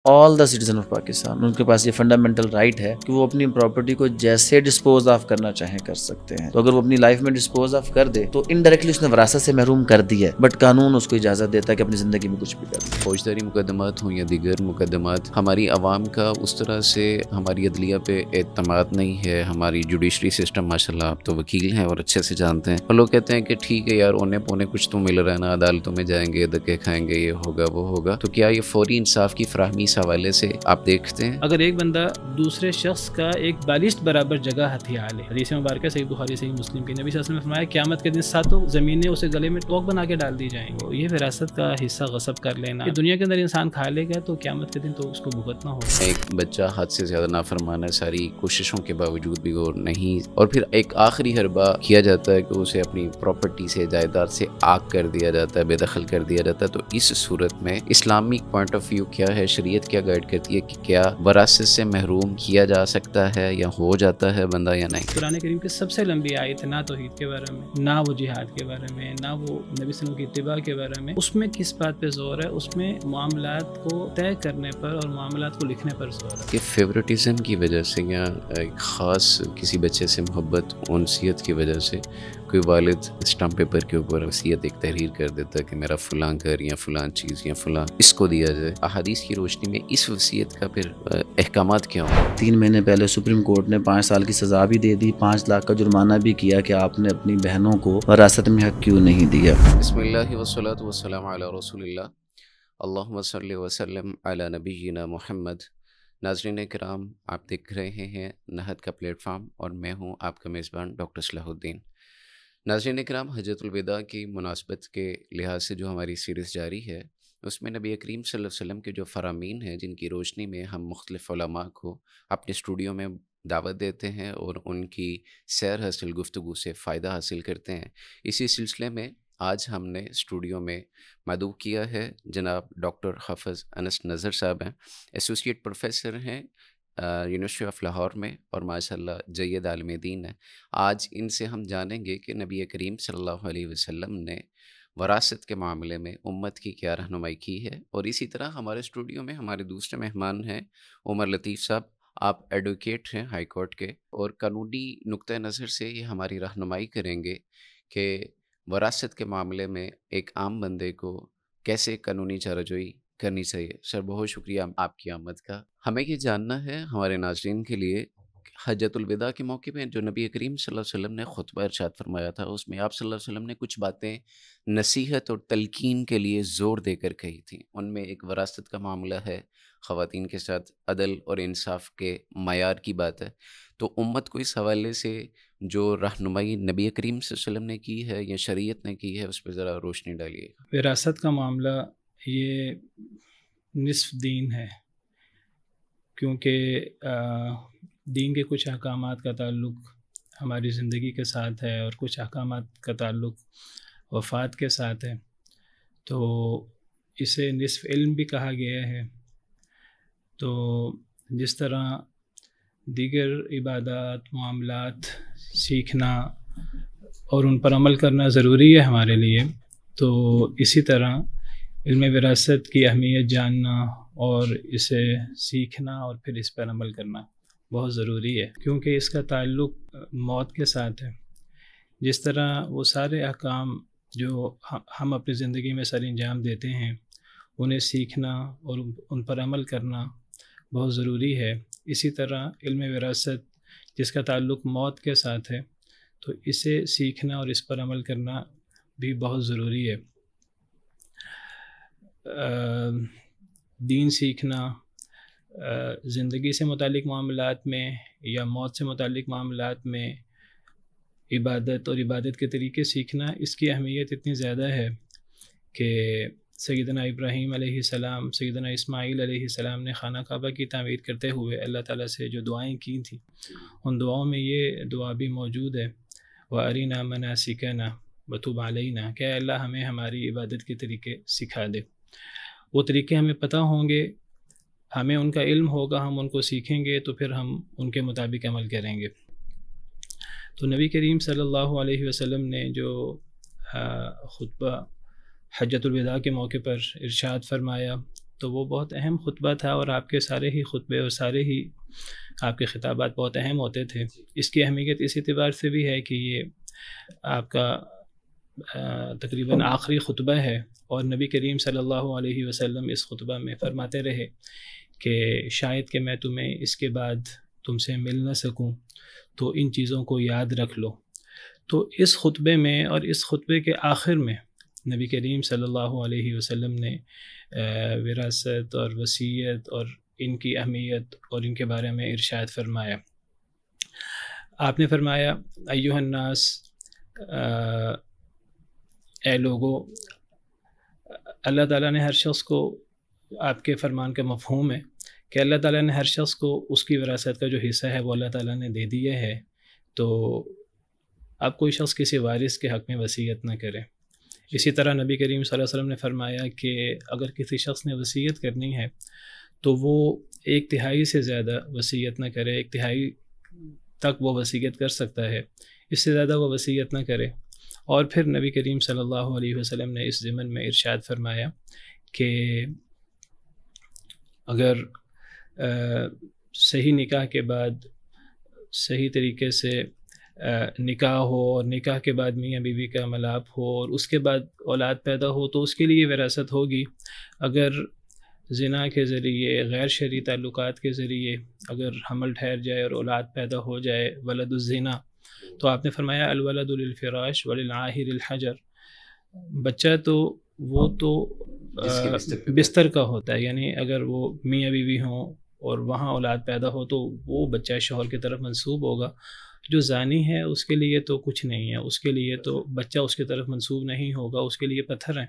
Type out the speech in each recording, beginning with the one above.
All the citizen of Pakistan, ان کے پاس یہ فنڈامنٹل رائٹ ہے کہ وہ اپنی پراپرٹی کو جیسے ڈسپوز آف کرنا چاہیں کر سکتے ہیں. تو اگر وہ اپنی لائف میں ڈسپوز آف کر دے تو انڈائریکٹلی اس نے وراثت سے محروم کر دی ہے، بٹ قانون اس کو اجازت دیتا ہے کہ اپنی زندگی میں کچھ بھی کر دے. فوجداری مقدمات ہوں یا دیگر مقدمات، ہماری عوام کا اس طرح سے ہماری عدلیہ پہ اعتماد نہیں ہے. ہماری جوڈیشری سسٹم ماشاء اللہ آپ تو وکیل ہیں اور اچھے سے جانتے ہیں، اور لوگ کہتے ہیں کہ ٹھیک ہے یار اونے پونے کچھ تو مل رہا ہے نا، عدالتوں میں جائیں گے دھکے کھائیں گے، یہ ہوگا وہ ہوگا. تو کیا یہ فوری انصاف کی فراہمی اس حوالے سے آپ دیکھتے ہیں؟ اگر ایک بندہ دوسرے شخص کا ایک بالشت برابر جگہ ہتھیار لے، حدیث مبارکہ صحیح بخاری صحیح مسلم کی، نبی صلی اللہ علیہ وسلم نے فرمایا قیامت کے دن ساتوں زمینیں اسے گلے میں ٹوک بنا کے ڈال دی جائیں گے. یہ وراثت کا حصہ غصب کر لینا کہ دنیا کے اندر انسان کھا لے گا تو قیامت کے دن تو اس کو بھگتنا ہوگا. ایک بچہ حد سے زیادہ نافرمان ہے، ساری کوششوں کے باوجود بھی وہ نہیں، اور پھر ایک آخری حربہ کیا جاتا ہے کہ اسے اپنی پراپرٹی سے جائیداد سے آگ کر دیا جاتا ہے، بے دخل کر دیا جاتا ہے. تو اس صورت میں اسلامک پوائنٹ آف ویو کیا ہے، شریعت کیا گائیڈ کرتی ہے کہ کیا وراثت سے محروم کیا جا سکتا ہے یا ہو جاتا ہے بندہ یا نہیں؟ قرآن کریم کی سب سے لمبی آیت ہے، نہ توحید کے بارے میں، نہ وہ جہاد کے بارے میں، نہ وہ نبی صلی اللہ علیہ وسلم کی اتباع کے بارے میں. اس میں کس بات پہ زور ہے؟ اس میں معاملات کو طے کرنے پر اور معاملات کو لکھنے پر زور ہے. کہ فیورٹزم کی وجہ سے یا ایک خاص کسی بچے سے محبت انسیت کی وجہ سے کوئی والد اسٹمپ پیپر کے اوپر وصیت ایک تحریر کر دیتا ہے کہ میرا فلاں گھر یا فلاں چیز یا فلاں اس کو دیا جائے. احادیث کی روشنی میں اس وصیت کا پھر احکامات کیا ہوں؟ 3 مہینے پہلے سپریم کورٹ نے 5 سال کی سزا بھی دے دی، 5 لاکھ کا جرمانہ بھی کیا کہ آپ نے اپنی بہنوں کو وراثت میں حق کیوں نہیں دیا. بسم اللہ والصلاۃ والسلام علی رسول اللہ، اللہم صلی وسلم علی نبینا محمد. ناظرین کرام، آپ دیکھ رہے ہیں نہد کا پلیٹ فارم اور میں ہوں آپ کا میزبان ڈاکٹر صلاح الدین. ناظرین کرام، حجۃ الوداع کی مناسبت کے لحاظ سے جو ہماری سیریز جاری ہے اس میں نبی کریم صلی اللہ علیہ وسلم کے جو فرامین ہیں جن کی روشنی میں ہم مختلف علماء کو اپنے اسٹوڈیو میں دعوت دیتے ہیں اور ان کی سیر حاصل گفتگو سے فائدہ حاصل کرتے ہیں، اسی سلسلے میں آج ہم نے اسٹوڈیو میں مدعو کیا ہے جناب ڈاکٹر حافظ انس نذر صاحب ہیں. ایسوسیٹ پروفیسر ہیں یونیورسٹی آف لاہور میں اور ماشاء اللہ جید عالم دین ہے. آج ان سے ہم جانیں گے کہ نبی کریم صلی اللہ علیہ وسلم نے وراثت کے معاملے میں امت کی کیا رہنمائی کی ہے. اور اسی طرح ہمارے اسٹوڈیو میں ہمارے دوسرے مہمان ہیں عمر لطیف صاحب. آپ ایڈوکیٹ ہیں ہائی کورٹ کے اور قانونی نقطۂ نظر سے یہ ہماری رہنمائی کریں گے کہ وراثت کے معاملے میں ایک عام بندے کو کیسے قانونی چارہ جوئی کرنی چاہیے. سر بہت شکریہ آپ کی آمد کا. ہمیں یہ جاننا ہے ہمارے ناظرین کے لیے حجۃ الوداع کے موقع پہ جو نبی کریم صلی اللہ علیہ وسلم نے خطبہ ارشاد فرمایا تھا، اس میں آپ صلی اللہ علیہ وسلم نے کچھ باتیں نصیحت اور تلقین کے لیے زور دے کر کہی تھیں. ان میں ایک وراثت کا معاملہ ہے، خواتین کے ساتھ عدل اور انصاف کے معیار کی بات ہے. تو امت کو اس حوالے سے جو رہنمائی نبی کریم صلی اللہ علیہ وسلم نے کی ہے یا شریعت نے کی ہے اس پہ ذرا روشنی ڈالیے گا. وراثت کا معاملہ یہ نصف دین ہے، کیونکہ دین کے کچھ احکامات کا تعلق ہماری زندگی کے ساتھ ہے اور کچھ احکامات کا تعلق وفات کے ساتھ ہے. تو اسے نصف علم بھی کہا گیا ہے. تو جس طرح دیگر عبادات، معاملات سیکھنا اور ان پر عمل کرنا ضروری ہے ہمارے لیے، تو اسی طرح علم وراثت کی اہمیت جاننا اور اسے سیکھنا اور پھر اس پر عمل کرنا بہت ضروری ہے، کیونکہ اس کا تعلق موت کے ساتھ ہے. جس طرح وہ سارے احکام جو ہم اپنی زندگی میں سر انجام دیتے ہیں انہیں سیکھنا اور ان پر عمل کرنا بہت ضروری ہے، اسی طرح علم وراثت جس کا تعلق موت کے ساتھ ہے تو اسے سیکھنا اور اس پر عمل کرنا بھی بہت ضروری ہے. دین سیکھنا زندگی سے متعلق معاملات میں یا موت سے متعلق معاملات میں، عبادت اور عبادت کے طریقے سیکھنا، اس کی اہمیت اتنی زیادہ ہے کہ سیدنا ابراہیم علیہ السلام، سیدنا اسماعیل علیہ السلام نے خانہ کعبہ کی تعمیر کرتے ہوئے اللہ تعالیٰ سے جو دعائیں کی تھیں ان دعاؤں میں یہ دعا بھی موجود ہے، وَأَرِنَا مَنَاسِكَنَا وَتُبْ عَلَيْنَا، کہ اللہ ہمیں ہماری عبادت کے طریقے سکھا دے. وہ طریقے ہمیں پتہ ہوں گے، ہمیں ان کا علم ہوگا، ہم ان کو سیکھیں گے تو پھر ہم ان کے مطابق عمل کریں گے. تو نبی کریم صلی اللہ علیہ وسلم نے جو خطبہ حجۃ الوداع کے موقع پر ارشاد فرمایا تو وہ بہت اہم خطبہ تھا، اور آپ کے سارے ہی خطبے اور سارے ہی آپ کے خطابات بہت اہم ہوتے تھے۔ اس کی اہمیت اس اعتبار سے بھی ہے کہ یہ آپ کا تقریباً آخری خطبہ ہے، اور نبی کریم صلی اللہ علیہ وسلم اس خطبہ میں فرماتے رہے کہ شاید کہ میں تمہیں اس کے بعد تم سے مل نہ سکوں، تو ان چیزوں کو یاد رکھ لو۔ تو اس خطبے میں اور اس خطبے کے آخر میں نبی کریم صلی اللہ علیہ وسلم نے وراثت اور وصیت اور ان کی اہمیت اور ان کے بارے میں ارشاد فرمایا۔ آپ نے فرمایا ایھا الناس، اے لوگو، اللہ تعالیٰ نے ہر شخص کو، آپ کے فرمان کا مفہوم ہے کہ اللہ تعالیٰ نے ہر شخص کو اس کی وراثت کا جو حصہ ہے وہ اللہ تعالیٰ نے دے دیا ہے، تو اب کوئی شخص کسی وارث کے حق میں وصیت نہ کرے۔ اسی طرح نبی کریم صلی اللہ علیہ وسلم نے فرمایا کہ اگر کسی شخص نے وصیت کرنی ہے تو وہ 1/3 سے زیادہ وصیت نہ کرے، 1/3 تک وہ وصیت کر سکتا ہے، اس سے زیادہ وہ وصیت نہ کرے۔ اور پھر نبی کریم صلی اللہ علیہ وسلم نے اس ضمن میں ارشاد فرمایا کہ اگر صحیح نکاح کے بعد صحیح طریقے سے نکاح ہو، اور نکاح کے بعد میاں بیوی کا ملاپ ہو، اور اس کے بعد اولاد پیدا ہو تو اس کے لیے وراثت ہوگی۔ اگر زنا کے ذریعے، غیر شرعی تعلقات کے ذریعے اگر حمل ٹھہر جائے اور اولاد پیدا ہو جائے، ولد الزنا، تو آپ نے فرمایا الولد للفراش وللعاہر الحجر، بچہ تو وہ تو بستر کا ہوتا ہے، یعنی اگر وہ میاں بیوی ہوں اور وہاں اولاد پیدا ہو تو وہ بچہ شوہر کی طرف منسوب ہوگا۔ جو زانی ہے اس کے لیے تو کچھ نہیں ہے، اس کے لیے تو بچہ اس کی طرف منسوب نہیں ہوگا، اس کے لیے پتھر ہیں،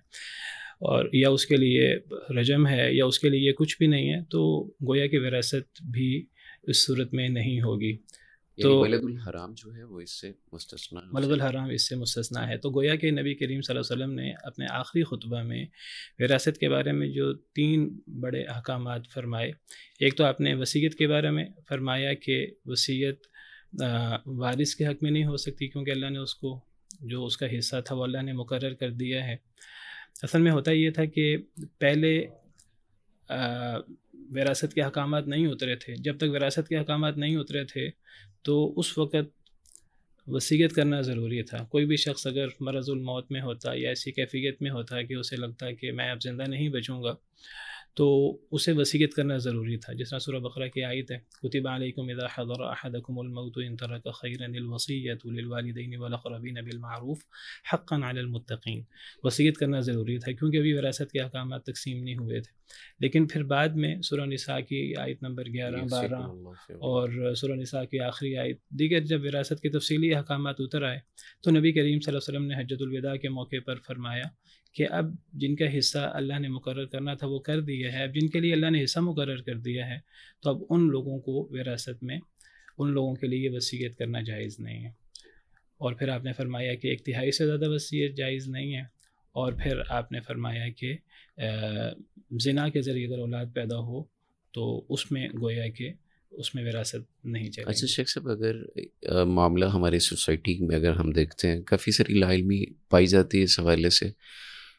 اور یا اس کے لیے رجم ہے، یا اس کے لیے کچھ بھی نہیں ہے، تو گویا کہ وراثت بھی اس صورت میں نہیں ہوگی۔ تو ولد الحرام جو ہے وہ اس سے مستثنا ہے، ولد الحرام اس سے مستثنا ہے۔ تو گویا کہ نبی کریم صلی اللہ علیہ وسلم نے اپنے آخری خطبہ میں وراثت کے بارے میں جو 3 بڑے احکامات فرمائے، ایک تو آپ نے وصیت کے بارے میں فرمایا کہ وصیت وارث کے حق میں نہیں ہو سکتی، کیونکہ اللہ نے اس کو جو اس کا حصہ تھا وہ اللہ نے مقرر کر دیا ہے۔ اصل میں ہوتا یہ تھا کہ پہلے وراثت کے احکامات نہیں اترے تھے، جب تک وراثت کے احکامات نہیں اترے تھے تو اس وقت وصیت کرنا ضروری تھا۔ کوئی بھی شخص اگر مرض الموت میں ہوتا یا ایسی کیفیت میں ہوتا کہ اسے لگتا کہ میں اب زندہ نہیں بچوں گا، تو اسے وصیت کرنا ضروری تھا، جس طرح سورہ بقرہ کی آیت ہے کتب علیکم اذا حضر احدکم الموت ان ترک خیرا الوصیۃ للوالدین والاقربین بالمعروف حقا علی المتقین۔ وصیت کرنا ضروری تھا کیونکہ ابھی وراثت کے احکامات تقسیم نہیں ہوئے تھے، لیکن پھر بعد میں سورہ نساء کی آیت نمبر 11، 12 اور سورہ نساء کی آخری آیت، دیگر جب وراثت کے تفصیلی احکامات اتر آئے تو نبی کریم صلی اللہ علیہ وسلم نے حجۃ الوداع کے موقع پر فرمایا کہ اب جن کا حصہ اللہ نے مقرر کرنا تھا وہ کر دیا ہے، اب جن کے لیے اللہ نے حصہ مقرر کر دیا ہے تو اب ان لوگوں کو وراثت میں ان لوگوں کے لیے وصیت کرنا جائز نہیں ہے۔ اور پھر آپ نے فرمایا کہ 1/3 سے زیادہ وصیت جائز نہیں ہے، اور پھر آپ نے فرمایا کہ زنا کے ذریعے اگر اولاد پیدا ہو تو اس میں گویا کہ اس میں وراثت نہیں چاہیے۔ اچھا شیخ صاحب، اگر معاملہ ہماری سوسائٹی میں اگر ہم دیکھتے ہیں کافی ساری لا علمی پائی جاتی ہے اس حوالے سے،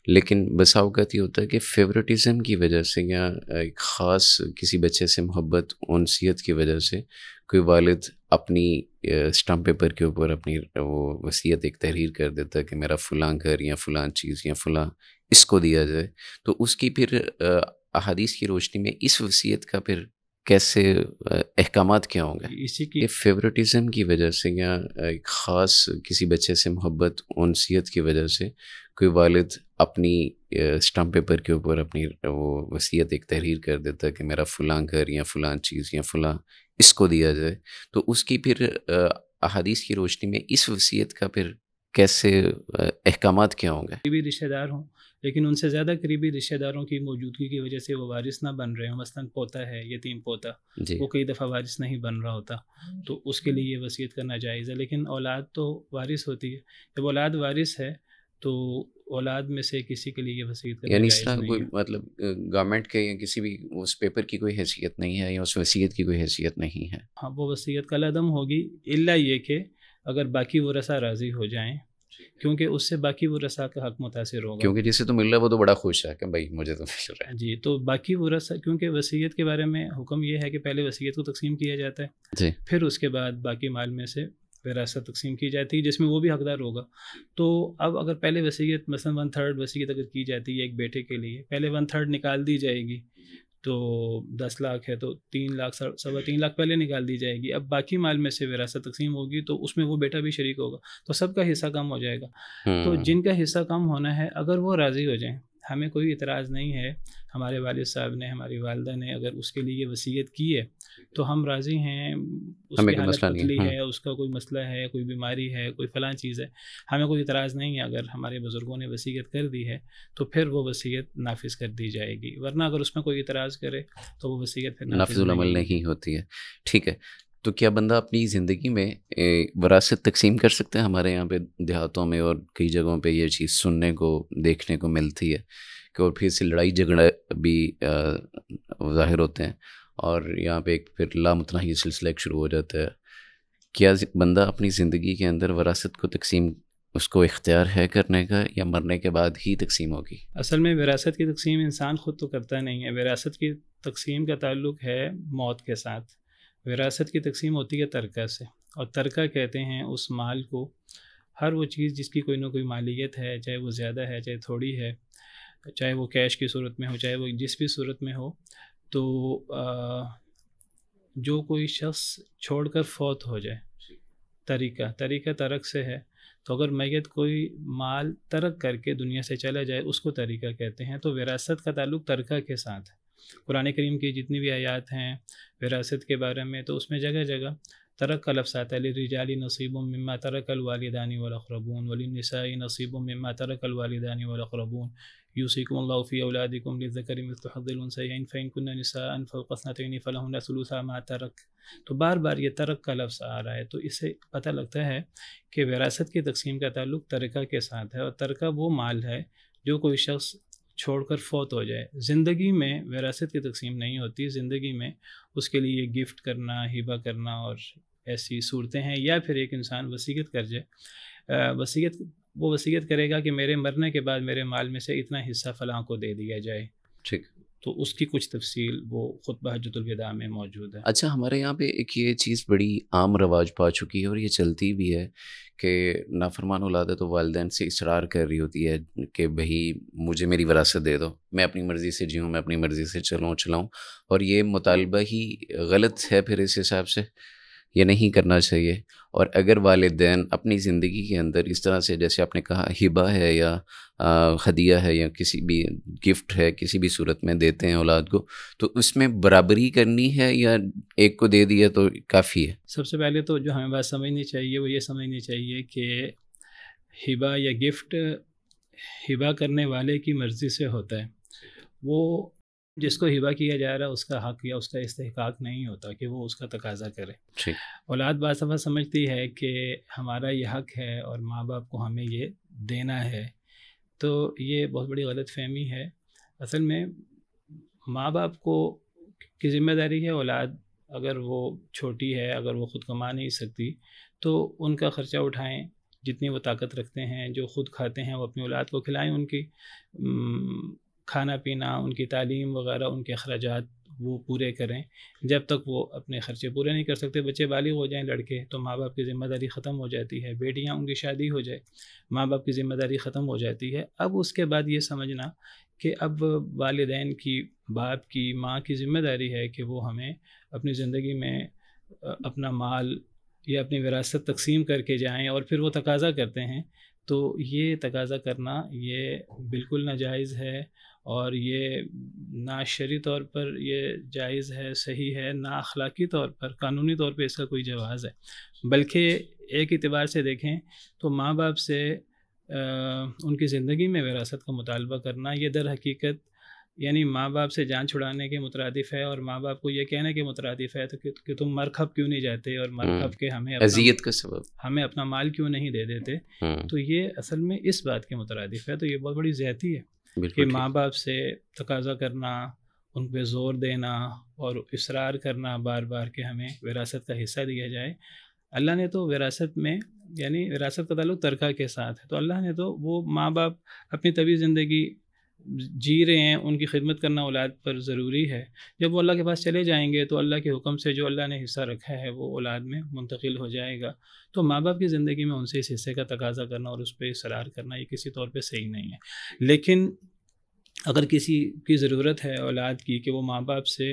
لیکن بسا اوقات یہ ہوتا ہے کہ فیورٹزم کی وجہ سے یا ایک خاص کسی بچے سے محبت انسیت کی وجہ سے کوئی والد اپنی اسٹمپ پیپر کے اوپر اپنی وہ وصیت ایک تحریر کر دیتا ہے کہ میرا فلاں گھر یا فلاں چیز یا فلاں اس کو دیا جائے، تو اس کی پھر احادیث کی روشنی میں اس وصیت کا پھر کیسے احکامات کیا ہوں گے؟ اسی کی فیورٹزم کی وجہ سے یا ایک خاص کسی بچے سے محبت انسیت کی وجہ سے کوئی والد اپنی اسٹمپ پیپر کے اوپر اپنی وہ وصیت ایک تحریر کر دیتا ہے کہ میرا فلاں گھر یا فلاں چیز یا فلاں اس کو دیا جائے، تو اس کی پھر احادیث کی روشنی میں اس وصیت کا پھر کیسے احکامات کیا ہوں گے؟ قریبی رشتہ دار ہوں لیکن ان سے زیادہ قریبی رشتہ داروں کی موجودگی کی وجہ سے وہ وارث نہ بن رہے ہوں، مثلاً پوتا ہے، یتیم پوتا، وہ کئی دفعہ وارث نہیں بن رہا ہوتا، تو اس کے لیے وصیت کرنا جائز ہے، لیکن اولاد تو وارث ہوتی ہے۔ جب اولاد وارث ہے تو اولاد میں سے کسی کے لیے وصیت کرنا یعنی جائز اس طرح نہیں کوئی ہے۔ مطلب گورنمنٹ کے یا کسی بھی اس پیپر کی کوئی حیثیت نہیں ہے یا اس وصیت کی کوئی حیثیت نہیں ہے؟ ہاں، وہ وصیت کالعدم ہوگی، الا یہ کہ اگر باقی ورثہ راضی ہو جائیں کیونکہ اس سے باقی ورثاء کا حق متاثر ہوگا. کیونکہ جسے تو مل رہا ہے وہ تو بڑا خوش ہے کہ بھائی مجھے تو مل رہا ہے. جی, تو باقی ورثاء, کیونکہ وصیت کے بارے میں حکم یہ ہے کہ پہلے وصیت کو تقسیم کیا جاتا ہے جی, پھر اس کے بعد باقی مال میں سے وراثت تقسیم کی جاتی ہے جس میں وہ بھی حقدار ہوگا. تو اب اگر پہلے وصیت مثلا 1/3 وصیت اگر کی جاتی ہے ایک بیٹے کے لیے, پہلے 1/3 نکال دی جائے گی, تو 10 لاکھ ہے تو 3 لاکھ 3.25 لاکھ پہلے نکال دی جائے گی. اب باقی مال میں سے وراثت تقسیم ہوگی تو اس میں وہ بیٹا بھی شریک ہوگا, تو سب کا حصہ کم ہو جائے گا. تو جن کا حصہ کم ہونا ہے اگر وہ راضی ہو جائیں, ہمیں کوئی اعتراض نہیں ہے, ہمارے والد صاحب نے, ہماری والدہ نے اگر اس کے لیے وصیت کی ہے تو ہم راضی ہیں, اس کی حالت پتلی ہے, اس کا کوئی مسئلہ ہے, کوئی بیماری ہے, کوئی فلاں چیز ہے, ہمیں کوئی اعتراض نہیں ہے. اگر ہمارے بزرگوں نے وصیت کر دی ہے تو پھر وہ وصیت نافذ کر دی جائے گی, ورنہ اگر اس میں کوئی اعتراض کرے تو وہ وصیت پھر نافذ العمل نہیں ہوتی ہے. ٹھیک ہے, تو کیا بندہ اپنی زندگی میں وراثت تقسیم کر سکتا ہے؟ ہمارے یہاں پہ دیہاتوں میں اور کئی جگہوں پہ یہ چیز سننے کو دیکھنے کو ملتی ہے کہ اور پھر سے لڑائی جھگڑا بھی ظاہر ہوتے ہیں اور یہاں پہ ایک پھر لامتناہی سلسلہ ایک شروع ہو جاتا ہے. کیا بندہ اپنی زندگی کے اندر وراثت کو تقسیم اس کو اختیار ہے کرنے کا, یا مرنے کے بعد ہی تقسیم ہوگی؟ اصل میں وراثت کی تقسیم انسان خود تو کرتا نہیں ہے, وراثت کی تقسیم کا تعلق ہے موت کے ساتھ. وراثت کی تقسیم ہوتی ہے ترکہ سے, اور ترکہ کہتے ہیں اس مال کو, ہر وہ چیز جس کی کوئی نہ کوئی مالیت ہے, چاہے وہ زیادہ ہے چاہے تھوڑی ہے, چاہے وہ کیش کی صورت میں ہو چاہے وہ جس بھی صورت میں ہو, تو جو کوئی شخص چھوڑ کر فوت ہو جائے, طریقہ ترک سے ہے, تو اگر میت کوئی مال ترک کر کے دنیا سے چلا جائے اس کو طریقہ کہتے ہیں. تو وراثت کا تعلق ترکہ کے ساتھ ہے. قرآن کریم کی جتنی بھی آیات ہیں وراثت کے بارے میں تو اس میں جگہ جگہ ترک کا لفظ آتا ہے. للرجال نصیب مما ترک الوالدان والاقربون وللنساء نصیب مما ترک الوالدان والاقربون یوصیکم اللہ فی اولادکم للذکر مثل حظ الانثیین فإن کن نساء فوق اثنتین فلہن ثلث ما ترک. تو بار بار یہ ترک کا لفظ آ رہا ہے, تو اس سے پتہ لگتا ہے کہ وراثت کی تقسیم کا تعلق ترکہ کے ساتھ ہے, اور ترکہ وہ مال ہے جو کوئی شخص چھوڑ کر فوت ہو جائے. زندگی میں وراثت کی تقسیم نہیں ہوتی, زندگی میں اس کے لیے گفٹ کرنا, ہبہ کرنا اور ایسی صورتیں ہیں, یا پھر ایک انسان وصیت کر جائے, وہ وصیت کرے گا کہ میرے مرنے کے بعد میرے مال میں سے اتنا حصہ فلاں کو دے دیا جائے. ٹھیک, تو اس کی کچھ تفصیل وہ خطبہ حجۃ الوداع میں موجود ہے. اچھا, ہمارے یہاں پہ ایک یہ چیز بڑی عام رواج پا چکی ہے اور یہ چلتی بھی ہے کہ نافرمان اولاد تو والدین سے اصرار کر رہی ہوتی ہے کہ بھئی مجھے میری وراثت دے دو, میں اپنی مرضی سے جیوں, میں اپنی مرضی سے چلاؤں, اور یہ مطالبہ ہی غلط ہے. پھر اس حساب سے یہ نہیں کرنا چاہیے. اور اگر والدین اپنی زندگی کے اندر اس طرح سے جیسے آپ نے کہا ہبہ ہے یا ہدیہ ہے یا کسی بھی گفٹ ہے کسی بھی صورت میں دیتے ہیں اولاد کو, تو اس میں برابری کرنی ہے یا ایک کو دے دیا تو کافی ہے؟ سب سے پہلے تو جو ہمیں بات سمجھنی چاہیے وہ یہ سمجھنی چاہیے کہ ہبہ یا گفٹ ہبہ کرنے والے کی مرضی سے ہوتا ہے. وہ جس کو ہبہ کیا جا رہا ہے اس کا حق یا اس کا استحقاق نہیں ہوتا کہ وہ اس کا تقاضا کرے. اولاد بعض دفعہ سمجھتی ہے کہ ہمارا یہ حق ہے اور ماں باپ کو ہمیں یہ دینا ہے, تو یہ بہت بڑی غلط فہمی ہے. اصل میں ماں باپ کو کی ذمہ داری ہے, اولاد اگر وہ چھوٹی ہے, اگر وہ خود کما نہیں سکتی تو ان کا خرچہ اٹھائیں, جتنی وہ طاقت رکھتے ہیں, جو خود کھاتے ہیں وہ اپنی اولاد کو کھلائیں, ان کی کھانا پینا, ان کی تعلیم وغیرہ, ان کے اخراجات وہ پورے کریں. جب تک وہ اپنے خرچے پورے نہیں کر سکتے, بچے بالغ ہو جائیں لڑکے, تو ماں باپ کی ذمہ داری ختم ہو جاتی ہے. بیٹیاں ان کی شادی ہو جائے, ماں باپ کی ذمہ داری ختم ہو جاتی ہے. اب اس کے بعد یہ سمجھنا کہ اب والدین کی, باپ کی, ماں کی ذمہ داری ہے کہ وہ ہمیں اپنی زندگی میں اپنا مال یا اپنی وراثت تقسیم کر کے جائیں, اور پھر وہ تقاضا کرتے ہیں. تو یہ تقاضا کرنا یہ بالکل ناجائز ہے, اور یہ نہ شرعی طور پر یہ جائز ہے, صحیح ہے, نہ اخلاقی طور پر, قانونی طور پہ اس کا کوئی جواز ہے. بلکہ ایک اعتبار سے دیکھیں تو ماں باپ سے ان کی زندگی میں وراثت کا مطالبہ کرنا یہ در حقیقت یعنی ماں باپ سے جان چھڑانے کے مترادف ہے, اور ماں باپ کو یہ کہنے کے مترادف ہے کہ تم مر کھپ کیوں نہیں جاتے, اور مر کھپ کے اذیت کا سبب ہمیں اپنا مال کیوں نہیں دے دیتے. تو یہ اصل میں اس بات کے مترادف ہے. تو یہ بہت بڑی زیادتی ہے کہ ماں باپ سے تقاضا کرنا, ان پہ زور دینا اور اصرار کرنا بار بار کہ ہمیں وراثت کا حصہ دیا جائے. اللہ نے تو وراثت میں یعنی وراثت کا تعلق ترکہ کے ساتھ ہے، تو اللہ نے تو وہ ماں باپ اپنی طبعی زندگی جی رہے ہیں، ان کی خدمت کرنا اولاد پر ضروری ہے. جب وہ اللہ کے پاس چلے جائیں گے تو اللہ کے حکم سے جو اللہ نے حصہ رکھا ہے وہ اولاد میں منتقل ہو جائے گا. تو ماں باپ کی زندگی میں ان سے اس حصے کا تقاضا کرنا اور اس پہ اصرار کرنا یہ کسی طور پہ صحیح نہیں ہے. لیکن اگر کسی کی ضرورت ہے اولاد کی کہ وہ ماں باپ سے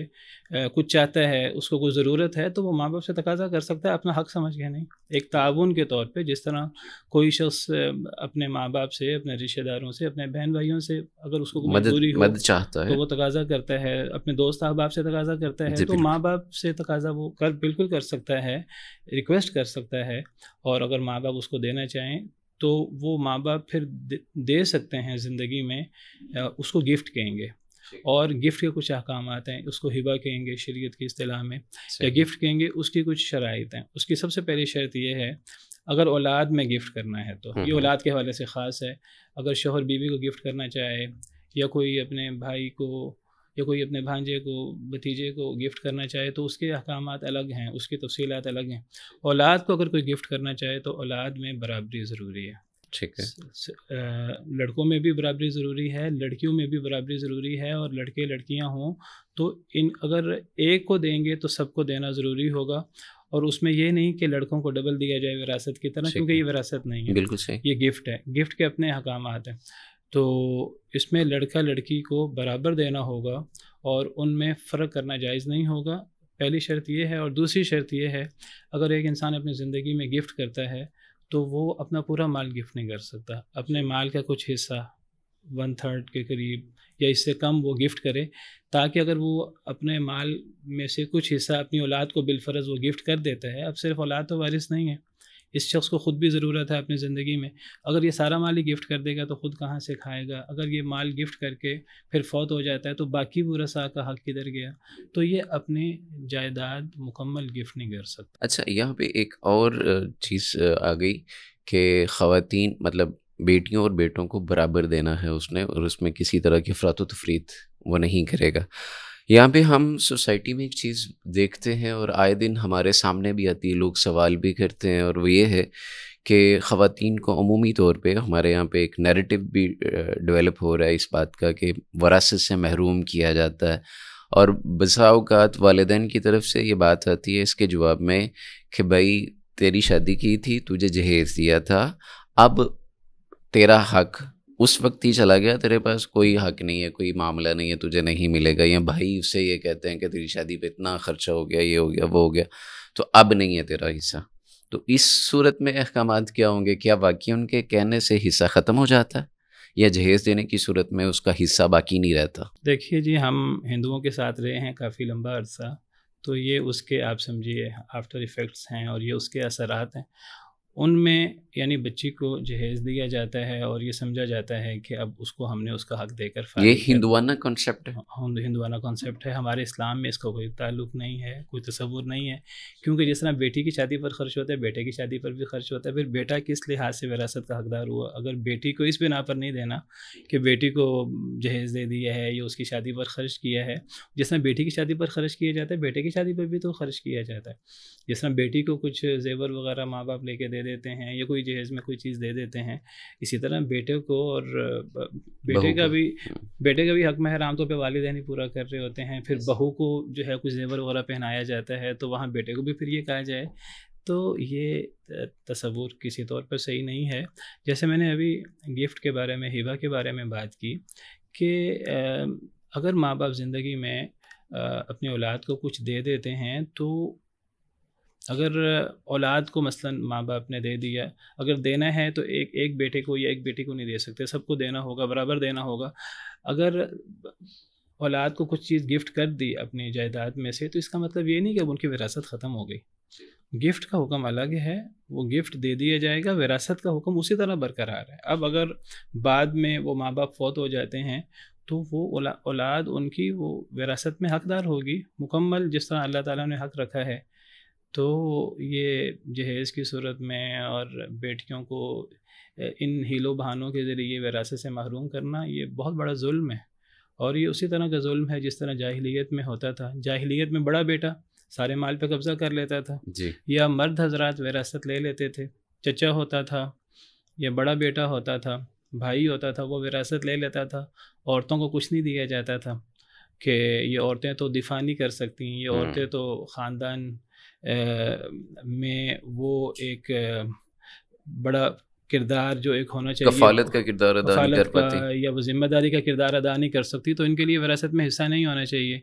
کچھ چاہتا ہے، اس کو کوئی ضرورت ہے، تو وہ ماں باپ سے تقاضا کر سکتا ہے اپنا حق سمجھ کے، نہیں ایک تعاون کے طور پہ. جس طرح کوئی شخص اپنے ماں باپ سے، اپنے رشتہ داروں سے، اپنے بہن بھائیوں سے اگر اس کو کوئی مجبوری ہو مدد چاہتا ہے تو وہ تقاضا کرتا ہے، اپنے دوست احباب سے تقاضا کرتا ہے، تو ماں باپ سے تقاضا وہ بالکل کر سکتا ہے، ریکویسٹ کر سکتا ہے. اور اگر ماں باپ اس کو دینا چاہیں تو وہ ماں باپ پھر دے سکتے ہیں زندگی میں، اس کو گفٹ کہیں گے. اور گفٹ کے کچھ احکامات ہیں، اس کو ہبہ کہیں گے شریعت کی اصطلاح میں، یا گفٹ کہیں گے. اس کی کچھ شرائط ہیں. اس کی سب سے پہلی شرط یہ ہے اگر اولاد میں گفٹ کرنا ہے تو یہ اولاد کے حوالے سے خاص ہے. اگر شوہر بیوی کو گفٹ کرنا چاہے یا کوئی اپنے بھائی کو یا کوئی اپنے بھانجے کو، بھتیجے کو گفٹ کرنا چاہے تو اس کے احکامات الگ ہیں، اس کی تفصیلات الگ ہیں. اولاد کو اگر کوئی گفٹ کرنا چاہے تو اولاد میں برابری ضروری ہے. ٹھیک ہے، لڑکوں میں بھی برابری ضروری ہے، لڑکیوں میں بھی برابری ضروری ہے. اور لڑکے لڑکیاں ہوں تو اگر ایک کو دیں گے تو سب کو دینا ضروری ہوگا. اور اس میں یہ نہیں کہ لڑکوں کو ڈبل دیا جائے وراثت کی طرح، کیونکہ یہ وراثت نہیں ہے، بالکل صحیح، یہ گفٹ ہے. گفٹ کے اپنے احکامات ہیں. تو اس میں لڑکا لڑکی کو برابر دینا ہوگا اور ان میں فرق کرنا جائز نہیں ہوگا. پہلی شرط یہ ہے. اور دوسری شرط یہ ہے اگر ایک انسان اپنی زندگی میں گفٹ کرتا ہے تو وہ اپنا پورا مال گفٹ نہیں کر سکتا. اپنے مال کا کچھ حصہ 1/3 کے قریب یا اس سے کم وہ گفٹ کرے، تاکہ اگر وہ اپنے مال میں سے کچھ حصہ اپنی اولاد کو بالفرض وہ گفٹ کر دیتا ہے. اب صرف اولاد تو وارث نہیں ہے، اس شخص کو خود بھی ضرورت ہے اپنی زندگی میں. اگر یہ سارا مال ہی گفٹ کر دے گا تو خود کہاں سے کھائے گا؟ اگر یہ مال گفٹ کر کے پھر فوت ہو جاتا ہے تو باقی ورثاء کا حق کدھر گیا؟ تو یہ اپنی جائیداد مکمل گفٹ نہیں کر سکتا. اچھا، یہاں پہ ایک اور چیز آ گئی کہ خواتین مطلب بیٹیوں اور بیٹوں کو برابر دینا ہے اس نے، اور اس میں کسی طرح کی افراط و تفریط وہ نہیں کرے گا. یہاں پہ ہم سوسائٹی میں ایک چیز دیکھتے ہیں اور آئے دن ہمارے سامنے بھی آتی ہے، لوگ سوال بھی کرتے ہیں، اور وہ یہ ہے کہ خواتین کو عمومی طور پہ ہمارے یہاں پہ ایک نیریٹو بھی ڈیولپ ہو رہا ہے اس بات کا کہ وراثت سے محروم کیا جاتا ہے. اور بسا اوقات والدین کی طرف سے یہ بات آتی ہے اس کے جواب میں کہ بھائی تیری شادی کی تھی، تجھے جہیز دیا تھا، اب تیرا حق اس وقت ہی چلا گیا، تیرے پاس کوئی حق نہیں ہے، کوئی معاملہ نہیں ہے، تجھے نہیں ملے گا. یا بھائی اس سے یہ کہتے ہیں کہ تیری شادی پہ اتنا خرچہ ہو گیا، یہ ہو گیا، وہ ہو گیا، تو اب نہیں ہے تیرا حصہ. تو اس صورت میں احکامات کیا ہوں گے؟ کیا واقعی ان کے کہنے سے حصہ ختم ہو جاتا ہے یا جہیز دینے کی صورت میں اس کا حصہ باقی نہیں رہتا؟ دیکھیے جی، ہم ہندوؤں کے ساتھ رہے ہیں کافی لمبا عرصہ، تو یہ اس کے آپ سمجھیے آفٹر ایفیکٹس ہیں اور یہ اس کے اثرات ہیں. ان میں یعنی بچی کو جہیز دیا جاتا ہے اور یہ سمجھا جاتا ہے کہ اب اس کو ہم نے اس کا حق دے کر یہ ہندوانہ کانسیپٹ ہے، ہندوانہ کانسیپٹ ہے. ہمارے اسلام میں اس کا کوئی تعلق نہیں ہے، کوئی تصور نہیں ہے. کیونکہ جس طرح بیٹی کی شادی پر خرچ ہوتا ہے، بیٹے کی شادی پر بھی خرچ ہوتا ہے. پھر بیٹا کس لحاظ سے وراثت کا حقدار ہوا؟ اگر بیٹی کو اس بنا پر نہیں دینا کہ بیٹی کو جہیز دے دیا ہے یا اس کی شادی پر خرچ کیا ہے، جس طرح بیٹی کی شادی پر خرچ کیا جاتا ہے بیٹے کی شادی پر بھی تو خرچ کیا جاتا ہے. جس طرح بیٹی کو کچھ زیور وغیرہ ماں باپ لے کے دے دیتے ہیں یا کوئی جہیز میں کوئی چیز دے دیتے ہیں، اسی طرح بیٹے کو اور بیٹے کا بھی حق مہر عام طور پہ والدین ہی پورا کر رہے ہوتے ہیں. پھر بہو کو جو ہے کچھ زیور وغیرہ پہنایا جاتا ہے تو وہاں بیٹے کو بھی پھر یہ کہا جائے، تو یہ تصور کسی طور پر صحیح نہیں ہے. جیسے میں نے ابھی گفٹ کے بارے میں، ہبہ کے بارے میں بات کی کہ اگر ماں باپ زندگی میں اپنی اولاد کو کچھ دے دیتے ہیں تو اگر اولاد کو مثلا ماں باپ نے دے دیا، اگر دینا ہے تو ایک بیٹے کو یا ایک بیٹی کو نہیں دے سکتے، سب کو دینا ہوگا، برابر دینا ہوگا. اگر اولاد کو کچھ چیز گفٹ کر دی اپنی جائیداد میں سے تو اس کا مطلب یہ نہیں کہ اب ان کی وراثت ختم ہو گئی. گفٹ کا حکم الگ ہے، وہ گفٹ دے دیا جائے گا، وراثت کا حکم اسی طرح برقرار ہے. اب اگر بعد میں وہ ماں باپ فوت ہو جاتے ہیں تو وہ اولاد ان کی وہ وراثت میں حقدار ہوگی مکمل، جس طرح اللہ تعالیٰ نے حق رکھا ہے. تو یہ جہیز کی صورت میں اور بیٹیوں کو ان ہیلو بہانوں کے ذریعے وراثت سے محروم کرنا یہ بہت بڑا ظلم ہے. اور یہ اسی طرح کا ظلم ہے جس طرح جاہلیت میں ہوتا تھا. جاہلیت میں بڑا بیٹا سارے مال پہ قبضہ کر لیتا تھا، جی یا مرد حضرات وراثت لے لیتے تھے، چچا ہوتا تھا یا بڑا بیٹا ہوتا تھا، بھائی ہوتا تھا، وہ وراثت لے لیتا تھا، عورتوں کو کچھ نہیں دیا جاتا تھا کہ یہ عورتیں تو دفاع نہیں کر سکتی، یہ عورتیں تو خاندان میں وہ ایک بڑا کردار جو ایک ہونا چاہیے، کفالت کا کردار ادا نہیں کر پاتی، یا وہ ذمہ داری کا کردار ادا نہیں کر سکتی، تو ان کے لیے وراثت میں حصہ نہیں ہونا چاہیے۔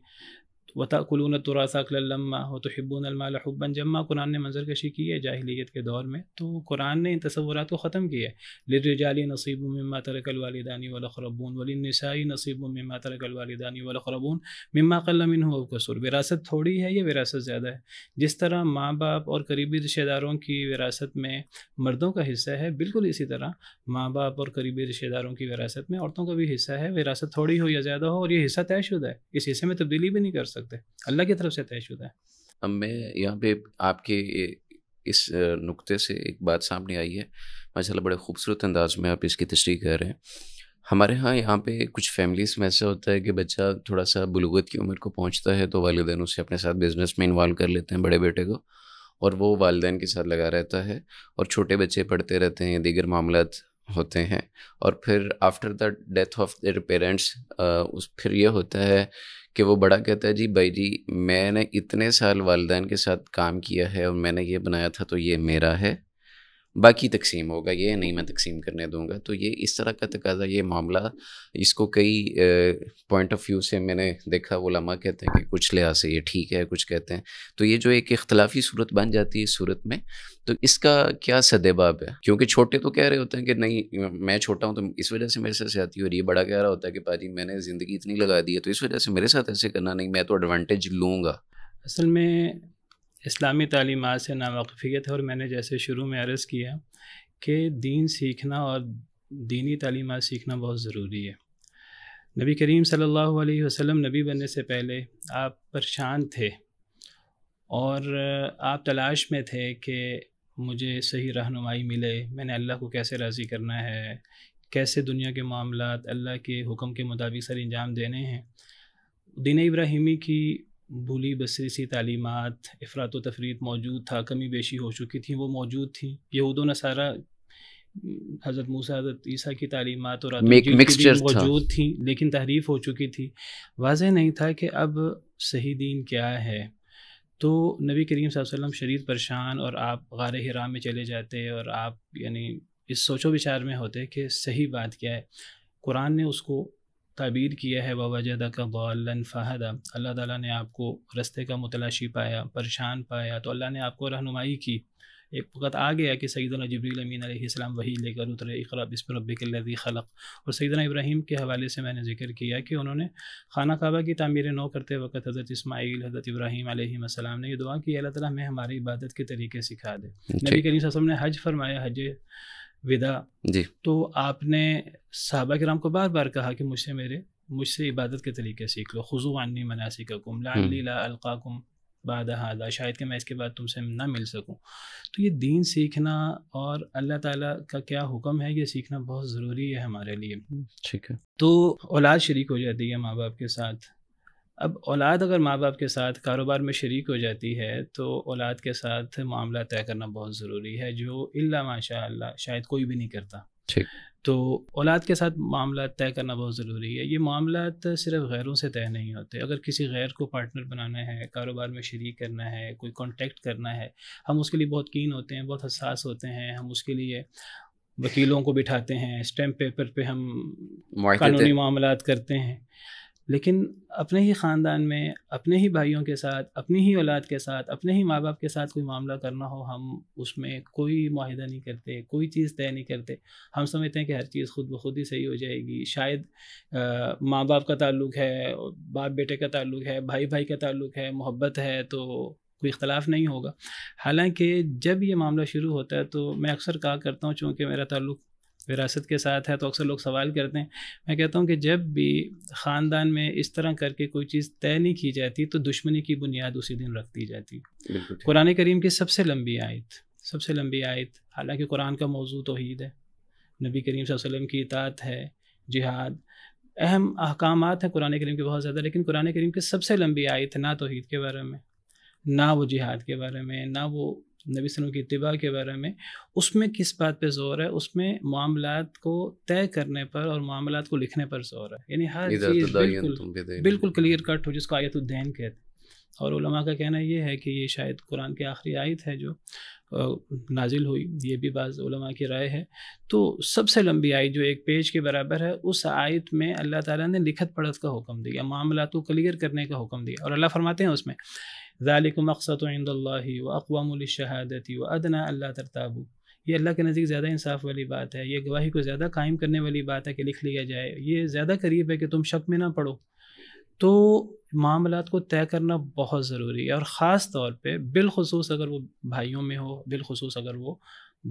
وَتَأْكُلُونَ التُّرَاثَ أَكْلًا لَمًّا وَتُحِبُّونَ الْمَالَ حُبًّا جَمًّا، قرآن نے منظر کشی کی ہے جاہلیت کے دور میں، تو قرآن نے ان تصورات کو ختم کیا ہے۔ لِلرِّجَالِ نَصِيبٌ مِّمَّا تَرَكَ الْوَالِدَانِ وَالْأَقْرَبُونَ وَلِلنِّسَاءِ نَصِيبٌ مِّمَّا تَرَكَ الْوَالِدَانِ وَالْأَقْرَبُونَ مِّمَّا قَلَّ مِنْهُ أَوْ كَثُرَ۔ وراثت تھوڑی ہے یا وراثت زیادہ ہے؟ جس طرح ماں باپ اور قریبی رشتہ داروں کی وراثت میں مردوں کا حصہ ہے، بالکل اسی طرح ماں باپ اور قریبی رشتہ داروں کی وراثت میں عورتوں کا بھی حصہ ہے، وراثت تھوڑی ہو یا زیادہ ہو، اور یہ حصہ طے شدہ ہے، اس حصے میں تبدیلی بھی نہیں کر سکتے، اللہ کی طرف سے طے شدہ ہے۔ اب میں یہاں پہ آپ کے اس نقطے سے ایک بات سامنے آئی ہے، ماشاء اللہ بڑے خوبصورت انداز میں آپ اس کی تشریح کر رہے ہیں۔ ہمارے ہاں یہاں پہ کچھ فیملیز میں ایسا ہوتا ہے کہ بچہ تھوڑا سا بلوغت کی عمر کو پہنچتا ہے تو والدین اسے اپنے ساتھ بزنس میں انوالو کر لیتے ہیں، بڑے بیٹے کو، اور وہ والدین کے ساتھ لگا رہتا ہے، اور چھوٹے بچے پڑھتے رہتے ہیں، دیگر معاملات ہوتے ہیں، اور پھر after the death of their parents پھر یہ ہوتا ہے کہ وہ بڑا کہتا ہے جی بھائی جی میں نے اتنے سال والدین کے ساتھ کام کیا ہے اور میں نے یہ بنایا تھا تو یہ میرا ہے، باقی تقسیم ہوگا، یہ نہیں میں تقسیم کرنے دوں گا۔ تو یہ اس طرح کا تقاضا، یہ معاملہ، اس کو کئی پوائنٹ آف ویو سے میں نے دیکھا، علماء کہتے ہیں کہ کچھ لحاظ سے یہ ٹھیک ہے، کچھ کہتے ہیں تو یہ جو ایک اختلافی صورت بن جاتی ہے اس صورت میں، تو اس کا کیا سدباب ہے؟ کیونکہ چھوٹے تو کہہ رہے ہوتے ہیں کہ نہیں میں چھوٹا ہوں تو اس وجہ سے میرے ساتھ زیادتی ہو رہی ہے، بڑا کہہ رہا ہوتا ہے کہ پاجی میں نے زندگی اتنی لگا دی ہے تو اس وجہ سے میرے ساتھ ایسے کرنا نہیں، میں تو ایڈوانٹیج لوں گا۔ اصل میں اسلامی تعلیمات سے ناواقفیت ہے، اور میں نے جیسے شروع میں عرض کیا کہ دین سیکھنا اور دینی تعلیمات سیکھنا بہت ضروری ہے۔ نبی کریم صلی اللہ علیہ وسلم نبی بننے سے پہلے آپ پریشان تھے اور آپ تلاش میں تھے کہ مجھے صحیح رہنمائی ملے، میں نے اللہ کو کیسے راضی کرنا ہے، کیسے دنیا کے معاملات اللہ کے حکم کے مطابق سر انجام دینے ہیں۔ دین ابراہیمی کی بھولی بسری سی تعلیمات، افراط و تفریط موجود تھا، کمی بیشی ہو چکی تھیں، وہ موجود تھیں۔ یہود و نصارہ، حضرت موسیٰ حضرت عیسیٰ کی تعلیمات اور انجیل کی بھی موجود تھیں، لیکن تحریف ہو چکی تھی۔ واضح نہیں تھا کہ اب صحیح دین کیا ہے، تو نبی کریم صلی اللہ علیہ وسلم شدید پریشان، اور آپ غار حرا میں چلے جاتے اور آپ یعنی اس سوچ و بچار میں ہوتے کہ صحیح بات کیا ہے۔ قرآن نے اس کو تعبیر کیا ہے وَوَجَدَكَ ضَالًّا فَهَدَىٰ، اللہ تعالیٰ نے آپ کو رستے کا متلاشی پایا، پریشان پایا، تو اللہ نے آپ کو رہنمائی کی۔ ایک وقت آ گیا کہ سیدنا جبریل امین علیہ السلام وحی لے کر اترے، اقرأ بسم ربک الذی خلق، اور سیدنا ابراہیم کے حوالے سے میں نے ذکر کیا کہ انہوں نے خانہ کعبہ کی تعمیر نو کرتے وقت حضرت اسماعیل، حضرت ابراہیم علیہ السلام نے یہ دعا کی، اللہ تعالیٰ ہمیں ہماری عبادت کے طریقے سکھا دے۔ نبی کریم صلی اللہ علیہ وسلم نے حج فرمایا، حج وداع، تو آپ نے صحابہ کرام کو بار بار کہا کہ مجھ سے عبادت کے طریقے سیکھ لو، خذوا عنی مناسککم لعلی لا القاکم بعد ھذا، شاید کہ میں اس کے بعد تم سے نہ مل سکوں۔ تو یہ دین سیکھنا اور اللہ تعالیٰ کا کیا حکم ہے یہ سیکھنا بہت ضروری ہے ہمارے لیے۔ ٹھیک ہے، تو اولاد شریک ہو جاتی ہے ماں باپ کے ساتھ۔ اب اولاد اگر ماں باپ کے ساتھ کاروبار میں شریک ہو جاتی ہے تو اولاد کے ساتھ معاملہ طے کرنا بہت ضروری ہے، جو الا ماشاء اللہ شاید کوئی بھی نہیں کرتا۔ ٹھیک، تو اولاد کے ساتھ معاملات طے کرنا بہت ضروری ہے۔ یہ معاملات صرف غیروں سے طے نہیں ہوتے، اگر کسی غیر کو پارٹنر بنانا ہے، کاروبار میں شریک کرنا ہے، کوئی کانٹیکٹ کرنا ہے، ہم اس کے لیے بہت کین ہوتے ہیں، بہت حساس ہوتے ہیں، ہم اس کے لیے وکیلوں کو بٹھاتے ہیں، اسٹیمپ پیپر پہ ہم قانونی معاملات کرتے ہیں، لیکن اپنے ہی خاندان میں، اپنے ہی بھائیوں کے ساتھ، اپنی ہی اولاد کے ساتھ، اپنے ہی ماں باپ کے ساتھ کوئی معاملہ کرنا ہو، ہم اس میں کوئی معاہدہ نہیں کرتے، کوئی چیز طے نہیں کرتے۔ ہم سمجھتے ہیں کہ ہر چیز خود بخود ہی صحیح ہو جائے گی، شاید ماں باپ کا تعلق ہے، باپ بیٹے کا تعلق ہے، بھائی بھائی کا تعلق ہے، محبت ہے، تو کوئی اختلاف نہیں ہوگا۔ حالانکہ جب یہ معاملہ شروع ہوتا ہے تو میں اکثر کہا کرتا ہوں، چونکہ میرا تعلق وراثت کے ساتھ ہے تو اکثر لوگ سوال کرتے ہیں، میں کہتا ہوں کہ جب بھی خاندان میں اس طرح کر کے کوئی چیز طے نہیں کی جاتی تو دشمنی کی بنیاد اسی دن رکھ دی جاتی۔ قرآن کریم کی سب سے لمبی آیت، حالانکہ قرآن کا موضوع توحید ہے، نبی کریم صلی اللہ علیہ وسلم کی اطاعت ہے، جہاد، اہم احکامات ہیں قرآن کریم کے بہت زیادہ، لیکن قرآن کریم کی سب سے لمبی آیت ہے نا توحید کے بارے میں، نہ وہ جہاد کے بارے میں، نہ وہ نبی صلی اللہ علیہ وسلم کی اتباع کے بارے میں. اس میں کس بات پہ زور ہے؟ اس میں معاملات کو طے کرنے پر اور معاملات کو لکھنے پر زور ہے. یعنی ہر چیز بالکل کلیئر کٹ ہو، جس کو آیت الدین کہتے ہیں. اور علماء کا کہنا یہ ہے کہ یہ شاید قرآن کی آخری آیت ہے جو نازل ہوئی، یہ بھی بعض علماء کی رائے ہے. تو سب سے لمبی آیت جو ایک پیج کے برابر ہے، اس آیت میں اللہ تعالیٰ نے لکھت پڑھت کا حکم دیا، معاملات کو کلیئر کرنے کا حکم دیا. اور اللہ فرماتے ہیں اس میں ذالکم اقسط عند اللہ واقوام للشہادۃ وادنی الا ترتابوا. یہ اللہ کے نزدیک زیادہ انصاف والی بات ہے، یہ گواہی کو زیادہ قائم کرنے والی بات ہے کہ لکھ لیا جائے، یہ زیادہ قریب ہے کہ تم شک میں نہ پڑو. تو معاملات کو طے کرنا بہت ضروری ہے، اور خاص طور پہ بالخصوص اگر وہ بھائیوں میں ہو، بالخصوص اگر وہ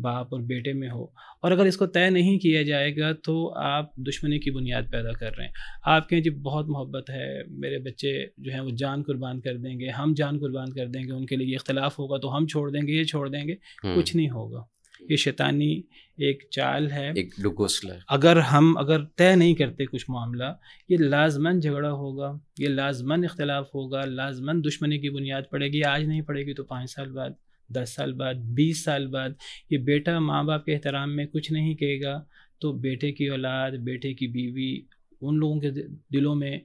باپ اور بیٹے میں ہو. اور اگر اس کو طے نہیں کیا جائے گا تو آپ دشمنی کی بنیاد پیدا کر رہے ہیں. آپ کہیں جی بہت محبت ہے، میرے بچے جو ہیں وہ جان قربان کر دیں گے، ہم جان قربان کر دیں گے، ان کے لیے یہ اختلاف ہوگا تو ہم چھوڑ دیں گے، یہ چھوڑ دیں گے. کچھ نہیں ہوگا. یہ شیطانی ایک چال ہے، ایک ڈگوسلا ہے. اگر طے نہیں کرتے کچھ معاملہ، یہ لازماً جھگڑا ہوگا، یہ لازماً اختلاف ہوگا، لازماً دشمنی کی بنیاد پڑے گی. آج نہیں پڑے گی تو 5 سال بعد، 10 سال بعد، 20 سال بعد. یہ بیٹا ماں باپ کے احترام میں کچھ نہیں کہے گا تو بیٹے کی اولاد، بیٹے کی بیوی، ان لوگوں کے دلوں میں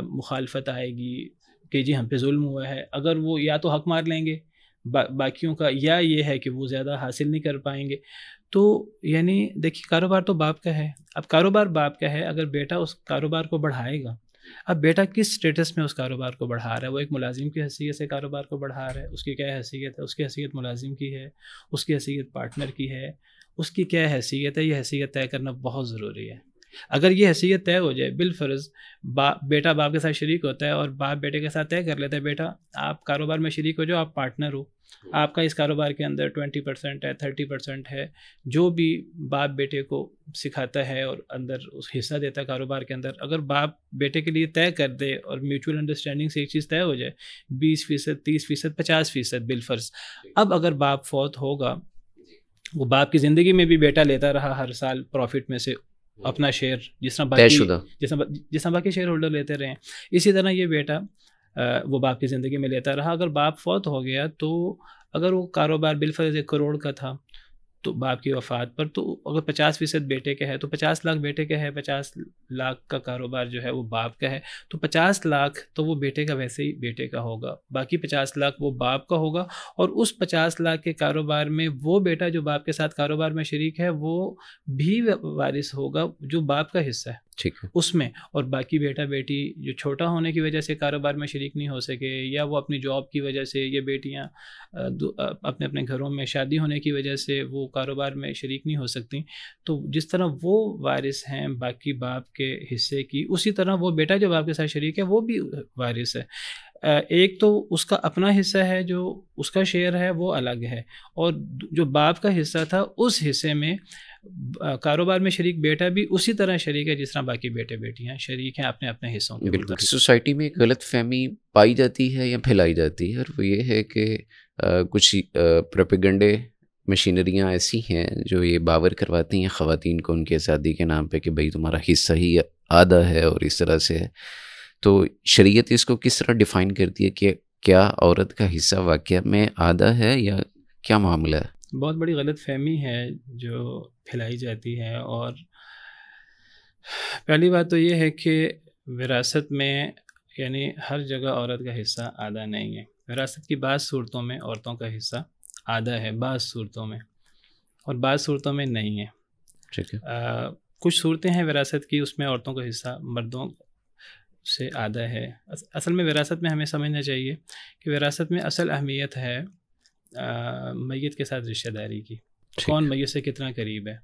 مخالفت آئے گی کہ جی ہم پہ ظلم ہوا ہے. اگر وہ یا تو حق مار لیں گے باقیوں کا، یا یہ ہے کہ وہ زیادہ حاصل نہیں کر پائیں گے. تو یعنی دیکھیے کاروبار تو باپ کا ہے. اب کاروبار باپ کا ہے، اگر بیٹا اس کاروبار کو بڑھائے گا، اب بیٹا کس سٹیٹس میں اس کاروبار کو بڑھا رہا ہے؟ وہ ایک ملازم کی حیثیت سے کاروبار کو بڑھا رہا ہے. اس کی کیا حیثیت ہے؟ اس کی حیثیت ملازم کی ہے، اس کی حیثیت پارٹنر کی ہے، اس کی کیا حیثیت ہے؟ یہ حیثیت طے کرنا بہت ضروری ہے. اگر یہ حیثیت طے ہو جائے، بالفرض بیٹا باپ کے ساتھ شریک ہوتا ہے اور باپ بیٹے کے ساتھ طے کر لیتا ہے بیٹا آپ کاروبار میں شریک ہو جاؤ، آپ پارٹنر ہو، آپ کا اس کاروبار کے اندر 20% ہے، 30% ہے. جو بھی باپ بیٹے کو سکھاتا ہے اور اندر اس حصہ دیتا ہے کاروبار کے اندر، اگر باپ بیٹے کے لیے طے کر دے اور میوچول انڈرسٹینڈنگ سے ایک چیز طے ہو جائے 20%، 30%، 50% بالفرض. اب اگر باپ فوت ہوگا، وہ باپ کی زندگی میں بھی بیٹا لیتا رہا ہر سال پروفٹ میں سے اپنا شیئر، جس طرح باقی شیئر ہولڈر لیتے رہے ہیں، اسی طرح یہ بیٹا وہ باپ کی زندگی میں لیتا رہا. اگر باپ فوت ہو گیا تو اگر وہ کاروبار بالفرض 1 کروڑ کا تھا تو باپ کی وفات پر، تو اگر 50% بیٹے کا ہے تو 50 لاکھ بیٹے کا ہے، 50 لاکھ کا کاروبار جو ہے وہ باپ کا ہے. تو 50 لاکھ تو وہ بیٹے کا ویسے ہی بیٹے کا ہوگا، باقی 50 لاکھ وہ باپ کا ہوگا. اور اس 50 لاکھ کے کاروبار میں وہ بیٹا جو باپ کے ساتھ کاروبار میں شریک ہے وہ بھی وارث ہوگا جو باپ کا حصہ ہے اس میں. اور باقی بیٹا بیٹی جو چھوٹا ہونے کی وجہ سے کاروبار میں شریک نہیں ہو سکے، یا وہ اپنی جاب کی وجہ سے، یا بیٹیاں اپنے اپنے گھروں میں شادی ہونے کی وجہ سے وہ کاروبار میں شریک نہیں ہو سکتی، تو جس طرح وہ وارث ہیں باقی باپ کے حصے کی، اسی طرح وہ بیٹا جو باپ کے ساتھ شریک ہے وہ بھی وارث ہے. ایک تو اس کا اپنا حصہ ہے جو اس کا شیئر ہے وہ الگ ہے، اور جو باپ کا حصہ تھا اس حصے میں کاروبار میں شریک بیٹا بھی اسی طرح شریک ہے جس طرح باقی بیٹے بیٹیاں شریک ہیں اپنے اپنے حصوں کے. بالکل. سوسائٹی میں ایک غلط فہمی پائی جاتی ہے یا پھیلائی جاتی ہے، اور وہ یہ ہے کہ کچھ پروپیگنڈے مشینریاں ایسی ہیں جو یہ باور کرواتی ہیں خواتین کو ان کے آزادی کے نام پہ کہ بھئی تمہارا حصہ ہی آدھا ہے اور اس طرح سے ہے. تو شریعت اس کو کس طرح ڈیفائن کرتی ہے کہ کیا عورت کا حصہ واقعہ میں آدھا ہے یا کیا معاملہ ہے؟ بہت بڑی غلط فہمی ہے جو پھیلائی جاتی ہے. اور پہلی بات تو یہ ہے کہ وراثت میں یعنی ہر جگہ عورت کا حصہ آدھا نہیں ہے. وراثت کی بعض صورتوں میں عورتوں کا حصہ آدھا ہے، بعض صورتوں میں، اور بعض صورتوں میں نہیں ہے. ٹھیک ہے. کچھ صورتیں ہیں وراثت کی، اس میں عورتوں کا حصہ مردوں سے آدھا ہے. اصل میں وراثت میں ہمیں سمجھنا چاہیے کہ وراثت میں اصل اہمیت ہے میت کے ساتھ رشتہ داری کی. کون میت سے کتنا قریب ہے.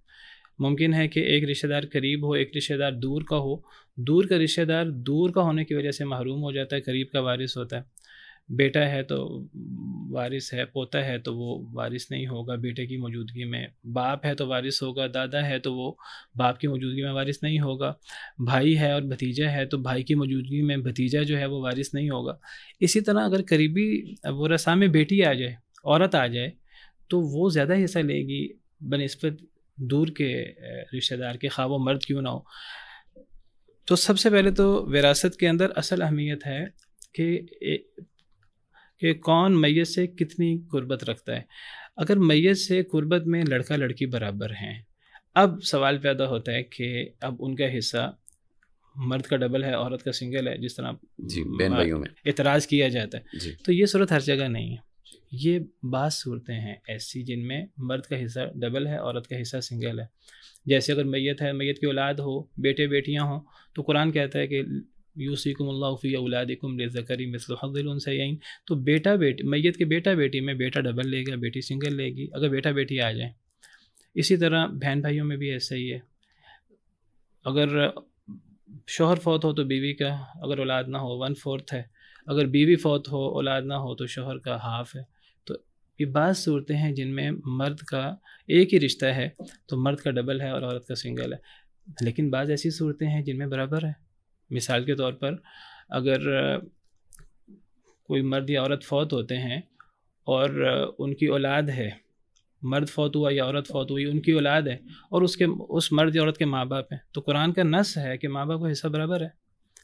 ممکن ہے کہ ایک رشتہ دار قریب ہو، ایک رشتہ دار دور کا ہو. دور کا رشتہ دار دور کا ہونے کی وجہ سے محروم ہو جاتا ہے، قریب کا وارث ہوتا ہے. بیٹا ہے تو وارث ہے، پوتا ہے تو وہ وارث نہیں ہوگا بیٹے کی موجودگی میں. باپ ہے تو وارث ہوگا، دادا ہے تو وہ باپ کی موجودگی میں وارث نہیں ہوگا. بھائی ہے اور بھتیجا ہے تو بھائی کی موجودگی میں بھتیجا جو ہے وہ وارث نہیں ہوگا. اسی طرح اگر قریبی ورثاء میں بیٹی آ جائے، عورت آ جائے، تو وہ زیادہ حصہ لے گی بنسبت دور کے رشتہ دار کے، خواہ وہ مرد کیوں نہ ہو. تو سب سے پہلے تو وراثت کے اندر اصل اہمیت ہے کہ کہ کون میت سے کتنی قربت رکھتا ہے. اگر میت سے قربت میں لڑکا لڑکی برابر ہیں، اب سوال پیدا ہوتا ہے کہ اب ان کا حصہ مرد کا ڈبل ہے، عورت کا سنگل ہے، جس طرح جی بہن بھائیوں میں اعتراض کیا جاتا ہے. جی تو یہ صورت ہر جگہ نہیں ہے. یہ بعض صورتیں ہیں ایسی جن میں مرد کا حصہ ڈبل ہے، عورت کا حصہ سنگل ہے. جیسے اگر میت ہے، میت کی اولاد ہو، بیٹے بیٹیاں ہوں، تو قرآن کہتا ہے کہ یوصیکم اللہ فی اولادکم للذکر مثل حظ الانثیین. تو بیٹا بیٹی، میت کے بیٹا بیٹی میں بیٹا ڈبل لے گا، بیٹی سنگل لے گی اگر بیٹا بیٹی آ جائیں. اسی طرح بہن بھائیوں میں بھی ایسا ہی ہے. اگر شوہر فوت ہو تو بیوی کا اگر اولاد نہ ہو 1/4 ہے، اگر بیوی فوت ہو اولاد نہ ہو تو شوہر کا ہاف ہے. تو یہ بعض صورتیں ہیں جن میں مرد کا ایک ہی رشتہ ہے تو مرد کا ڈبل ہے اور عورت کا سنگل ہے. لیکن بعض ایسی صورتیں ہیں جن میں برابر ہے. مثال کے طور پر اگر کوئی مرد یا عورت فوت ہوتے ہیں اور ان کی اولاد ہے، مرد فوت ہوا یا عورت فوت ہوئی، ان کی اولاد ہے اور اس مرد یا عورت کے ماں باپ ہیں، تو قرآن کا نص ہے کہ ماں باپ کا حصہ برابر ہے.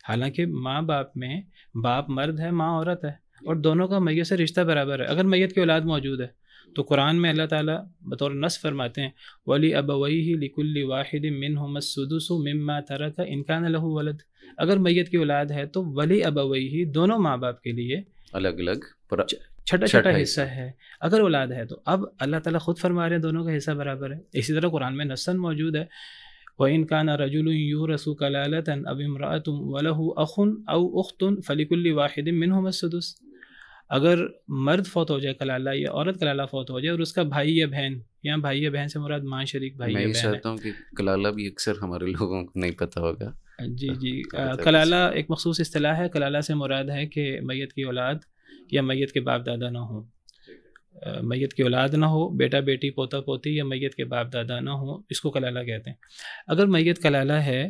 حالانکہ ماں باپ میں باپ مرد ہے، ماں عورت ہے، اور دونوں کا میت سے رشتہ برابر ہے. اگر میت کی اولاد موجود ہے تو قرآن میں اللہ تعالیٰ بطور نص فرماتے ہیں وَلِأَبَوَيْهِ لِكُلِّ وَاحِدٍ مِّنْهُمَا السُّدُسُ مِمَّا تَرَكَ إِن كَانَ لَهُ وَلَدٌ. اگر میت کی اولاد ہے تو ولی ابویہ دونوں ماں باپ کے لیے الگ الگ چھٹا حصہ ہے. اگر اولاد ہے تو اب اللہ تعالیٰ خود فرما رہے ہیں دونوں کا حصہ برابر ہے. اسی طرح قرآن میں نصاً موجود ہے وَإِن كَانَ رَجُلٌ يُورَثُ كَلَالَةً أَوْ امْرَأَةٌ وَلَهُ أَخٌ أَوْ أُخْتٌ فَلِكُلِّ وَاحِدٍ مِّنْهُمَا السُّدُسُ. اگر مرد فوت ہو جائے کلالہ، یا عورت کلالہ فوت ہو جائے اور اس کا بھائی یا بہن، یہاں بھائی یا بہن سے مراد ماں شریک بھائی یا بہن ہے. میں چاہتا ہوں کہ کلالہ بھی اکثر ہمارے لوگوں کو نہیں پتہ ہوگا. جی کلالہ ایک مخصوص اصطلاح ہے. کلالہ سے مراد ہے کہ میت کی اولاد یا میت کے باپ دادا نہ ہوں. میت کی اولاد نہ ہو، بیٹا بیٹی پوتا پوتی، یا میت کے باپ دادا نہ ہوں، اس کو کلالہ کہتے ہیں. اگر میت کلالہ ہے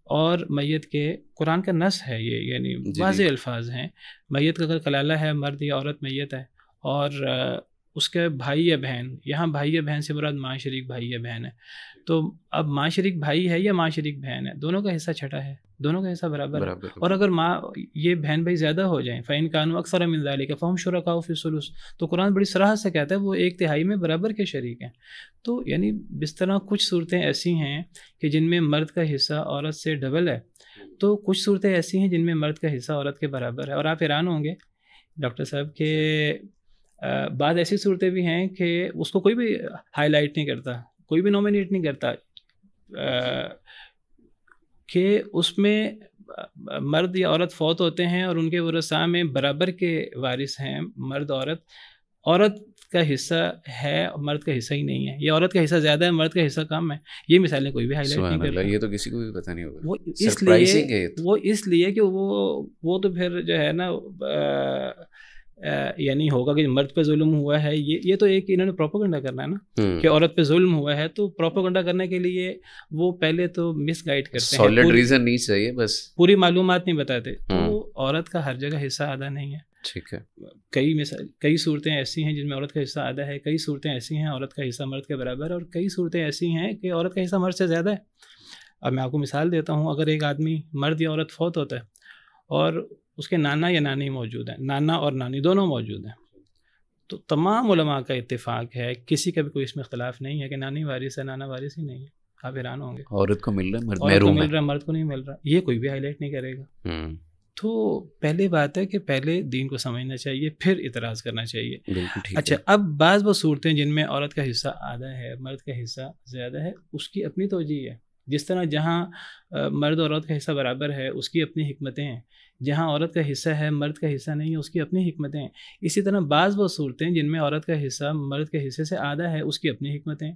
اور میت کے قرآن کا نص ہے یہ، یعنی واضح الفاظ ہیں، میت کا اگر کلالہ ہے، مرد یا عورت میت ہے، اور اس کے بھائی یا بہن، یہاں بھائی یا بہن سے مراد ماں شریک بھائی یا بہن ہے، تو اب ماں شریک بھائی ہے یا ماں شریک بہن ہے، دونوں کا حصہ چھٹا ہے، دونوں کا حصہ برابر ہے. اور اگر ماں یہ بہن بھائی زیادہ ہو جائیں فَإِن كَانُوا أَكْثَرَ مِن ذَلِكَ فَهُمْ شُرَكَاءُ فِي الثُّلُثِ، تو قرآن بڑی صراحت سے کہتا ہے وہ 1/3 میں برابر کے شریک ہیں. تو یعنی اس طرح کچھ صورتیں ایسی ہیں کہ جن میں مرد کا حصہ عورت سے ڈبل ہے، تو کچھ صورتیں ایسی ہیں جن میں مرد کا حصہ عورت کے برابر ہے. اور آپ حیران ہوں گے ڈاکٹر صاحب کہ بعض ایسی صورتیں بھی ہیں کہ اس کو کوئی بھی ہائی لائٹ نہیں کرتا، کوئی بھی نومینیٹ نہیں کرتا، کہ اس میں مرد یا عورت فوت ہوتے ہیں اور ان کے ورثاء میں برابر کے وارث ہیں، مرد عورت، عورت کا حصہ ہے مرد کا حصہ ہی نہیں ہے، یا عورت کا حصہ زیادہ ہے مرد کا حصہ کم ہے. یہ مثالیں کوئی بھی ہائی لائٹ نہیں کرتا. یہ تو کسی کو بھی پتہ نہیں ہوگا. وہ اس لیے کہ وہ تو پھر جو ہے نا یعنی ہوگا کہ مرد پہ ظلم ہوا ہے، یہ تو ایک انہوں نے پروپیگنڈا کرنا ہے نا کہ عورت پہ ظلم ہوا ہے، تو پروپیگنڈا کرنے کے لیے وہ پہلے تو مس گائیڈ کرتے ہیں، سالڈ ریزن نہیں چاہیے، بس پوری معلومات نہیں بتاتے. تو عورت کا ہر جگہ حصہ آدھا نہیں ہے. ٹھیک ہے. کئی صورتیں ایسی ہیں جن میں عورت کا حصہ آدھا ہے، کئی صورتیں ایسی ہیں عورت کا حصہ مرد کے برابر ہے، اور کئی صورتیں ایسی ہیں کہ عورت کا حصہ مرد سے زیادہ ہے. اب میں آپ کو مثال دیتا ہوں. اگر ایک آدمی مرد یا عورت فوت ہوتا ہے اور اس کے نانا یا نانی موجود ہیں، نانا اور نانی دونوں موجود ہیں، تو تمام علماء کا اتفاق ہے، کسی کا بھی کوئی اس میں اختلاف نہیں ہے کہ نانی وارث ہے، نانا وارث ہی نہیں ہے. آپ حیران ہوں گے عورت کو مل رہا ہے، مرد محروم ہے، مرد کو نہیں مل رہا. یہ کوئی بھی ہائی لائٹ نہیں کرے گا. تو پہلے بات ہے کہ پہلے دین کو سمجھنا چاہیے، پھر اعتراض کرنا چاہیے. اچھا، اب بعض وہ صورتیں جن میں عورت کا حصہ آدھا ہے، مرد کا حصہ زیادہ ہے، اس کی اپنی توجیہ ہے. جس طرح جہاں مرد اور عورت کا حصہ برابر ہے اس کی اپنی حکمتیں ہیں، جہاں عورت کا حصہ ہے مرد کا حصہ نہیں ہے اس کی اپنی حکمتیں ہیں. اسی طرح بعض وہ صورتیں جن میں عورت کا حصہ مرد کے حصے سے آدھا ہے اس کی اپنی حکمتیں.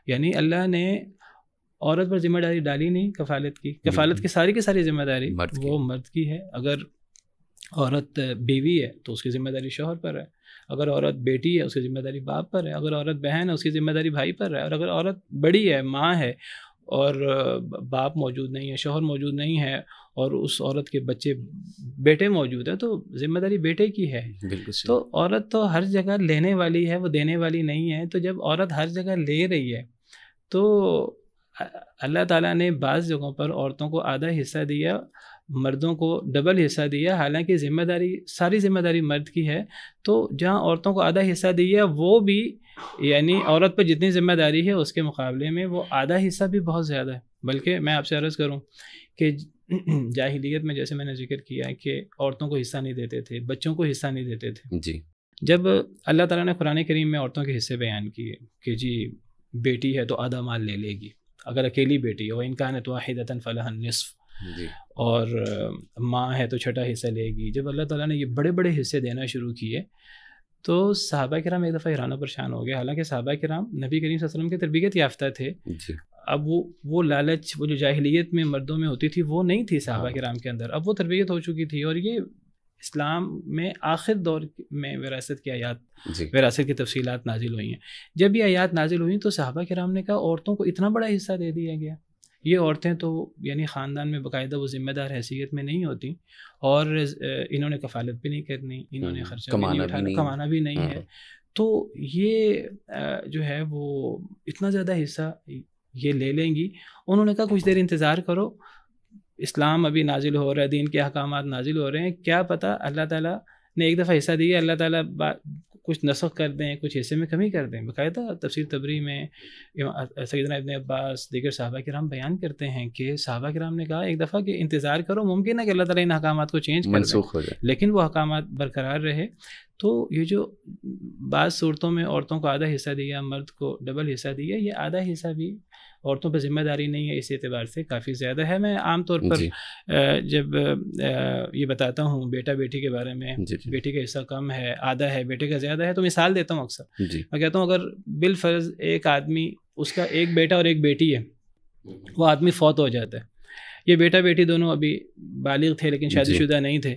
یعنی اللہ نے عورت پر ذمہ داری ڈالی نہیں کفالت کی ساری ذمہ داری وہ مرد کی ہے. اگر عورت بیوی ہے تو اس کی ذمہ داری شوہر پر ہے، اگر عورت بیٹی ہے اس کی ذمہ داری باپ پر ہے، اگر عورت بہن ہے اس کی ذمہ داری بھائی پر ہے، اور اگر عورت بڑی ہے، ماں ہے، اور باپ موجود نہیں ہے، شوہر موجود نہیں ہے، اور اس عورت کے بچے بیٹے موجود ہیں، تو ذمہ داری بیٹے کی ہے. تو عورت تو ہر جگہ لینے والی ہے، وہ دینے والی نہیں ہے. تو جب عورت ہر جگہ لے رہی ہے تو اللہ تعالیٰ نے بعض جگہوں پر عورتوں کو آدھا حصہ دیا مردوں کو ڈبل حصہ دیا، حالانکہ ساری ذمہ داری مرد کی ہے. تو جہاں عورتوں کو آدھا حصہ دیا وہ بھی یعنی عورت پر جتنی ذمہ داری ہے اس کے مقابلے میں وہ آدھا حصہ بھی بہت زیادہ ہے. بلکہ میں آپ سے عرض کروں کہ جاہلیت میں جیسے میں نے ذکر کیا ہے کہ عورتوں کو حصہ نہیں دیتے تھے، بچوں کو حصہ نہیں دیتے تھے. جی. جب اللہ تعالیٰ نے قرآن کریم میں عورتوں کے حصے بیان کیے کہ جی بیٹی ہے تو آدھا مال لے لے گی اگر اکیلی بیٹی ہے، وَإِنْ كَانَتْ وَاحِدَةً فَلَهَا النِّصْفُ، جی. اور ماں ہے تو چھٹا حصہ لے گی. جب اللہ تعالیٰ نے یہ بڑے بڑے حصے دینا شروع کیے تو صحابہ کرام ایک دفعہ حیران و پریشان ہو گئے. حالانکہ صحابہ کرام نبی کریم صلی اللہ علیہ وسلم کے تربیت یافتہ تھے. جی. اب وہ لالچ وہ جو جاہلیت میں مردوں میں ہوتی تھی وہ نہیں تھی صحابہ کرام کے اندر. اب وہ تربیت ہو چکی تھی. اور یہ اسلام میں آخر دور میں وراثت کی آیات، وراثت کی تفصیلات نازل ہوئی ہیں. جب یہ آیات نازل ہوئیں تو صحابہ کرام نے کہا عورتوں کو اتنا بڑا حصہ دے دیا گیا. یہ عورتیں تو یعنی خاندان میں باقاعدہ وہ ذمہ دار حیثیت میں نہیں ہوتی، اور انہوں نے کفالت بھی نہیں کرنی، انہوں نے خرچہ بھی نہیں اٹھانا، کمانا بھی نہیں ہے. تو یہ جو ہے وہ اتنا زیادہ حصہ یہ لے لیں گی. انہوں نے کہا کچھ دیر انتظار کرو، اسلام ابھی نازل ہو رہا ہے، دین کے احکامات نازل ہو رہے ہیں، کیا پتہ اللہ تعالیٰ نے ایک دفعہ حصہ دیا، اللہ تعالیٰ کچھ نسخ کر دیں، کچھ حصے میں کمی کر دیں. باقاعدہ تفسیر تبری میں سیدنا ابن عباس دیگر صحابہ کرام بیان کرتے ہیں کہ صحابہ کرام نے کہا ایک دفعہ کہ انتظار کرو، ممکن ہے کہ اللہ تعالیٰ ان احکامات کو چینج کر دیں لیکن وہ احکامات برقرار رہے. تو یہ جو بعض صورتوں میں عورتوں کو آدھا حصہ دیا، مرد کو ڈبل حصہ دیا، یہ آدھا حصہ بھی عورتوں پہ ذمہ داری نہیں ہے، اس اعتبار سے کافی زیادہ ہے. میں عام طور پر جب یہ بتاتا ہوں بیٹا بیٹی کے بارے میں، بیٹی کا حصہ کم ہے، آدھا ہے، بیٹے کا زیادہ ہے، تو مثال دیتا ہوں اکثر. میں کہتا ہوں اگر بالفرض ایک آدمی، اس کا ایک بیٹا اور ایک بیٹی ہے، وہ آدمی فوت ہو جاتا ہے، یہ بیٹا بیٹی دونوں ابھی بالغ تھے لیکن شادی شدہ نہیں تھے،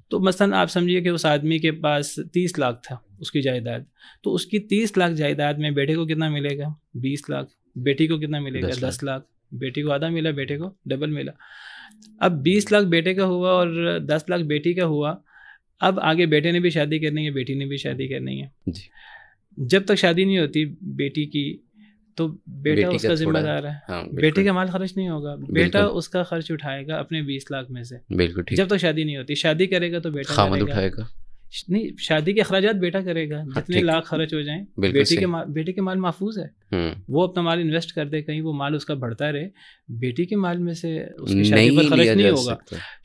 تو مثلا آپ سمجھیے کہ اس آدمی کے پاس 30 لاکھ تھا اس کی جائیداد. تو اس کی 30 لاکھ جائیداد میں بیٹے کو کتنا ملے گا؟ 20 لاکھ. بیٹی کو کتنا ملے گا؟ 10 لاکھ. بیٹی کو آدھا ملا، بیٹے کو ڈبل ملا. اب 20 لاکھ بیٹے کا ہوا اور 10 لاکھ بیٹی کا ہوا. اب آگے بیٹے نے بھی شادی کرنی ہے، بیٹی نے بھی شادی کرنی ہے. جب تک شادی نہیں ہوتی بیٹی کی تو بیٹا اس کا ذمہ دار ہے، بیٹے کا مال خرچ نہیں ہوگا، بیٹا اس کا خرچ اٹھائے گا اپنے 20 لاکھ میں سے. جب تک شادی نہیں ہوتی. شادی کرے گا تو بیٹا اٹھائے گا. نہیں، شادی کے اخراجات بیٹا کرے گا، جتنے لاکھ خرچ ہو جائیں. بیٹے کے مال محفوظ ہے، وہ اپنا مال انویسٹ کر دے کہیں، وہ مال اس کا بڑھتا رہے. بیٹی کے مال میں سے اس کی شادی پر خرچ نہیں ہوگا.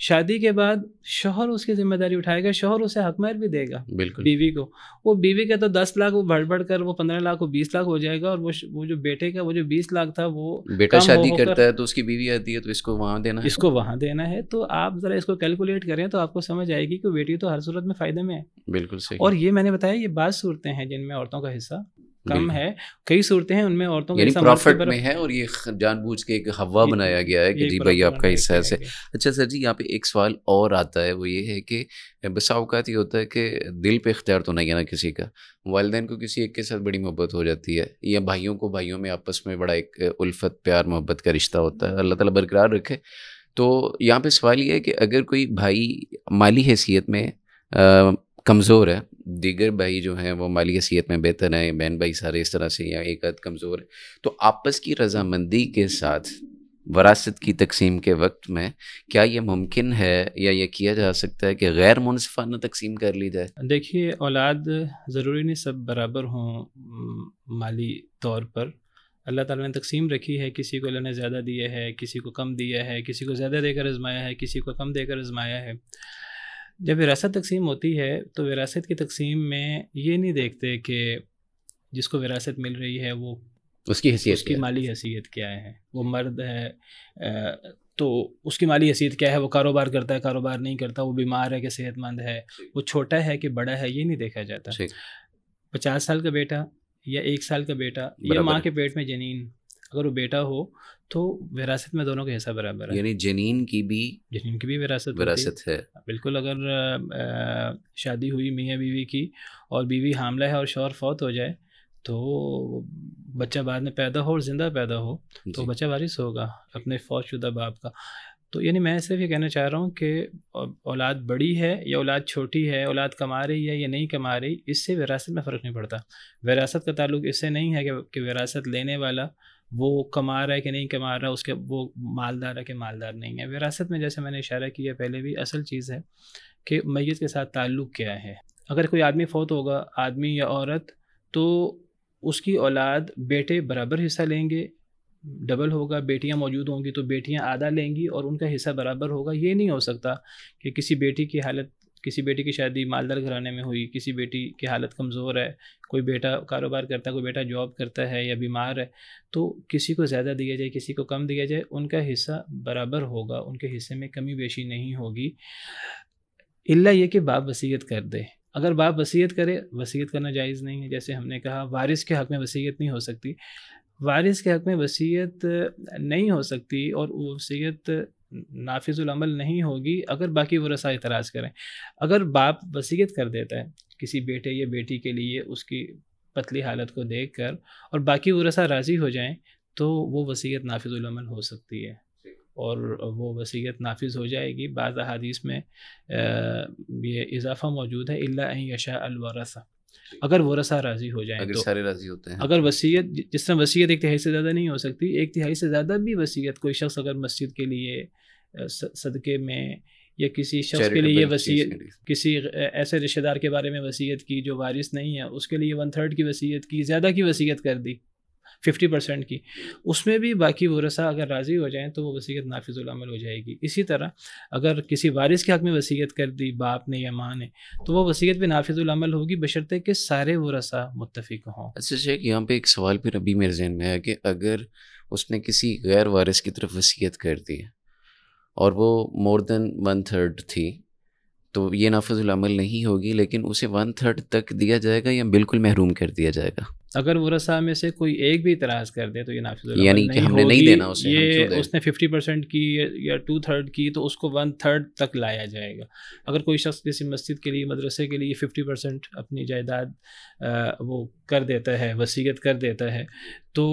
شادی کے بعد شوہر اس کی ذمہ داری اٹھائے گا، شوہر اسے حق مہر بھی دے گا بیوی کو. وہ بیوی کا تو 10 لاکھ وہ بڑھ کر وہ 15 لاکھ، وہ 20 لاکھ ہو جائے گا. اور وہ جو بیٹے کا وہ جو 20 لاکھ تھا وہ بیٹا شادی کرتا ہے تو اس کی بیوی آتی ہے تو اس کو وہاں دینا ہے، اس کو وہاں دینا ہے. تو آپ ذرا اس کو کیلکولیٹ کریں تو آپ کو سمجھ آئے گی کہ بیٹی تو ہر صورت میں فائدے میں ہے. بالکل صحیح. اور یہ میں نے بتایا یہ بعض صورتیں ہیں جن میں عورتوں کا حصہ کم ہے، کئی صورتیں ہیں ان میں عورتوں کا حصہ پروفٹ میں ہے، اور یہ جان بوجھ کے ایک ہوا بنایا گیا ہے کہ جی بھائی آپ کا حصہ ایسے. اچھا سر جی، یہاں پہ ایک سوال اور آتا ہے، وہ یہ ہے کہ بسا اوقات یہ ہوتا ہے کہ دل پہ اختیار تو نہیں ہے نا کسی کا. والدین کو کسی ایک کے ساتھ بڑی محبت ہو جاتی ہے، یا بھائیوں کو بھائیوں میں آپس میں بڑا ایک الفت پیار محبت کا رشتہ ہوتا ہے، اللہ تعالیٰ برقرار رکھے. تو یہاں پہ سوال یہ ہے کہ اگر کوئی بھائی مالی حیثیت میں کمزور ہے، دیگر بھائی جو ہیں وہ مالی حیثیت میں بہتر ہیں، بہن بھائی سارے اس طرح سے، یا ایک عدد کمزور ہے، تو آپس کی رضامندی کے ساتھ وراثت کی تقسیم کے وقت میں کیا یہ ممکن ہے یا یہ کیا جا سکتا ہے کہ غیر منصفانہ تقسیم کر لی جائے؟ دیکھیے اولاد ضروری نہیں سب برابر ہوں مالی طور پر. اللہ تعالیٰ نے تقسیم رکھی ہے، کسی کو اللہ نے زیادہ دیا ہے، کسی کو کم دیا ہے، کسی کو زیادہ دے کر آزمایا ہے، کسی کو کم دے کر آزمایا ہے. جب وراثت تقسیم ہوتی ہے تو وراثت کی تقسیم میں یہ نہیں دیکھتے کہ جس کو وراثت مل رہی ہے وہ اس کی حیثیت، اس کی مالی حیثیت کیا ہے. وہ مرد ہے تو اس کی مالی حیثیت کیا ہے، وہ کاروبار کرتا ہے کاروبار نہیں کرتا، وہ بیمار ہے کہ صحت مند ہے، وہ چھوٹا ہے کہ بڑا ہے، یہ نہیں دیکھا جاتا. 50 سال کا بیٹا یا 1 سال کا بیٹا یا ماں کے پیٹ میں جنین، اگر وہ بیٹا ہو تو وراثت میں دونوں کا حصہ برابر ہے. یعنی جنین کی بھی وراثت ہے. بالکل. اگر شادی ہوئی میاں بیوی کی اور بیوی حاملہ ہے اور شوہر فوت ہو جائے تو بچہ بعد میں پیدا ہو اور زندہ پیدا ہو تو بچہ وارث ہوگا اپنے فوت شدہ باپ کا. تو یعنی میں صرف یہ کہنا چاہ رہا ہوں کہ اولاد بڑی ہے یا اولاد چھوٹی ہے، اولاد کما رہی ہے یا نہیں کما رہی، اس سے وراثت میں فرق نہیں پڑتا. وراثت کا تعلق اس سے نہیں ہے کہ وراثت لینے والا وہ کما رہا ہے کہ نہیں کما رہا، اس کے وہ مالدار ہے کہ مالدار نہیں ہے. وراثت میں جیسے میں نے اشارہ کیا پہلے بھی، اصل چیز ہے کہ میت کے ساتھ تعلق کیا ہے. اگر کوئی آدمی فوت ہوگا، آدمی یا عورت، تو اس کی اولاد بیٹے برابر حصہ لیں گے، ڈبل ہوگا. بیٹیاں موجود ہوں گی تو بیٹیاں آدھا لیں گی اور ان کا حصہ برابر ہوگا. یہ نہیں ہو سکتا کہ کسی بیٹی کی شادی مالدار گھرانے میں ہوئی، کسی بیٹی کی حالت کمزور ہے، کوئی بیٹا کاروبار کرتا ہے، کوئی بیٹا جاب کرتا ہے یا بیمار ہے، تو کسی کو زیادہ دیا جائے کسی کو کم دیا جائے، ان کا حصہ برابر ہوگا، ان کے حصے میں کمی بیشی نہیں ہوگی. الا یہ کہ باپ وصیت کر دے. اگر باپ وصیت کرے، وصیت کرنا جائز نہیں ہے. جیسے ہم نے کہا وارث کے حق میں وصیت نہیں ہو سکتی، وارث کے حق میں وصیت نہیں ہو سکتی اور وصیت نافذ العمل نہیں ہوگی اگر باقی ورثاء اعتراض کریں. اگر باپ وصیت کر دیتا ہے کسی بیٹے یا بیٹی کے لیے اس کی پتلی حالت کو دیکھ کر اور باقی ورثاء راضی ہو جائیں تو وہ وصیت نافذ العمل ہو سکتی ہے اور وہ وصیت نافذ ہو جائے گی. بعض احادیث میں یہ اضافہ موجود ہے الا ان یشاء الورثہ، اگر ورثاء راضی ہو جائیں، اگر تو سارے راضی ہوتے ہیں. اگر وصیت جس طرح وصیت 1/3 سے زیادہ نہیں ہو سکتی، 1/3 سے زیادہ بھی وصیت کوئی شخص اگر مسجد کے لیے صدقے میں یا کسی شخص کے لیے وصیت، کسی ایسے رشتہ دار کے بارے میں وصیت کی جو وارث نہیں ہے، اس کے لیے 1/3 کی وصیت کی، زیادہ کی وصیت کر دی 50% کی، اس میں بھی باقی ورثاء اگر راضی ہو جائیں تو وہ وصیت نافذ العمل ہو جائے گی. اسی طرح اگر کسی وارث کے حق میں وصیت کر دی باپ نے یا ماں نے تو وہ وصیت بھی نافذ العمل ہوگی بشرطے کہ سارے ورثاء متفق ہوں. اچھا شیخ، یہاں پہ ایک سوال پھر ابھی میرے ذہن میں ہے کہ اگر اس نے کسی غیر وارث کی طرف وصیت کر دی اور وہ مور دین 1/3 تھی تو یہ نافذ العمل نہیں ہوگی، لیکن اسے 1/3 تک دیا جائے گا یا بالکل محروم کر دیا جائے گا؟ اگر ورثاء میں سے کوئی ایک بھی اعتراض کر دے تو یہ نافذ العمل یعنی کہ ہم نے نہیں دینا اسے، یہ اس نے 50% کی یا 2/3 کی تو اس کو 1/3 تک لایا جائے گا. اگر کوئی شخص کسی مسجد کے لیے، مدرسے کے لیے 50% اپنی جائیداد وہ کر دیتا ہے، وصیت کر دیتا ہے، تو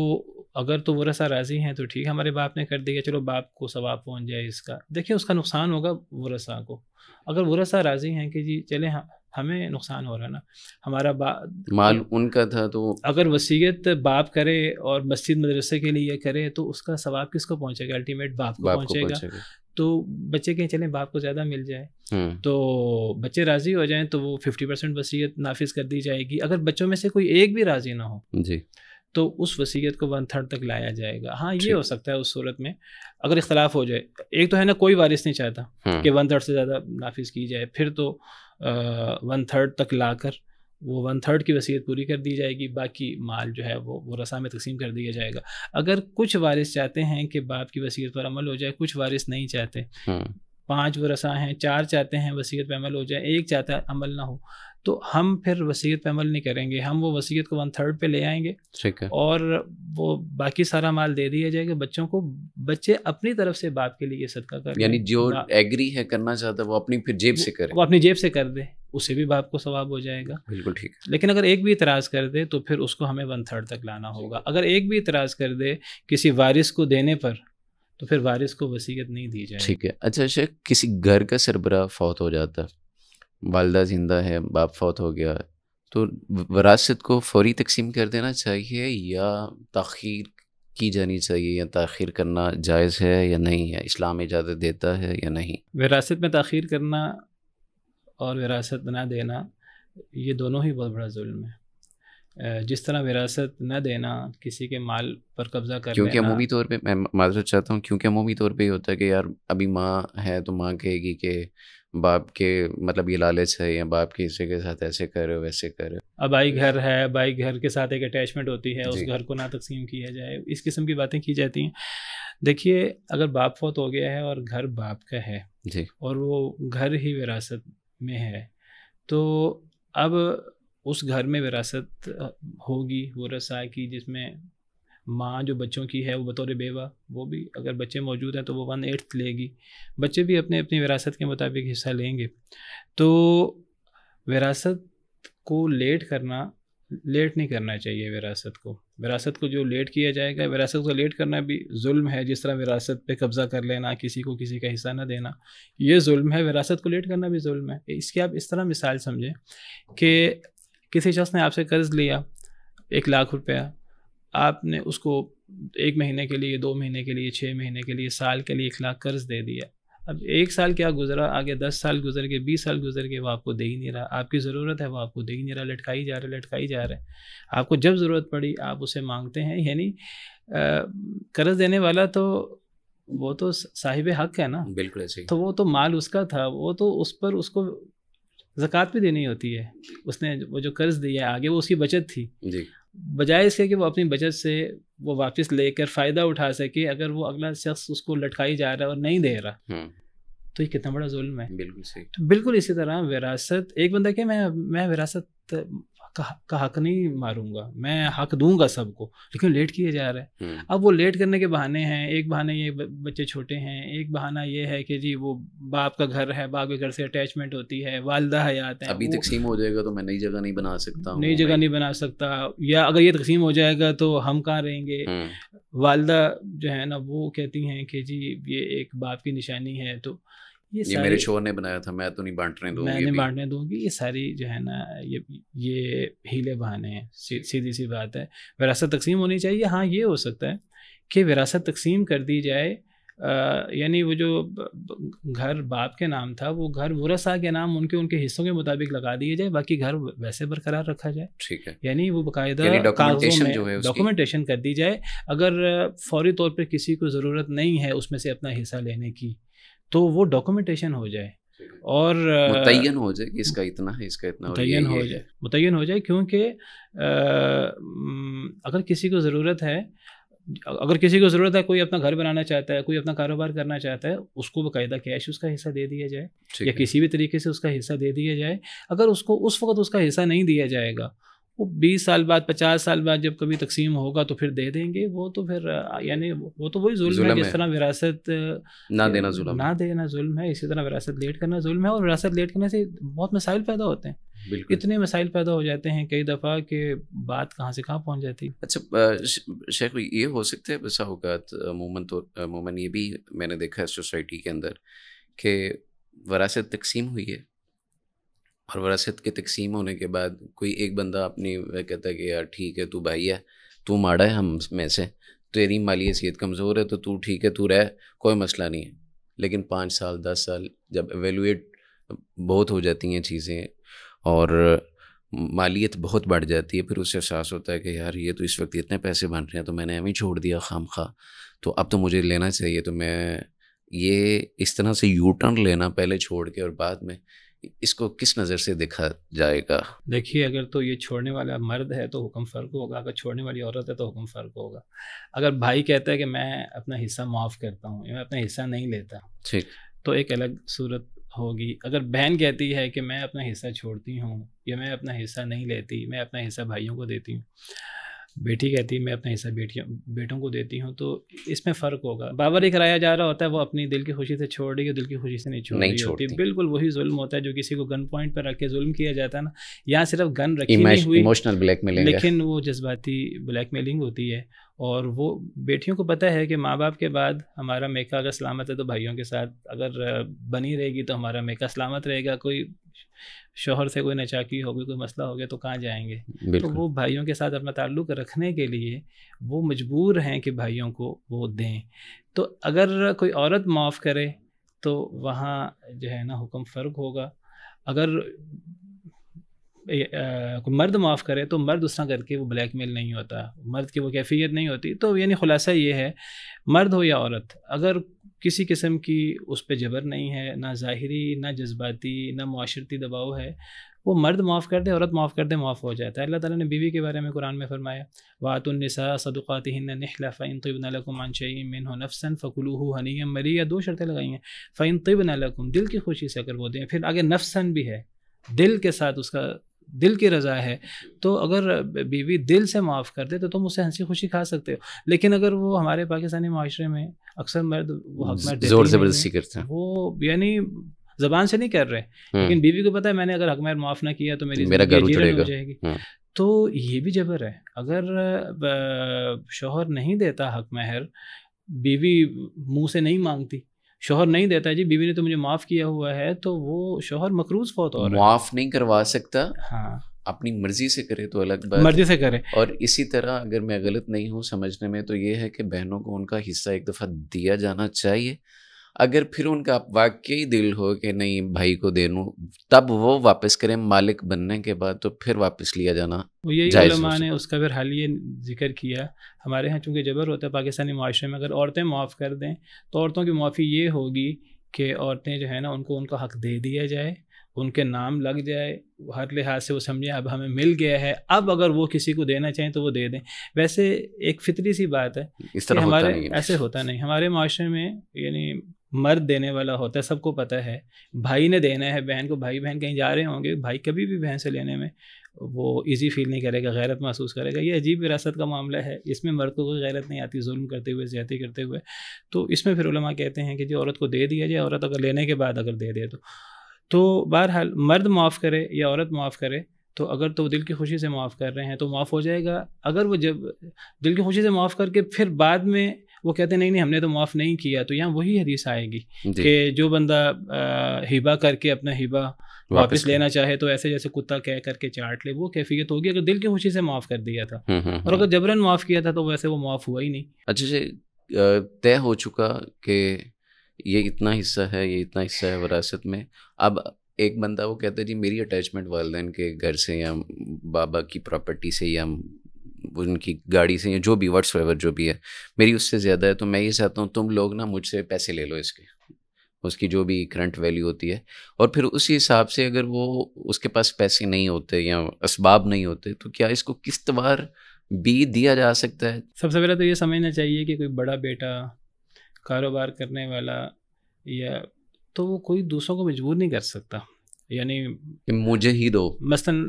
اگر تو ورثاء راضی ہیں تو ٹھیک، ہمارے باپ نے کر دیا، چلو باپ کو ثواب پہنچ جائے اس کا. دیکھیں اس کا نقصان ہوگا ورثاء کو. اگر ورثاء راضی ہیں کہ جی چلیں ہمیں نقصان ہو رہا ہے نا، ہمارا مال ان کا تھا، تو اگر وصیت باپ کرے اور مسجد مدرسے کے لیے کرے تو اس کا ثواب کس کو پہنچے گا؟ الٹیمیٹ باپ کو پہنچے گا. تو بچے کہیں چلیں باپ کو زیادہ مل جائے، تو بچے راضی ہو جائیں تو وہ 50% وصیت نافذ کر دی جائے گی. اگر بچوں میں سے کوئی ایک بھی راضی نہ ہو جی تو اس وصیت کو 1/3 تک لایا جائے گا. ہاں یہ ہو سکتا ہے اس صورت میں اگر اختلاف ہو جائے. ایک تو ہے نا کوئی وارث نہیں چاہتا کہ 1/3 سے زیادہ نافذ کی جائے، پھر تو 1/3 تک لا کر وہ 1/3 کی وصیت پوری کر دی جائے گی، باقی مال جو ہے وہ ورثاء میں تقسیم کر دیا جائے گا. اگر کچھ وارث چاہتے ہیں کہ باپ کی وصیت پر عمل ہو جائے، کچھ وارث نہیں چاہتے، 5 ورثاء ہیں، 4 چاہتے ہیں وصیت پہ عمل ہو جائے، 1 چاہتا ہے عمل نہ ہو، تو ہم پھر وصیت پہ عمل نہیں کریں گے. ہم وہ وصیت کو 1/3 پہ لے آئیں گے اور وہ باقی سارا مال دے دیا جائے گا بچوں کو. بچے اپنی طرف سے باپ کے لیے صدقہ کر، یعنی جو ایگری ہے کرنا چاہتا ہے وہ اپنی پھر جیب سے کرے، وہ اپنی جیب سے کر دے، اسے بھی باپ کو ثواب ہو جائے گا. بالکل ٹھیک. لیکن اگر ایک بھی اعتراض کر دے تو پھر اس کو ہمیں 1/3 تک لانا ہوگا. اگر ایک بھی اعتراض کر دے کسی وارث کو دینے پر تو پھر وارث کو وصیت نہیں دی جائے. ٹھیک ہے. اچھا شیخ، کسی گھر کا سربراہ فوت ہو جاتا ہے، والدہ زندہ ہے، باپ فوت ہو گیا، تو وراثت کو فوری تقسیم کر دینا چاہیے یا تاخیر کی جانی چاہیے، یا تاخیر کرنا جائز ہے یا نہیں ہے؟ اسلام اجازت دیتا ہے یا نہیں؟ وراثت میں تاخیر کرنا اور وراثت نہ دینا یہ دونوں ہی بہت بڑا ظلم ہے. جس طرح وراثت نہ دینا کسی کے مال پر قبضہ کر لینا، کیونکہ عمومی طور پہ میں معذرت چاہتا ہوں، کیونکہ عمومی طور پہ یہ ہوتا ہے کہ یار ابھی ماں ہے تو ماں کہے گی کہ باپ کے مطلب یہ لالچ ہے، یا باپ کے حصے کے ساتھ ایسے کرے ویسے کرے. اب آئی گھر ہے، بائی گھر کے ساتھ ایک اٹیچمنٹ ہوتی ہے، اس گھر کو نہ تقسیم کیا جائے، اس قسم کی باتیں کی جاتی ہیں. دیکھیے اگر باپ فوت ہو گیا ہے اور گھر باپ کا ہے جی، اور وہ گھر ہی وراثت میں ہے، تو اب اس گھر میں وراثت ہوگی ورثاء کی، جس میں ماں جو بچوں کی ہے وہ بطور بیوہ، وہ بھی اگر بچے موجود ہیں تو وہ 1/8 لے گی، بچے بھی اپنے اپنی وراثت کے مطابق حصہ لیں گے. تو وراثت کو لیٹ نہیں کرنا چاہیے. وراثت کو جو لیٹ کیا جائے گا، وراثت کو لیٹ کرنا بھی ظلم ہے. جس طرح وراثت پہ قبضہ کر لینا، کسی کو کسی کا حصہ نہ دینا، یہ ظلم ہے. وراثت کو لیٹ کرنا بھی ظلم ہے. اس کی آپ اس طرح مثال سمجھیں کہ کسی شخص نے آپ سے قرض لیا 1 لاکھ روپیہ، آپ نے اس کو 1 مہینے کے لیے، 2 مہینے کے لیے، 6 مہینے کے لیے، سال کے لیے 1 لاکھ قرض دے دیا. اب 1 سال کیا گزرا، آگے 10 سال گزر گئے، 20 سال گزر گئے، وہ آپ کو دے ہی نہیں رہا. آپ کی ضرورت ہے وہ آپ کو دے ہی نہیں رہا، لٹکائی جا رہا ہے. آپ کو جب ضرورت پڑی آپ اسے مانگتے ہیں. یعنی قرض دینے والا تو وہ تو صاحب حق ہے نا. بالکل ایسے ہی. تو وہ تو مال اس کا تھا، وہ تو اس پر اس کو زکوٰۃ بھی دینی ہوتی ہے. اس نے وہ جو قرض دیا آگے وہ اس کی بچت تھی. جی. بجائے اس کے کہ وہ اپنی بچت سے وہ واپس لے کر فائدہ اٹھا سکے، اگر وہ اگلا شخص اس کو لٹکائی جا رہا ہے اور نہیں دے رہا تو یہ کتنا بڑا ظلم ہے. بالکل صحیح. بالکل اسی طرح وراثت، ایک بندہ کہ میں وراثت کا حق نہیں ماروں گا، میں حق دوں گا سب کو، لیکن لیٹ کیے جا رہا ہے. اب وہ لیٹ کرنے کے بہانے ہیں. ایک بہانہ یہ بچے چھوٹے ہیں، ایک بہانہ یہ ہے کہ جی وہ باپ کا گھر ہے، باپ کے گھر سے اٹیچمنٹ ہوتی ہے، والدہ حیات ہیں، ابھی تقسیم ہو جائے گا تو میں نئی جگہ نہیں بنا سکتا ہوں، نئی جگہ نہیں بنا سکتا، یا اگر یہ تقسیم ہو جائے گا تو ہم کہاں رہیں گے. والدہ جو ہے نا وہ کہتی ہیں کہ جی یہ ایک باپ کی نشانی ہے، تو یہ میرے شوہر نے بنایا تھا، میں تو نہیں بانٹنے دوں گی، میں نہیں بانٹنے دوں گی. یہ ساری جو ہے نا یہ ہیلے بہانے ہیں. سیدھی سی بات ہے، وراثت تقسیم ہونی چاہیے. ہاں یہ ہو سکتا ہے کہ وراثت تقسیم کر دی جائے، یعنی وہ جو گھر باپ کے نام تھا وہ گھر ورثاء کے نام ان کے حصوں کے مطابق لگا دیے جائے، باقی گھر ویسے برقرار رکھا جائے. ٹھیک ہے. یعنی وہ باقاعدہ ڈاکومنٹیشن کر دی جائے. اگر فوری طور پہ کسی کو ضرورت نہیں ہے اس میں سے اپنا حصہ لینے کی تو وہ ڈاکومنٹیشن ہو جائے اور متعین ہو جائے کہ اس کا اتنا ہے، اس کا اتنا، متعین ہو جائے. کیونکہ اگر کسی کو ضرورت ہے، کوئی اپنا گھر بنانا چاہتا ہے، کوئی اپنا کاروبار کرنا چاہتا ہے، اس کو باقاعدہ کیش اس کا حصہ دے دیا جائے یا کسی بھی طریقے سے اس کا حصہ دے دیا جائے. اگر اس کو اس وقت اس کا حصہ نہیں دیا جائے گا، وہ 20 سال بعد 50 سال بعد جب کبھی تقسیم ہوگا تو پھر دے دیں گے. وہ تو پھر یعنی وہ تو وہی ظلم ہے. جس طرح وراثت نہ دینا ظلم ہے، اسی طرح وراثت لیٹ کرنا ظلم ہے. اور وراثت لیٹ کرنے سے بہت مسائل پیدا ہوتے ہیں. اتنے مسائل پیدا ہو جاتے ہیں کئی دفعہ کہ بات کہاں سے کہاں پہنچ جاتی ہے. اچھا شیخ، یہ ہو سکتا ہے بسا اوقات عموماً یہ بھی میں نے دیکھا ہے سوسائٹی کے اندر کہ وراثت تقسیم ہوئی ہے اور وراثت کے تقسیم ہونے کے بعد کوئی ایک بندہ اپنی کہتا ہے کہ یار ٹھیک ہے تو بھائی ہے، تو ماڑا ہے ہم میں سے، تیری مالی حیثیت کمزور ہے تو ٹھیک ہے تو رہ، کوئی مسئلہ نہیں ہے. لیکن 5 سال 10 سال جب ایویلویٹ بہت ہو جاتی ہیں چیزیں اور مالیت بہت بڑھ جاتی ہے، پھر اس سے احساس ہوتا ہے کہ یار یہ تو اس وقت اتنے پیسے بن رہے ہیں تو میں نے ایم ہی چھوڑ دیا خام خواہ، تو اب تو مجھے لینا چاہیے. تو میں یہ اس طرح سے یو ٹرن لینا پہلے چھوڑ کے اور بعد میں اس کو کس نظر سے دیکھا جائے گا؟ دیکھیے، اگر تو یہ چھوڑنے والا مرد ہے تو حکم فرق ہوگا، اگر چھوڑنے والی عورت ہے تو حکم فرق ہوگا. اگر بھائی کہتا ہے کہ میں اپنا حصہ معاف کرتا ہوں یا میں اپنا حصہ نہیں لیتا تو ایک الگ صورت ہوگی. اگر بہن کہتی ہے کہ میں اپنا حصہ چھوڑتی ہوں یا میں اپنا حصہ نہیں لیتی، میں اپنا حصہ بھائیوں کو دیتی ہوں، بیٹی کہتی ہے میں اپنا حصہ بیٹوں کو دیتی ہوں، تو اس میں فرق ہوگا. بابری کرایا جا رہا ہوتا ہے وہ اپنی دل کی خوشی سے چھوڑ رہی ہے، دل کی خوشی سے نہیں چھوڑ رہی ہوتی. بالکل وہی ظلم ہوتا ہے جو کسی کو گن پوائنٹ پر رکھ کے ظلم کیا جاتا ہے نا. یہاں صرف گن رکھی نہیں ہوئی، ایموشنل بلیک میلنگ، لیکن وہ جذباتی بلیک میلنگ ہوتی ہے. اور وہ بیٹیوں کو پتہ ہے کہ ماں باپ کے بعد ہمارا میکہ اگر سلامت ہے تو بھائیوں کے ساتھ اگر بنی رہے گی تو ہمارا میکہ سلامت رہے گا. کوئی شوہر سے کوئی نچاکی ہوگی، کوئی مسئلہ ہو گیا تو کہاں جائیں گے؟ تو وہ بھائیوں کے ساتھ اپنا تعلق رکھنے کے لیے وہ مجبور ہیں کہ بھائیوں کو وہ دیں. تو اگر کوئی عورت معاف کرے تو وہاں جو ہے نا حکم فرق ہوگا. اگر کوئی مرد معاف کرے تو مرد اس طرح کر کے وہ بلیک میل نہیں ہوتا، مرد کی وہ کیفیت نہیں ہوتی. تو یعنی خلاصہ یہ ہے، مرد ہو یا عورت، اگر کسی قسم کی اس پہ جبر نہیں ہے، نہ ظاہری نہ جذباتی نہ معاشرتی دباؤ ہے، وہ مرد معاف کر دے، عورت معاف کر دے، معاف ہو جاتا ہے. اللہ تعالیٰ نے بیوی کے بارے میں قرآن میں فرمایا وَآتُوا النِّسَاءَ صَدُقَاتِهِنَّ نِحْلَةً فَإِن طِبْنَ لَكُمْ عَن شَيْءٍ مِّنْهُ نَفْسًا فَكُلُوهُ هَنِيًّا مَرِيًّا. 2 شرطیں لگائی ہیں. فَإِن طِبْنَ لَكُمْ، دل کی خوشی سے اگر وہ دیں، پھر آگے نفساً بھی ہے، دل کے ساتھ اس کا دل کی رضا ہے. تو اگر بیوی دل سے معاف کر دے تو تم اسے ہنسی خوشی کھا سکتے ہو. لیکن اگر وہ ہمارے پاکستانی معاشرے میں اکثر مرد وہ حق مہر زور زبردستی کرتے ہیں، وہ یعنی زبان سے نہیں کر رہے، لیکن بیوی کو پتہ ہے میں نے اگر حق مہر معاف نہ کیا تو میرا گھر اجڑے گا، جائے گی. تو یہ بھی جبر ہے. اگر شوہر نہیں دیتا حق مہر، بیوی منہ سے نہیں مانگتی، شوہر نہیں دیتا جی بیوی نے تو مجھے معاف کیا ہوا ہے، تو وہ شوہر مقروض فوت ہو رہا ہے، معاف نہیں کروا سکتا. ہاں، اپنی مرضی سے کرے تو الگ بات، مرضی سے کرے. اور اسی طرح اگر میں غلط نہیں ہوں سمجھنے میں تو یہ ہے کہ بہنوں کو ان کا حصہ ایک دفعہ دیا جانا چاہیے. اگر پھر ان کا واقعی دل ہو کہ نہیں بھائی کو دے دوں تب وہ واپس کریں مالک بننے کے بعد، تو پھر واپس لیا جانا وہ یہی جائز علماء نے اس کا پھر حل یہ ذکر کیا. ہمارے ہاں چونکہ جبر ہوتا ہے پاکستانی معاشرے میں، اگر عورتیں معاف کر دیں تو عورتوں کی معافی یہ ہوگی کہ عورتیں جو ہے نا ان کو ان کا حق دے دیا جائے، ان کے نام لگ جائے، ہر لحاظ سے وہ سمجھیں اب ہمیں مل گیا ہے، اب اگر وہ کسی کو دینا چاہیں تو وہ دے دیں. ویسے ایک فطری سی بات ہے اس طرح کہ ہمارے ہوتا نہیں ہے. ایسے ہوتا نہیں. ہمارے معاشرے میں یعنی مرد دینے والا ہوتا ہے، سب کو پتہ ہے بھائی نے دینا ہے بہن کو. بھائی بہن کہیں جا رہے ہوں گے، بھائی کبھی بھی بہن سے لینے میں وہ ایزی فیل نہیں کرے گا، غیرت محسوس کرے گا. یہ عجیب وراثت کا معاملہ ہے، اس میں مرد کو کوئی غیرت نہیں آتی ظلم کرتے ہوئے، زیادتی کرتے ہوئے. تو اس میں پھر علماء کہتے ہیں کہ جو عورت کو دے دیا جائے، عورت اگر لینے کے بعد اگر دے دے تو بہرحال مرد معاف کرے یا عورت معاف کرے تو اگر تو دل کی خوشی سے معاف کر رہے ہیں تو معاف ہو جائے گا. اگر وہ جب دل کی خوشی سے معاف کر کے پھر بعد میں وہ کہتے ہیں نہیں ہم نے تو معاف نہیں کیا، تو یہاں وہی حدیث آئے گی کہ جو بندہ ہبہ کر کے اپنا ہبہ واپس لینا چاہے تو ایسے جیسے کتا کہہ کر کے چاٹ لے، وہ کیفیت ہوگی اگر دل کی خوشی سے معاف کر دیا تھا. اور اگر جبراً معاف کیا تھا تو ویسے وہ معاف ہوا ہی نہیں. اچھا جی، طے ہو چکا کہ یہ اتنا حصہ ہے، یہ اتنا حصہ ہے وراثت میں. اب ایک بندہ وہ کہتا ہے جی میری اٹیچمنٹ والدین کے گھر سے یا بابا کی پراپرٹی سے یا ان کی گاڑی سے یا جو بھی واٹس ایور جو بھی ہے میری اس سے زیادہ ہے، تو میں یہ چاہتا ہوں تم لوگ نا مجھ سے پیسے لے لو اس کی جو بھی کرنٹ ویلیو ہوتی ہے، اور پھر اسی حساب سے اگر وہ اس کے پاس پیسے نہیں ہوتے یا اسباب نہیں ہوتے تو کیا اس کو قسط وار بھی دیا جا سکتا ہے؟ سب سے پہلے تو یہ سمجھنا چاہیے کہ کوئی بڑا بیٹا کاروبار کرنے والا یا تو وہ کوئی دوسروں کو مجبور نہیں کر سکتا. یعنی کہ مجھے ہی دو، مثلاً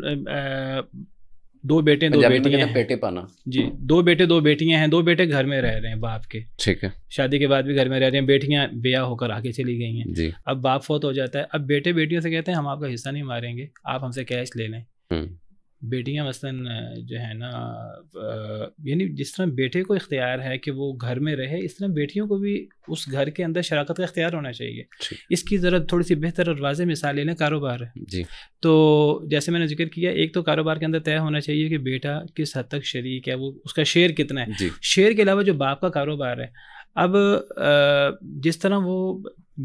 دو بیٹے دو بیٹیاں ہیں، بیٹے پانا جی، دو بیٹے دو بیٹیاں ہیں، دو بیٹے گھر میں رہ رہے ہیں باپ کے، ٹھیک ہے، شادی کے بعد بھی گھر میں رہ رہے ہیں، بیٹیاں بیاہ ہو کر آگے چلی گئی ہیں جی. اب باپ فوت ہو جاتا ہے، اب بیٹے بیٹیوں سے کہتے ہیں ہم آپ کا حصہ نہیں ماریں گے، آپ ہم سے کیش لے لیں. بیٹیاں مثلاً جو ہے نا یعنی جس طرح بیٹے کو اختیار ہے کہ وہ گھر میں رہے، اس طرح بیٹیوں کو بھی اس گھر کے اندر شراکت کا اختیار ہونا چاہیے. اس کی ذرا تھوڑی سی بہتر اور واضح مثال لے لیں، کاروبار ہے جی. تو جیسے میں نے ذکر کیا، ایک تو کاروبار کے اندر طے ہونا چاہیے کہ بیٹا کس حد تک شریک ہے، وہ اس کا شیئر کتنا ہے. جی. شیئر کے علاوہ جو باپ کا کاروبار ہے، اب جس طرح وہ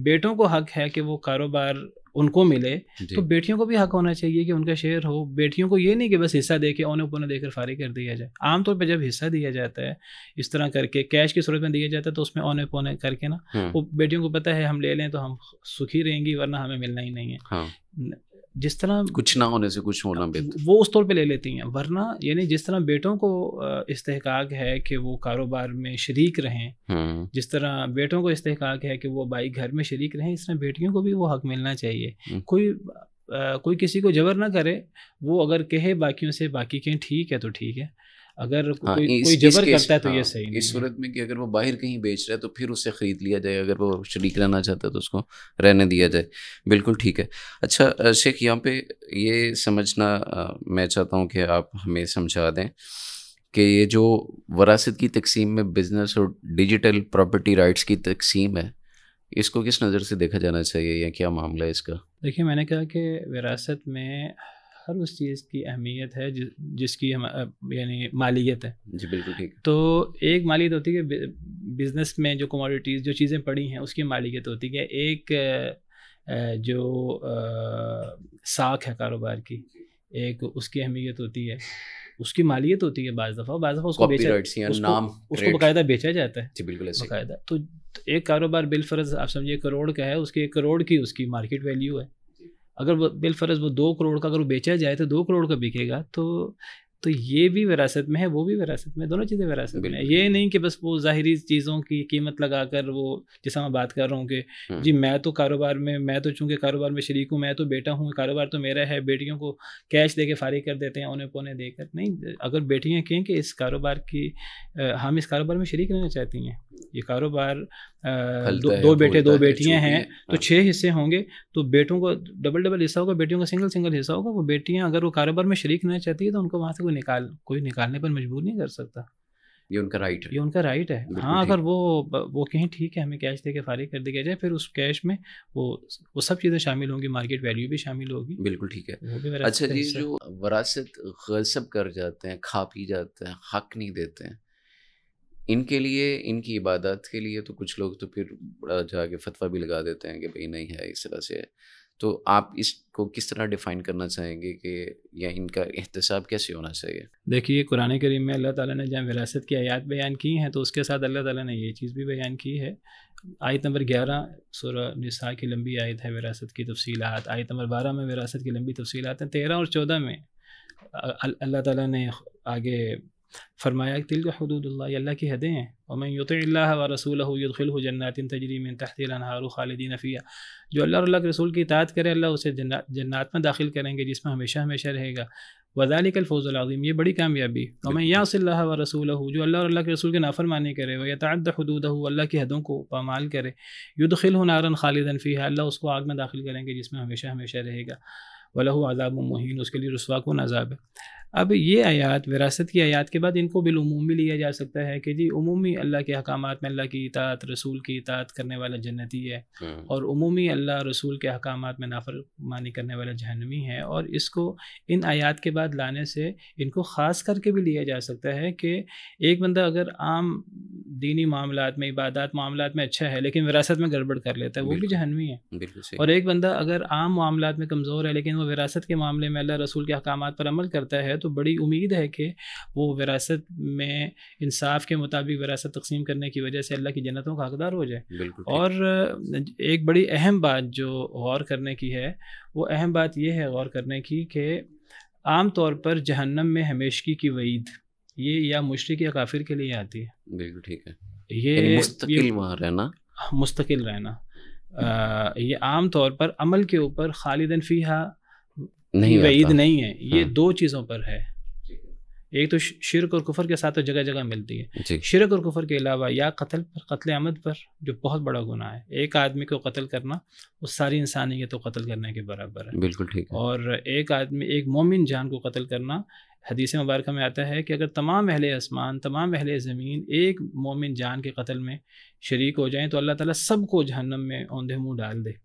بیٹوں کو حق ہے کہ وہ کاروبار ان کو ملے، تو بیٹیوں کو بھی حق ہونا چاہیے کہ ان کا شیئر ہو. بیٹیوں کو یہ نہیں کہ بس حصہ دے کے اونے پونے دے کر فارغ کر دیا جائے. عام طور پہ جب حصہ دیا جاتا ہے اس طرح کر کے کیش کی صورت میں دیا جاتا ہے تو اس میں اونے پونے کر کے نا وہ بیٹیوں کو پتہ ہے ہم لے لیں تو ہم سکھی رہیں گی ورنہ ہمیں ملنا ہی نہیں ہے. جس طرح کچھ نہ ہونے سے کچھ ہونا بہتر، وہ اس طور پہ لے لیتی ہیں. ورنہ یعنی جس طرح بیٹوں کو استحقاق ہے کہ وہ کاروبار میں شریک رہیں، جس طرح بیٹوں کو استحقاق ہے کہ وہ بھائی گھر میں شریک رہیں، اس طرح بیٹیوں کو بھی وہ حق ملنا چاہیے. کوئی کسی کو جبر نہ کرے. وہ اگر کہے باقیوں سے، باقی کہیں ٹھیک ہے تو ٹھیک ہے، اگر کوئی جبر کرتا ہے تو یہ صحیح نہیں. اس صورت میں کہ اگر وہ باہر کہیں بیچ رہا ہے تو پھر اسے خرید لیا جائے، اگر وہ شریک رہنا چاہتا ہے تو اس کو رہنے دیا جائے. بالکل ٹھیک ہے. اچھا شیخ، یہاں پہ یہ سمجھنا میں چاہتا ہوں کہ آپ ہمیں سمجھا دیں کہ یہ جو وراثت کی تقسیم میں بزنس اور ڈیجیٹل پراپرٹی رائٹس کی تقسیم ہے، اس کو کس نظر سے دیکھا جانا چاہیے یا کیا معاملہ ہے اس کا؟ دیکھیے، میں نے کہا کہ وراثت میں ہر اس چیز کی اہمیت ہے جس کی یعنی مالیت ہے. جی بالکل ٹھیک. تو ایک مالیت ہوتی ہے کہ بزنس میں جو کموڈیٹیز جو چیزیں پڑی ہیں اس کی مالیت ہوتی ہے. ایک جو ساکھ ہے کاروبار کی، ایک اس کی اہمیت ہوتی ہے، اس کی مالیت ہوتی ہے. بعض دفعہ اس کو باقاعدہ بیچا جاتا ہے. جی بالکل باقاعدہ. تو ایک کاروبار بالفرض آپ سمجھیے کروڑ کا ہے، اس کے 1 کروڑ کی اس کی مارکیٹ ویلیو ہے. اگر وہ بالفرض وہ 2 کروڑ کا اگر وہ بیچا جائے تو 2 کروڑ کا بکے گا. تو یہ بھی وراثت میں ہے، وہ بھی وراثت میں، دونوں چیزیں وراثت میں ہیں. یہ نہیں کہ بس وہ ظاہری چیزوں کی قیمت لگا کر وہ، جیسا میں بات کر رہا ہوں کہ جی میں تو کاروبار میں، میں تو چونکہ کاروبار میں شریک ہوں، میں تو بیٹا ہوں، کاروبار تو میرا ہے، بیٹیوں کو کیش دے کے فارغ کر دیتے ہیں اونے پونے دے کر. نہیں، اگر بیٹیاں کہیں کہ اس کاروبار کی ہم اس کاروبار میں شریک رہنا چاہتی ہیں، یہ کاروبار 2 بیٹے 2 بیٹیاں ہیں تو 6 حصے ہوں گے، تو بیٹوں کو ڈبل حصہ ہوگا، بیٹیوں کا سنگل حصہ ہوگا. وہ بیٹیاں اگر وہ کاروبار میں شریک رہنا چاہتی ہے تو ان کو وہاں سے کوئی نکالنے پر مجبور نہیں کر سکتا. یہ ان کا رائٹ ہے، یہ ان کا رائٹ ہے. ہاں اگر وہ کہیں ٹھیک ہے ہمیں کیش دے کے فارغ کر دیا جائے، پھر اس کیش میں وہ سب چیزیں شامل ہوں گی، مارکیٹ ویلیو بھی شامل ہوگی. بالکل ٹھیک ہے. اچھا جی، جو وراثت غصب کر جاتے ہیں، کھا پی جاتے ہیں، حق نہیں دیتے ہیں، ان کے لیے، ان کی عبادات کے لیے تو کچھ لوگ تو پھر جا کے فتویٰ بھی لگا دیتے ہیں کہ بھئی نہیں ہے، اس طرح سے ہے. تو آپ اس کو کس طرح ڈیفائن کرنا چاہیں گے کہ یا ان کا احتساب کیسے ہونا چاہیے؟ دیکھیے قرآن کریم میں اللہ تعالیٰ نے جہاں وراثت کی آیات بیان کی ہیں تو اس کے ساتھ اللہ تعالیٰ نے یہ چیز بھی بیان کی ہے. آیت نمبر 11 سورہ نساء کی لمبی آیت ہے وراثت کی تفصیلات. آیت نمبر 12 میں وراثت کی لمبی تفصیلات ہیں. 13 اور 14 میں اللہ تعالیٰ نے آگے فرمایا کہ تلک حدود اللہ، یہ اللہ کی حدیں ہیں. ومن یطع اللہ ورسولہ یدخلہ جنات تجری من تحتها الانہار خالدین فیہا، جو اللہ اور اللہ کے رسول کی اطاعت کرے اللہ اسے جنات میں داخل کریں گے جس میں ہمیشہ ہمیشہ رہے گا. وذالک الفوز العظیم، یہ بڑی کامیابی. ومن یعص اللہ ورسولہ، جو اللہ اور اللہ کے رسول کے نافرمانی کرے، ویتعد حدودہ، اللہ کی حدوں کو پامال کرے، یدخلہ نارا خالدا فیہا، اللہ اس کو آگ میں داخل کریں گے جس میں ہمیشہ ہمیشہ رہے گا. وَلَهُ عَذَابٌ مُّهِينٌ، اس کے لیے رسوا کن عذاب ہے. اب یہ آیات وراثت کی آیات کے بعد ان کو بالعموم بھی لیا جا سکتا ہے کہ جی عمومی اللہ کے احکامات میں اللہ کی اطاعت، رسول کی اطاعت کرنے والا جنتی ہے، اور عمومی اللہ رسول کے احکامات میں نافرمانی کرنے والا جہنمی ہے. اور اس کو ان آیات کے بعد لانے سے ان کو خاص کر کے بھی لیا جا سکتا ہے کہ ایک بندہ اگر عام دینی معاملات میں، عبادات معاملات میں اچھا ہے لیکن وراثت میں گڑبڑ کر لیتا ہے، وہ بھی جہنمی ہے. اور ایک بندہ اگر عام معاملات میں کمزور ہے لیکن وہ وراثت کے معاملے میں اللہ رسول کے احکامات پر عمل کرتا ہے تو بڑی امید ہے کہ وہ وراثت میں انصاف کے مطابق وراثت تقسیم کرنے کی وجہ سے اللہ کی جنتوں کا حقدار ہو جائے. اور ایک بڑی اہم بات جو غور کرنے کی ہے، وہ اہم بات یہ ہے غور کرنے کی کہ عام طور پر جہنم میں ہمیشگی کی وعید یہ یا مشرک یا کافر کے لیے آتی ہے. بالکل ٹھیک ہے. یہ مستقل وہاں رہنا، مستقل رہنا، یہ عام طور پر عمل کے اوپر خالدن فیہا وعید نہیں ہے. یہ دو چیزوں پر ہے. ایک تو شرک اور کفر کے ساتھ تو جگہ جگہ ملتی ہے. شرک اور کفر کے علاوہ یا قتل پر، قتل عمد پر، جو بہت بڑا گناہ ہے. ایک آدمی کو قتل کرنا وہ ساری انسانیت کو قتل کرنے کے برابر ہے. بالکل ٹھیک. اور ایک آدمی، ایک مومن جان کو قتل کرنا، حدیث مبارکہ میں آتا ہے کہ اگر تمام اہل آسمان، تمام اہل زمین ایک مومن جان کے قتل میں شریک ہو جائیں تو اللہ تعالیٰ سب کو جہنم میں اوندھے منہ ڈال دے.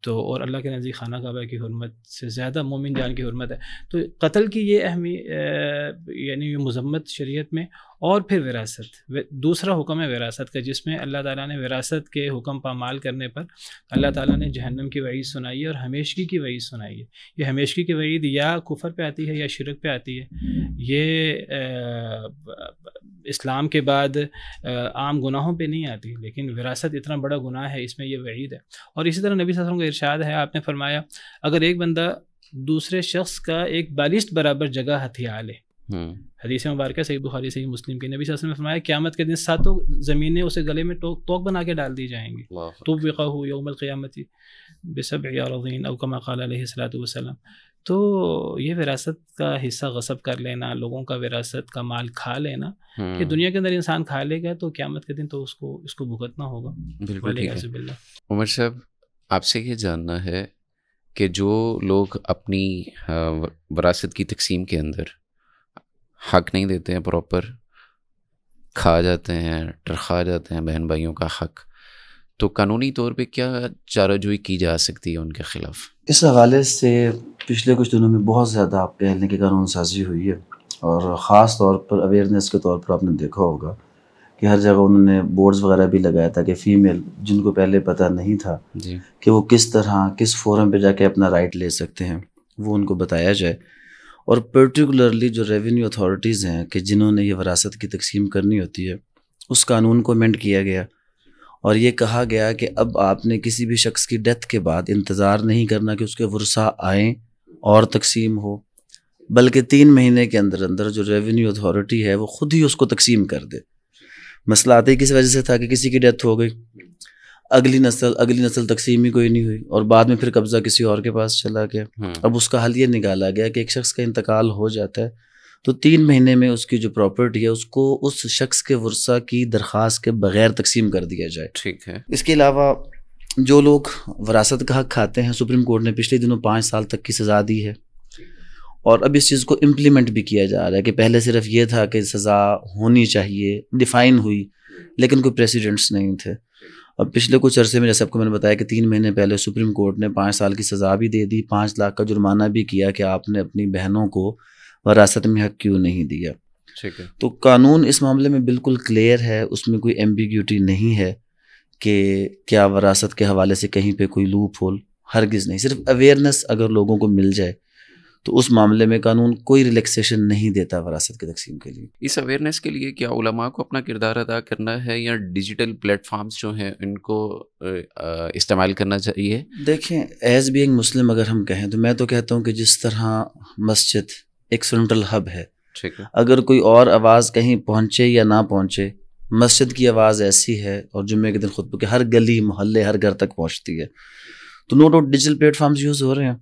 تو اور اللہ کے نزدیک خانہ کعبہ کی حرمت سے زیادہ مومن جان کی حرمت ہے. تو قتل کی یہ یعنی یہ مذمت شریعت میں. اور پھر وراثت، دوسرا حکم ہے وراثت کا، جس میں اللہ تعالیٰ نے وراثت کے حکم پامال کرنے پر اللہ تعالیٰ نے جہنم کی وعید سنائی ہے اور ہمیشگی کی وعید سنائی ہے. یہ ہمیشگی کی وعید یا کفر پہ آتی ہے یا شرک پہ آتی ہے. یہ اسلام کے بعد عام گناہوں پہ نہیں آتی، لیکن وراثت اتنا بڑا گناہ ہے، اس میں یہ وعید ہے. اور اسی طرح نبی صلی اللہ علیہ وسلم کا ارشاد ہے، آپ نے فرمایا اگر ایک بندہ دوسرے شخص کا ایک بالشت برابر جگہ ہتھیا لے، حدیث مبارکہ صحیح بخاری صحیح مسلم کی، نبی صلی اللہ علیہ وسلم نے فرمایا قیامت کے دن 7 زمینیں اسے گلے میں توق بنا کے ڈال دی جائیں گی. طوبقہ یوم القیامت بسبع اراضین او کما قال علیہ الصلوۃ والسلام. تو یہ وراثت کا حصہ غصب کر لینا، لوگوں کا وراثت کا مال کھا لینا، کہ دنیا کے اندر انسان کھا لے گا تو قیامت کے دن تو اس کو بھگتنا ہوگا. بالکل ٹھیک ہے. عمر صاحب، آپ سے یہ جاننا ہے کہ جو لوگ اپنی وراثت کی تقسیم کے اندر حق نہیں دیتے ہیں، پراپر کھا جاتے ہیں، ٹرخا جاتے ہیں بہن بھائیوں کا حق، تو قانونی طور پہ کیا چارہ جوئی کی جا سکتی ہے ان کے خلاف؟ اس حوالے سے پچھلے کچھ دنوں میں بہت زیادہ آپ کہہ لیں کہ قانون سازی ہوئی ہے، اور خاص طور پر اویئرنیس کے طور پر آپ نے دیکھا ہوگا کہ ہر جگہ انہوں نے بورڈز وغیرہ بھی لگایا تھا کہ فیمیل جن کو پہلے پتہ نہیں تھا کہ وہ کس طرح کس فورم پہ جا کے اپنا رائٹ لے سکتے ہیں، وہ ان کو بتایا جائے. اور پرٹیکولرلی جو ریونیو اتھارٹیز ہیں کہ جنہوں نے یہ وراثت کی تقسیم کرنی ہوتی ہے، اس قانون کو امینڈ کیا گیا، اور یہ کہا گیا کہ اب آپ نے کسی بھی شخص کی ڈیتھ کے بعد انتظار نہیں کرنا کہ اس کے ورثاء آئیں اور تقسیم ہو، بلکہ 3 مہینے کے اندر اندر جو ریونیو اتھارٹی ہے وہ خود ہی اس کو تقسیم کر دے. مسئلہ آتے ہی کس وجہ سے تھا کہ کسی کی ڈیتھ ہو گئی، اگلی نسل تقسیم ہی کوئی نہیں ہوئی، اور بعد میں پھر قبضہ کسی اور کے پاس چلا گیا. اب اس کا حل یہ نکالا گیا کہ ایک شخص کا انتقال ہو جاتا ہے تو 3 مہینے میں اس کی جو پراپرٹی ہے اس کو اس شخص کے ورثاء کی درخواست کے بغیر تقسیم کر دیا جائے. ٹھیک ہے. اس کے علاوہ جو لوگ وراثت کا حق کھاتے ہیں، سپریم کورٹ نے پچھلے دنوں 5 سال تک کی سزا دی ہے، اور اب اس چیز کو امپلیمنٹ بھی کیا جا رہا ہے کہ پہلے صرف یہ تھا کہ سزا ہونی چاہیے، ڈیفائن ہوئی، لیکن کوئی پریسیڈنٹس نہیں تھے. اب پچھلے کچھ عرصے میں جیسے آپ کو میں نے بتایا کہ 3 مہینے پہلے سپریم کورٹ نے 5 سال کی سزا بھی دے دی، 5 لاکھ کا جرمانہ بھی کیا کہ آپ نے اپنی بہنوں کو وراثت میں حق کیوں نہیں دیا. ٹھیک ہے. تو قانون اس معاملے میں بالکل کلیئر ہے، اس میں کوئی ایمبیگیوٹی نہیں ہے کہ کیا وراثت کے حوالے سے کہیں پہ کوئی لوپ ہول، ہرگز نہیں. صرف اویئرنیس اگر لوگوں کو مل جائے تو اس معاملے میں قانون کوئی ریلیکسیشن نہیں دیتا وراثت کی تقسیم کے لیے. اس اویئرنیس کے لیے کیا علماء کو اپنا کردار ادا کرنا ہے یا ڈیجیٹل پلیٹ فارمز جو ہیں ان کو استعمال کرنا چاہیے؟ دیکھیں، ایز بینگ مسلم اگر ہم کہیں تو میں تو کہتا ہوں کہ جس طرح مسجد ایک سینٹرل ہب ہے، ٹھیک ہے، اگر کوئی اور آواز کہیں پہنچے یا نہ پہنچے، مسجد کی آواز ایسی ہے اور جمعے کے دن خطبہ کہ ہر گلی محلے ہر گھر تک پہنچتی ہے. تو no doubt digital platforms use ہو رہے ہیں،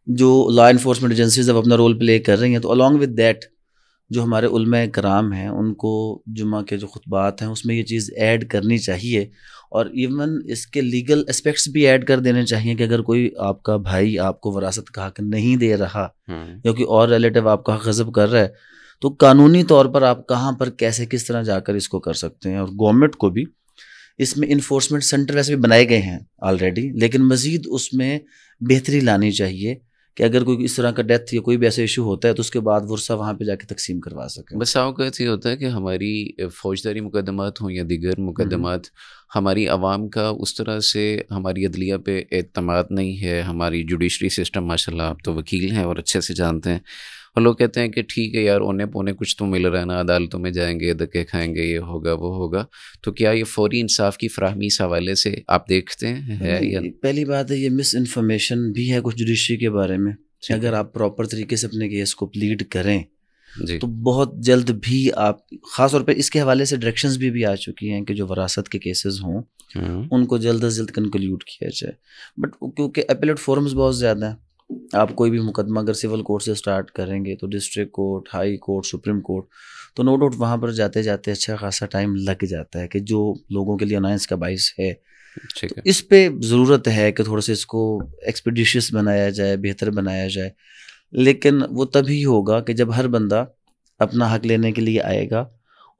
جو لا انفورسمنٹ ایجنسیز اب اپنا رول پلے کر رہی ہیں. تو along with that جو ہمارے علماء کرام ہیں ان کو جمعہ کے جو خطبات ہیں اس میں یہ چیز ایڈ کرنی چاہیے، اور ایون اس کے لیگل اسپیکٹس بھی ایڈ کر دینے چاہیے کہ اگر کوئی آپ کا بھائی آپ کو وراثت کا حق نہیں دے رہا یا کوئی اور ریلیٹیو آپ کا حق غصب کر رہا ہے تو قانونی طور پر آپ کہاں پر کیسے کس طرح جا کر اس کو کر سکتے ہیں. اور گورنمنٹ کو بھی اس میں انفورسمنٹ سینٹر ویسے بھی بنائے گئے ہیں آلریڈی، لیکن مزید اس میں بہتری لانی چاہیے کہ اگر کوئی اس طرح کا ڈیتھ یا کوئی بھی ایسا ایشو ہوتا ہے تو اس کے بعد ورثہ وہاں پہ جا کے تقسیم کروا سکیں. بس اوقات یہ ہوتا ہے کہ ہماری فوجداری مقدمات ہوں یا دیگر مقدمات، ہماری عوام کا اس طرح سے ہماری عدلیہ پہ اعتماد نہیں ہے. ہماری جوڈیشری سسٹم ماشاء اللہ آپ تو وکیل ہیں اور اچھے سے جانتے ہیں، اور لوگ کہتے ہیں کہ ٹھیک ہے یار اونے پونے کچھ تو مل رہا ہے نا، عدالتوں میں جائیں گے دھکے کھائیں گے، یہ ہوگا وہ ہوگا. تو کیا یہ فوری انصاف کی فراہمی اس حوالے سے آپ دیکھتے ہیں ہے یا؟ پہلی بات ہے یہ مس انفارمیشن بھی ہے کچھ جوڈیشری کے بارے میں. اگر آپ پراپر طریقے سے اپنے کیس کو پلیڈ کریں جی تو بہت جلد بھی آپ، خاص طور پہ اس کے حوالے سے ڈائریکشنز بھی آ چکی ہیں کہ جو وراثت کے کیسز ہوں ان کو جلد از جلد کنکلیوڈ کیا جائے. بٹ کیونکہ اپیلیٹ فورمز بہت زیادہ ہیں، آپ کوئی بھی مقدمہ اگر سول کورٹ سے سٹارٹ کریں گے تو district court, high court, supreme court, تو نو ڈاؤٹ وہاں پر جاتے جاتے اچھا خاصا ٹائم لگ جاتا ہے کہ جو لوگوں کے لیے انائنس کا باعث ہے. ٹھیک ہے. اس پہ ضرورت ہے کہ تھوڑا سا اس کو ایکسپیڈیشیس بنایا جائے، بہتر بنایا جائے. لیکن وہ تبھی ہوگا کہ جب ہر بندہ اپنا حق لینے کے لیے آئے گا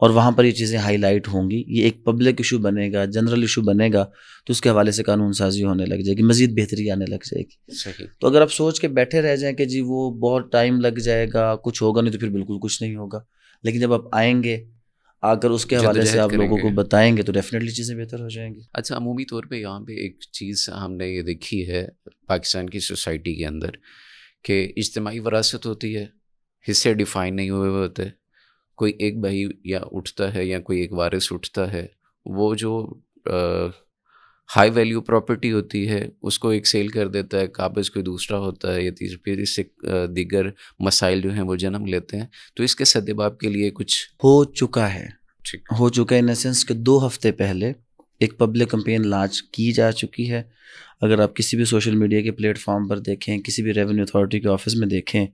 اور وہاں پر یہ چیزیں ہائی لائٹ ہوں گی، یہ ایک پبلک ایشو بنے گا، جنرل ایشو بنے گا، تو اس کے حوالے سے قانون سازی ہونے لگ جائے گی، مزید بہتری آنے لگ جائے گی. صحیح. تو اگر آپ سوچ کے بیٹھے رہ جائیں کہ جی وہ بہت ٹائم لگ جائے گا، کچھ ہوگا نہیں، تو پھر بالکل کچھ نہیں ہوگا. لیکن جب آپ آئیں گے، آ کر اس کے حوالے سے آپ لوگوں کو بتائیں گے تو ڈیفینیٹلی چیزیں بہتر ہو جائیں گی. اچھا، عمومی طور پہ یہاں پہ ایک چیز ہم نے یہ دیکھی ہے پاکستان کی سوسائٹی کے اندر کہ اجتماعی وراثت ہوتی ہے، حصے ڈیفائن نہیں ہوئے ہوتے. کوئی ایک بھائی یا اٹھتا ہے یا کوئی ایک وارث اٹھتا ہے، وہ جو ہائی ویلیو پراپرٹی ہوتی ہے اس کو ایک سیل کر دیتا ہے، قابض کوئی دوسرا ہوتا ہے یا تیسرا، پھر اس سے دیگر مسائل جو ہیں وہ جنم لیتے ہیں. تو اس کے سدباب کے لیے کچھ ہو چکا ہے، ٹھیک ہو چکا ہے ان سینس کہ 2 ہفتے پہلے ایک پبلک کمپین لانچ کی جا چکی ہے. اگر آپ کسی بھی سوشل میڈیا کے پلیٹ فارم پر دیکھیں، کسی بھی ریونیو اتھارٹی کے آفس میں دیکھیں،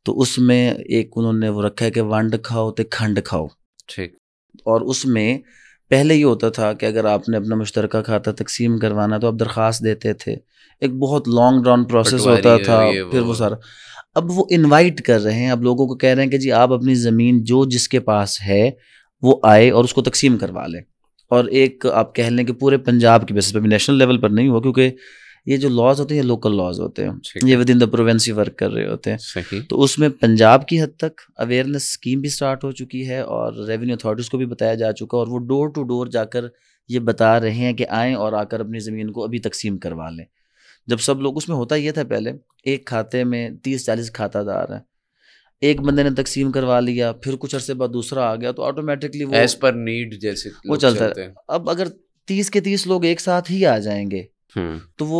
تو اس میں ایک انہوں نے وہ رکھا ہے کہ ونڈ کھاؤ تے کھنڈ کھاؤ. ٹھیک. اور اس میں پہلے یہ ہوتا تھا کہ اگر آپ نے اپنا مشترکہ کھاتا تقسیم کروانا تو آپ درخواست دیتے تھے، ایک بہت لانگ ڈراؤن پروسیس ہوتا تھا، پھر وہ سارا. اب وہ انوائٹ کر رہے ہیں، اب لوگوں کو کہہ رہے ہیں کہ جی آپ اپنی زمین جو جس کے پاس ہے وہ آئے اور اس کو تقسیم کروا لیں. اور ایک آپ کہہ لیں کہ پورے پنجاب کی بیسس پہ بھی، نیشنل لیول پر نہیں ہوا، کیونکہ یہ جو لاز ہوتے ہیں یہ لوکل لاز ہوتے ہیں، یہ with in the province he work کر رہے ہوتے ہیں. صحیح. تو اس میں پنجاب کی حد تک اویئرنیس اسکیم بھی سٹارٹ ہو چکی ہے اور ریونیو اتھارٹیز کو بھی بتایا جا چکا، اور وہ ڈور ٹو ڈور جا کر یہ بتا رہے ہیں کہ آئیں اور آ کر اپنی زمین کو ابھی تقسیم کروا لیں. جب سب لوگ، اس میں ہوتا یہ تھا پہلے ایک کھاتے میں 30-40 کھاتہ دار ہیں، ایک بندے نے تقسیم کروا لیا، پھر کچھ عرصے بعد دوسرا آ گیا، تو آٹومیٹکلی وہ ایز پر نیڈ جیسے وہ چلتا ہے. اب اگر 30 کے 30 لوگ ایک ساتھ ہی آ جائیں گے تو وہ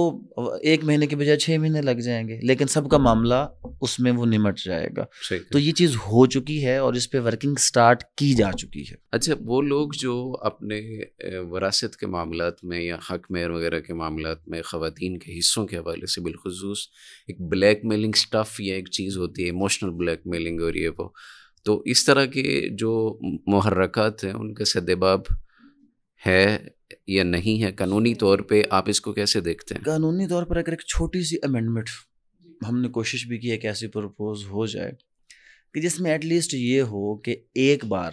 1 مہینے کے بجائے 6 مہینے لگ جائیں گے، لیکن سب کا معاملہ اس میں وہ نمٹ جائے گا. تو یہ چیز ہو چکی ہے اور اس پہ ورکنگ سٹارٹ کی جا چکی ہے. اچھا، وہ لوگ جو اپنے وراثت کے معاملات میں یا حق مہر وغیرہ کے معاملات میں خواتین کے حصوں کے حوالے سے بالخصوص ایک بلیک میلنگ سٹف یا ایک چیز ہوتی ہے ایموشنل بلیک میلنگ اور یہ وہ، تو اس طرح کے جو محرکات ہیں ان کا سدباب ہے یا نہیں ہے قانونی طور پہ، آپ اس کو کیسے دیکھتے ہیں؟ قانونی طور پر اگر ایک چھوٹی سی امینڈمنٹ ہم نے کوشش بھی کی ایک ایسی پرپوز ہو جائے کہ جس میں ایٹ لیسٹ یہ ہو کہ ایک بار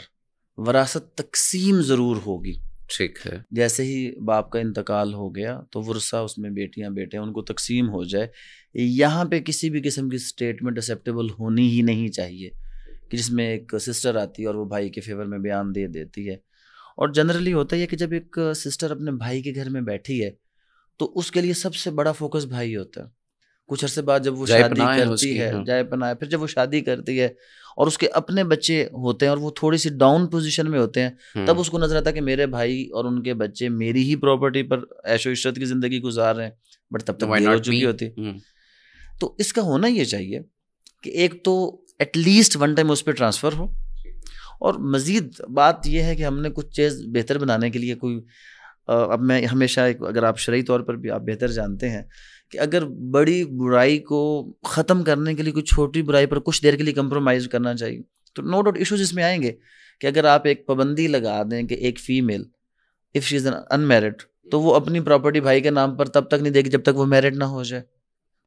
وراثت تقسیم ضرور ہوگی. ٹھیک ہے. جیسے ہی باپ کا انتقال ہو گیا تو ورثہ اس میں بیٹیاں بیٹے ان کو تقسیم ہو جائے. یہاں پہ کسی بھی قسم کی اسٹیٹمنٹ ایکسیپٹیبل ہونی ہی نہیں چاہیے کہ جس میں ایک سسٹر آتی ہے اور وہ بھائی کے فیور میں بیان دے دیتی ہے. اور جنرلی ہوتا ہے کہ جب ایک سسٹر اپنے بھائی کے گھر میں بیٹھی ہے تو اس کے لیے سب سے بڑا فوکس بھائی ہوتا ہے. کچھ عرصے بعد جب وہ شادی کرتی ہے, جائے پناہ, پھر جب وہ شادی کرتی ہے اور اس کے اپنے بچے ہوتے ہیں اور وہ تھوڑی سی ڈاؤن پوزیشن میں ہوتے ہیں, تب اس کو نظر آتا ہے کہ میرے بھائی اور ان کے بچے میری ہی پراپرٹی پر عیش و عشرت کی زندگی گزار رہے ہیں, بٹ تب تک دیر ہو چکی ہوتی. تو اس کا ہونا یہ چاہیے کہ ایک تو ایٹ لیسٹ ون ٹائم اس پہ ٹرانسفر ہو. اور مزید بات یہ ہے کہ ہم نے کچھ چیز بہتر بنانے کے لیے کوئی اب میں ہمیشہ اگر آپ شرعی طور پر بھی آپ بہتر جانتے ہیں کہ اگر بڑی برائی کو ختم کرنے کے لیے کوئی چھوٹی برائی پر کچھ دیر کے لیے کمپرومائز کرنا چاہیے تو نو ڈاؤٹ ایشوز اس میں آئیں گے کہ اگر آپ ایک پابندی لگا دیں کہ ایک female if she is in married تو وہ اپنی پراپرٹی بھائی کے نام پر تب تک نہیں دے گی جب تک وہ میرڈ نہ ہو جائے.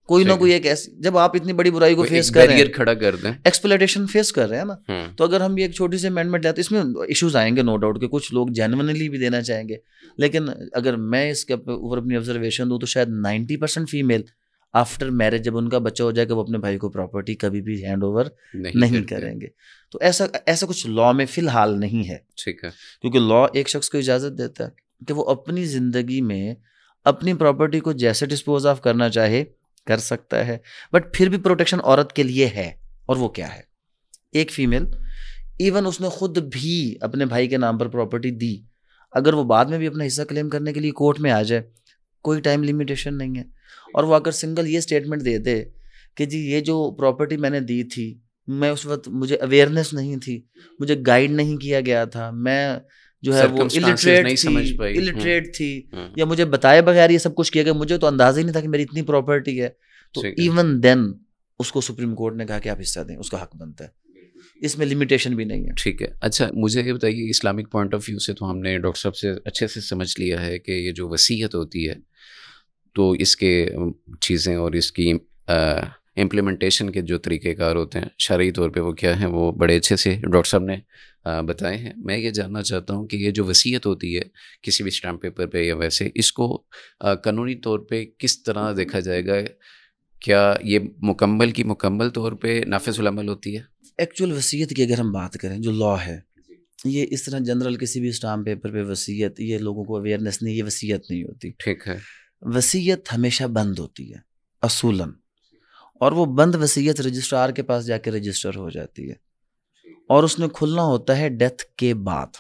کوئی نہ کوئی ایک ایسی, جب آپ اتنی بڑی برائی کو فیس کر رہے ہیں, کھڑا کر دیں, ایکسپلائٹیشن فیس کر رہے ہیں نا, تو اگر ہم یہ ایک چھوٹی سی امینڈمنٹ لاتے اس میں ایشوز آئیں گے نو ڈاؤٹ کہ کچھ لوگ جینونلی بھی دینا چاہیں گے. لیکن اگر میں اس کے اوپر اپنی آبزرویشن دوں تو شاید 90% فیمیل آفٹر میرج جب ان کا بچہ ہو جائے کہ وہ اپنے بھائی کو پراپرٹی کبھی بھی ہینڈ اوور نہیں کریں گے. تو ایسا کچھ لا میں فی الحال نہیں ہے. ٹھیک ہے. کیونکہ لا ایک شخص کو اجازت دیتا ہے کہ وہ اپنی زندگی میں اپنی پراپرٹی کو جیسے ڈسپوز آف کرنا چاہے کر سکتا ہے, بٹ پھر بھی پروٹیکشن عورت کے لیے ہے. اور وہ کیا ہے؟ ایک فیمیل ایون اس نے خود بھی اپنے بھائی کے نام پر پراپرٹی دی, اگر وہ بعد میں بھی اپنا حصہ کلیم کرنے کے لیے کورٹ میں آ جائے کوئی ٹائم لیمیٹیشن نہیں ہے. اور وہ اگر سنگل یہ اسٹیٹمنٹ دے دے کہ جی یہ جو پراپرٹی میں نے دی تھی میں اس وقت مجھے اویئرنیس نہیں تھی, مجھے گائیڈ نہیں کیا گیا تھا, میں جو ہے وہ الٹریٹ تھی یا مجھے بتائے بغیر یہ سب کچھ کیا گیا, مجھے تو اندازہ ہی نہیں تھا کہ میری اتنی پراپرٹی ہے, تو ایون دین اس کو سپریم کورٹ نے کہا کہ آپ حصہ دیں, اس کا حق بنتا ہے, اس میں لمیٹیشن بھی نہیں ہے. ٹھیک ہے. اچھا مجھے یہ بتائیے اسلامک پوائنٹ آف ویو سے تو ہم نے ڈاکٹر صاحب سے اچھے سے سمجھ لیا ہے کہ یہ جو وصیت ہوتی ہے تو اس کے چیزیں اور اس کی امپلیمنٹیشن کے جو طریقہ کار ہوتے ہیں شرعی طور پہ وہ کیا ہیں وہ بڑے اچھے سے ڈاکٹر صاحب نے بتائے ہیں. میں یہ جاننا چاہتا ہوں کہ یہ جو وصیت ہوتی ہے کسی بھی اسٹامپ پیپر پہ یا ویسے, اس کو قانونی طور پہ کس طرح دیکھا جائے گا؟ کیا یہ مکمل طور پہ نافذ العمل ہوتی ہے؟ ایکچوئل وصیت کی اگر ہم بات کریں جو لا ہے, یہ اس طرح جنرل کسی بھی اسٹامپ پیپر پہ وصیت, یہ لوگوں کو اویئرنیس نہیں, یہ وصیت نہیں ہوتی. ٹھیک ہے. وصیت ہمیشہ بند ہوتی ہے اصولاً, اور وہ بند وصیت رجسٹرار کے پاس جا کے رجسٹر ہو جاتی ہے, اور اس میں کھلنا ہوتا ہے ڈیتھ کے بعد,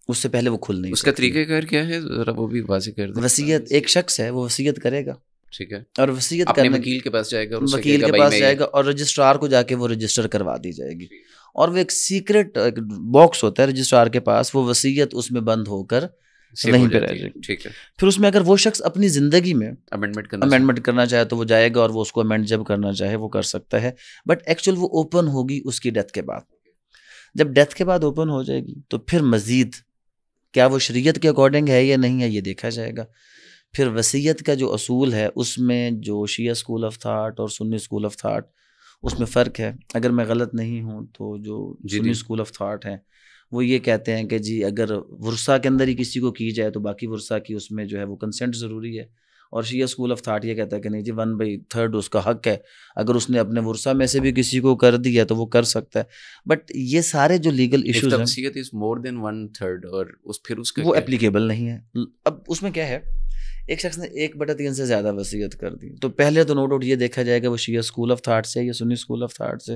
اس سے پہلے وہ کھل نہیں. اس کا طریقہ کار کیا ہے ذرا وہ بھی واضح کر دیں. وصیت ایک شخص ہے وہ وصیت کرے گا, ٹھیک ہے, اور وصیت اپنے وکیل کے پاس جائے گا, وکیل کے پاس جائے گا اور رجسٹرار کو جا کے وہ رجسٹر کروا دی جائے گی, اور وہ ایک سیکرٹ باکس ہوتا ہے رجسٹرار کے پاس, وہ وصیت اس میں بند ہو کر وہیں پہ رہ جائے گی. ٹھیک ہے. پھر اس میں اگر وہ شخص اپنی زندگی میں امینڈمنٹ کرنا چاہے تو وہ جائے گا اور وہ اس کو امینڈ جب کرنا چاہے وہ کر سکتا ہے, بٹ ایکچوئل وہ اوپن ہوگی اس کی ڈیتھ کے بعد. جب ڈیتھ کے بعد اوپن ہو جائے گی تو پھر مزید کیا وہ شریعت کے اکارڈنگ ہے یا نہیں ہے یہ دیکھا جائے گا. پھر وصیت کا جو اصول ہے اس میں جو شیعہ اسکول آف تھاٹ اور سنی اسکول آف تھاٹ اس میں فرق ہے. اگر میں غلط نہیں ہوں تو جو سنی اسکول آف تھاٹ ہیں وہ یہ کہتے ہیں کہ جی اگر ورثہ کے اندر ہی کسی کو کی جائے تو باقی ورثہ کی اس میں جو ہے وہ کنسنٹ ضروری ہے, اور شیعہ اسکول آف تھاٹ یہ کہتا ہے کہ نہیں جی 1/3 اس کا حق ہے, اگر اس نے اپنے ورثہ میں سے بھی کسی کو کر دیا تو وہ کر سکتا ہے. بٹ یہ سارے جو لیگل ایشوز ہیں وصیت از مور دین 1/3 اور پھر اس کا وہ اپلیکیبل نہیں ہے. اب اس میں کیا ہے, ایک شخص نے 1/3 سے زیادہ وصیت کر دی تو پہلے تو نو ڈاؤٹ یہ دیکھا جائے گا وہ شیعہ اسکول آف تھاٹ سے یا سنی اسکول آف تھاٹ سے.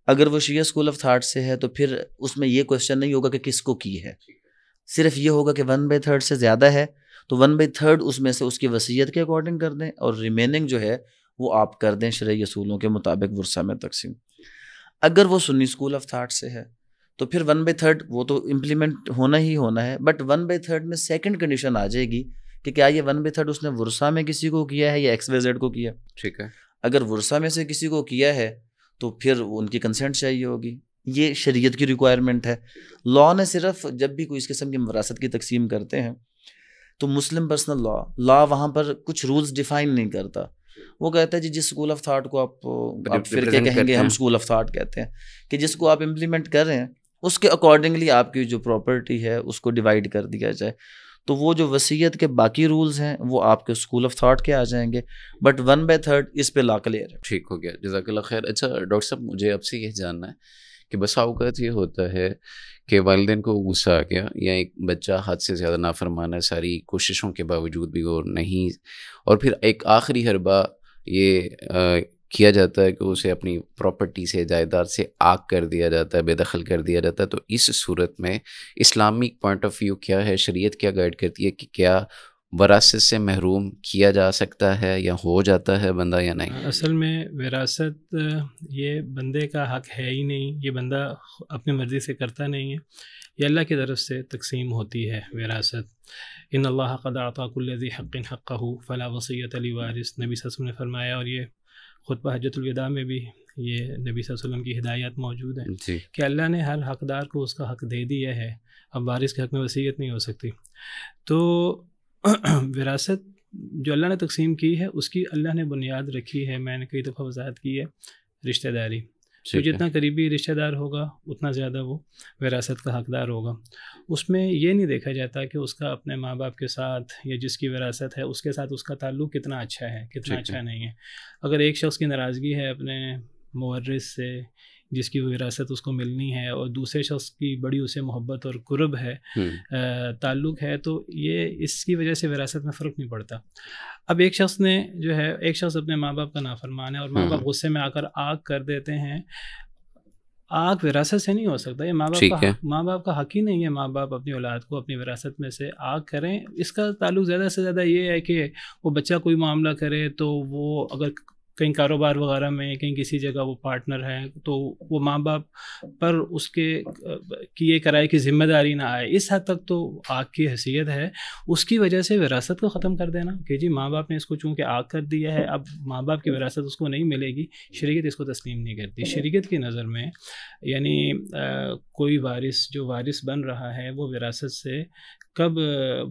اگر وہ شیعہ اسکول آف تھاٹ سے ہے تو پھر اس میں یہ کوشچن نہیں ہوگا کہ کس کو کی ہے, صرف یہ ہوگا کہ 1/3 سے زیادہ ہے تو 1/3 اس میں سے اس کی وصیت کے اکارڈنگ کر دیں, اور ریمیننگ جو ہے وہ آپ کر دیں شرعی اصولوں کے مطابق ورثہ میں تقسیم. اگر وہ سنی اسکول آف تھاٹ سے ہے تو پھر 1/3 وہ تو امپلیمنٹ ہونا ہی ہونا ہے, بٹ 1/3 میں سیکنڈ کنڈیشن آ جائے گی کہ کیا یہ 1/3 اس نے ورثہ میں کسی کو کیا ہے یا XYZ کو کیا. ٹھیک ہے. اگر ورثہ میں سے کسی کو کیا ہے تو پھر ان کی کنسنٹ چاہیے ہوگی, یہ شریعت کی ریکوائرمنٹ ہے. لا نے صرف جب بھی کوئی اس قسم کی وراثت کی تقسیم کرتے ہیں تو مسلم پرسنل لا وہاں پر کچھ رولز ڈیفائن نہیں کرتا وہ کہتا ہے جی جس اسکول آف تھاٹ کو آپ فرقے کہیں گے، ہم اسکول آف تھاٹ کہتے ہیں کہ جس کو آپ امپلیمنٹ کر رہے ہیں اس کے اکارڈنگلی آپ کی جو پراپرٹی ہے اس کو ڈیوائڈ کر دیا جائے. تو وہ جو وصیت کے باقی رولز ہیں وہ آپ کے اسکول آف تھاٹ کے آ جائیں گے، بٹ 1/3 اس پہ لا کلیئر ہے. ٹھیک ہو گیا، جزاک اللہ خیر. اچھا ڈاکٹر صاحب، مجھے آپ سے یہ جاننا ہے کہ بسا اوقات یہ ہوتا ہے کہ والدین کو غصہ آ گیا یا ایک بچہ حد سے زیادہ نافرمان ہے، ساری کوششوں کے باوجود بھی وہ نہیں، اور پھر ایک آخری حربہ یہ کیا جاتا ہے کہ اسے اپنی پراپرٹی سے، جائیداد سے آگ کر دیا جاتا ہے، بے دخل کر دیا جاتا ہے. تو اس صورت میں اسلامک پوائنٹ آف ویو کیا ہے، شریعت کیا گائیڈ کرتی ہے کہ کیا وراثت سے محروم کیا جا سکتا ہے یا ہو جاتا ہے بندہ یا نہیں؟ اصل میں وراثت یہ بندے کا حق ہے ہی نہیں، یہ بندہ اپنی مرضی سے کرتا نہیں ہے، یہ اللہ کی طرف سے تقسیم ہوتی ہے وراثت. ان اللہ قد اعطى كل ذي حق حقه فلا وصیۃ لوارث، نبی صلی اللہ علیہ وسلم نے فرمایا، اور یہ خطبہ حجۃ الوداع میں بھی یہ نبی صلی اللہ علیہ وسلم کی ہدایات موجود ہیں جی. کہ اللہ نے ہر حقدار کو اس کا حق دے دیا ہے، اب وارث کے حق میں وصیت نہیں ہو سکتی. تو وراثت جو اللہ نے تقسیم کی ہے اس کی اللہ نے بنیاد رکھی ہے، میں نے کئی دفعہ وضاحت کی ہے، رشتہ داری. تو جتنا قریبی رشتہ دار ہوگا اتنا زیادہ وہ وراثت کا حقدار ہوگا. اس میں یہ نہیں دیکھا جاتا کہ اس کا اپنے ماں باپ کے ساتھ یا جس کی وراثت ہے اس کے ساتھ اس کا تعلق کتنا اچھا ہے کتنا اچھا نہیں ہے. اگر ایک شخص کی ناراضگی ہے اپنے مورث سے جس کی وراثت اس کو ملنی ہے، اور دوسرے شخص کی بڑی اسے محبت اور قرب ہے، تعلق ہے، تو یہ اس کی وجہ سے وراثت میں فرق نہیں پڑتا. اب ایک شخص نے جو ہے، ایک شخص اپنے ماں باپ کا نافرمان ہے اور ماں باپ غصے میں آ کر آگ کر دیتے ہیں. آگ وراثت سے نہیں ہو سکتا، یہ ماں باپ کا حق ہی نہیں ہے. ماں باپ اپنی اولاد کو اپنی وراثت میں سے آگ کریں. اس کا تعلق زیادہ سے زیادہ یہ ہے کہ وہ بچہ کوئی معاملہ کرے تو وہ اگر کہیں کاروبار وغیرہ میں کہیں کسی جگہ وہ پارٹنر ہے تو وہ ماں باپ پر اس کے کیے کرائے کی ذمہ داری نہ آئے. اس حد تک تو آگ کی حیثیت ہے. اس کی وجہ سے وراثت کو ختم کر دینا کہ جی ماں باپ نے اس کو چونکہ آگ کر دیا ہے اب ماں باپ کی وراثت اس کو نہیں ملے گی، شریعت اس کو تسلیم نہیں کرتی. شریعت کی نظر میں یعنی کوئی وارث جو وارث بن رہا ہے وہ وراثت سے کب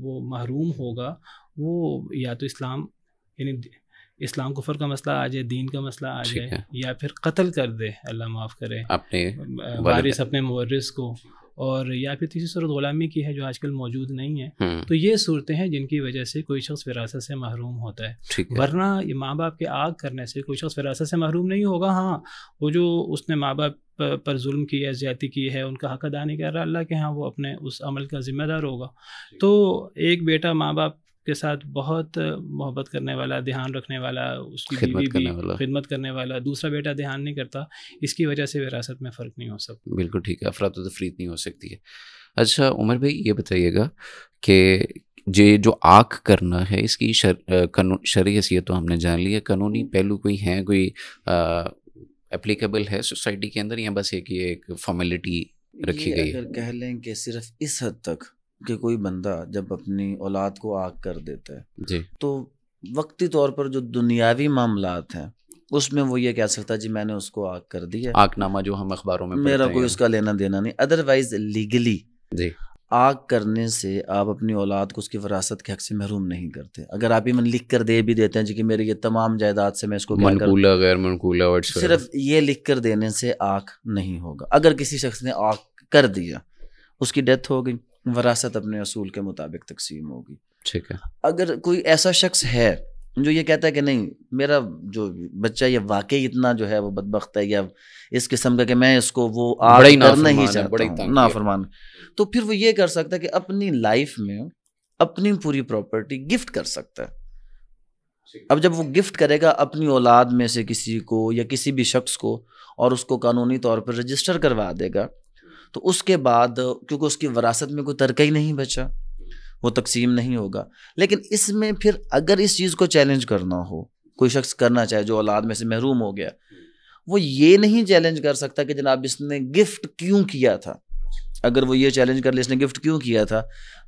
وہ محروم ہوگا، وہ یا تو یعنی اسلام کفر کا مسئلہ آ جائے، دین کا مسئلہ آ جائے، یا پھر قتل کر دے، اللہ معاف کرے، اپنے وارث اپنے مورث کو، اور یا پھر تیسری صورت غلامی کی ہے جو آج کل موجود نہیں ہے. تو یہ صورتیں ہیں جن کی وجہ سے کوئی شخص وراثت سے محروم ہوتا ہے. ورنہ یہ ماں باپ کے آگ کرنے سے کوئی شخص وراثت سے محروم نہیں ہوگا. ہاں وہ جو اس نے ماں باپ پر ظلم کیا ہے، زیادتی کی ہے، ان کا حق ادا نہیں کر رہا، اللہ کے ہاں وہ اپنے اس عمل کا ذمہ دار ہوگا. تو ایک بیٹا ماں باپ کے ساتھ بہت محبت کرنے والا، دھیان رکھنے والا، اس کی بیوی بھی خدمت کرنے والا، دوسرا بیٹا دھیان نہیں کرتا، اس کی وجہ سے وراثت میں فرق نہیں ہو سکتا. بالکل ٹھیک ہے، افراط و تفریط نہیں ہو سکتی ہے. اچھا عمر بھائی یہ بتائیے گا کہ جو آگ کرنا ہے اس کی شرعی حیثیت تو ہم نے جان لی ہے، قانونی پہلو کوئی ہیں، کوئی اپلیکیبل ہے سوسائٹی کے اندر، یا بس ایک فارمیلٹی رکھی گئی ہے؟ اگر کہہ لیں کہ صرف اس حد تک کہ کوئی بندہ جب اپنی اولاد کو آگ کر دیتا ہے جی تو وقتی طور پر جو دنیاوی معاملات ہیں اس میں وہ یہ کہہ سکتا ہے جی میں نے اس کو آگ کر دی ہے، آگ نامہ جو ہم اخباروں میں میرا کوئی اس کا لینا دینا نہیں. ادروائز لیگلی جی آگ کرنے سے آپ اپنی اولاد کو اس کی وراثت کے حق سے محروم نہیں کرتے. اگر آپ ایون لکھ کر دے بھی دیتے ہیں جی کہ میرے یہ تمام جائیداد سے میں اس کو منقولہ غیر منقولہ، صرف یہ لکھ کر دینے سے آگ نہیں ہوگا. اگر کسی شخص نے آگ کر دیا، اس کی ڈیتھ ہو گئی، وراثت اپنے اصول کے مطابق تقسیم ہوگی. ٹھیک ہے. اگر کوئی ایسا شخص ہے جو یہ کہتا ہے کہ نہیں میرا جو بچہ یہ واقعی اتنا جو ہے وہ بدبخت ہے یا اس قسم کا کہ میں اس کو وہ آگ کرنا ہی چاہتا ہوں، نافرمان، تو پھر وہ یہ کر سکتا ہے کہ اپنی لائف میں اپنی پوری پراپرٹی گفٹ کر سکتا ہے. اب جب وہ گفٹ کرے گا اپنی اولاد میں سے کسی کو یا کسی بھی شخص کو اور اس کو قانونی طور پر رجسٹر کروا دے گا، تو اس کے بعد کیونکہ اس کی وراثت میں کوئی ترکہ ہی نہیں بچا، وہ تقسیم نہیں ہوگا. لیکن اس میں پھر اگر اس چیز کو چیلنج کرنا ہو، کوئی شخص کرنا چاہے جو اولاد میں سے محروم ہو گیا، وہ یہ نہیں چیلنج کر سکتا کہ جناب اس نے گفٹ کیوں کیا تھا. اگر وہ یہ چیلنج کر لے اس نے گفٹ کیوں کیا تھا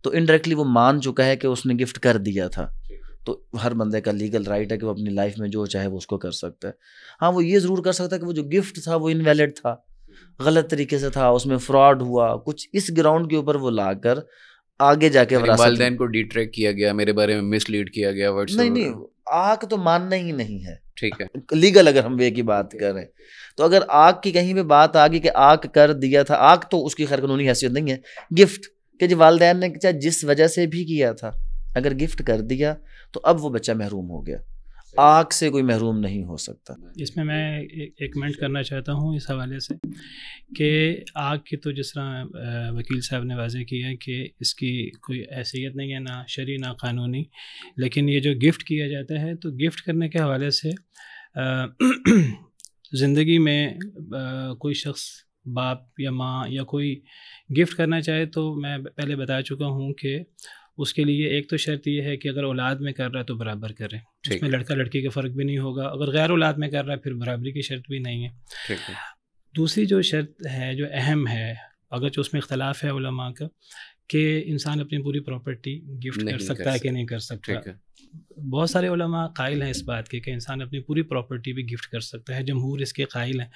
تو انڈائریکٹلی وہ مان چکا ہے کہ اس نے گفٹ کر دیا تھا. تو ہر بندے کا لیگل رائٹ ہے کہ وہ اپنی لائف میں جو چاہے وہ اس کو کر سکتا ہے. ہاں وہ یہ ضرور کر سکتا ہے کہ وہ جو گفٹ تھا وہ انویلڈ تھا، غلط طریقے سے تھا، اس میں فراڈ ہوا کچھ، اس گراؤنڈ کے اوپر وہ لا کر آگے جا کے وراثت والدین کو ڈیٹریکٹ کیا گیا، میرے بارے میں مس لیڈ کیا گیا، نہیں، آگ تو ماننا ہی نہیں ہے، ٹھیک ہے، لیگل اگر ہم وے کی بات کریں تو اگر آگ کی کہیں پہ بات آ گئی کہ آگ کر دیا تھا، آگ تو اس کی خیر قانونی حیثیت نہیں ہے، گفٹ کہ جی والدین نے چاہے جس وجہ سے بھی کیا تھا اگر گفٹ کر دیا تو اب وہ بچہ محروم ہو گیا، آگ سے کوئی محروم نہیں ہو سکتا۔ اس میں ایک کمنٹ کرنا چاہتا ہوں اس حوالے سے کہ آگ کی تو جس طرح وکیل صاحب نے واضح کیا ہے کہ اس کی کوئی حیثیت نہیں ہے، نہ شرعی نہ قانونی، لیکن یہ جو گفٹ کیا جاتا ہے تو گفٹ کرنے کے حوالے سے زندگی میں کوئی شخص باپ یا ماں یا کوئی گفٹ کرنا چاہے تو میں پہلے بتا چکا ہوں کہ اس کے لیے ایک تو شرط یہ ہے کہ اگر اولاد میں کر رہا ہے تو برابر کرے، اس میں لڑکا لڑکی کا فرق بھی نہیں ہوگا، اگر غیر اولاد میں کر رہا ہے پھر برابری کی شرط بھی نہیں ہے۔ دوسری جو شرط ہے جو اہم ہے، اگرچہ اس میں اختلاف ہے علماء کا، کہ انسان اپنی پوری پراپرٹی گفٹ کر سکتا ہے کہ نہیں کر سکتا۔ بہت سارے علماء قائل ہیں اس بات کے کہ انسان اپنی پوری پراپرٹی بھی گفٹ کر سکتا ہے، جمہور اس کے قائل ہیں،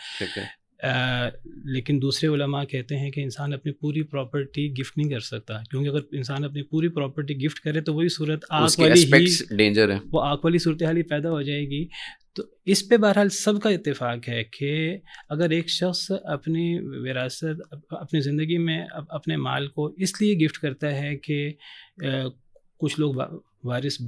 لیکن دوسرے علماء کہتے ہیں کہ انسان اپنی پوری پراپرٹی گفٹ نہیں کر سکتا، کیونکہ اگر انسان اپنی پوری پراپرٹی گفٹ کرے تو وہی صورت آگ والی ہی ڈینجر ہے، وہ آگ والی صورتحال ہی پیدا ہو جائے گی۔ تو اس پہ بہرحال سب کا اتفاق ہے کہ اگر ایک شخص اپنی وراثت اپنی زندگی میں اپنے مال کو اس لیے گفٹ کرتا ہے کہ کچھ لوگ وارث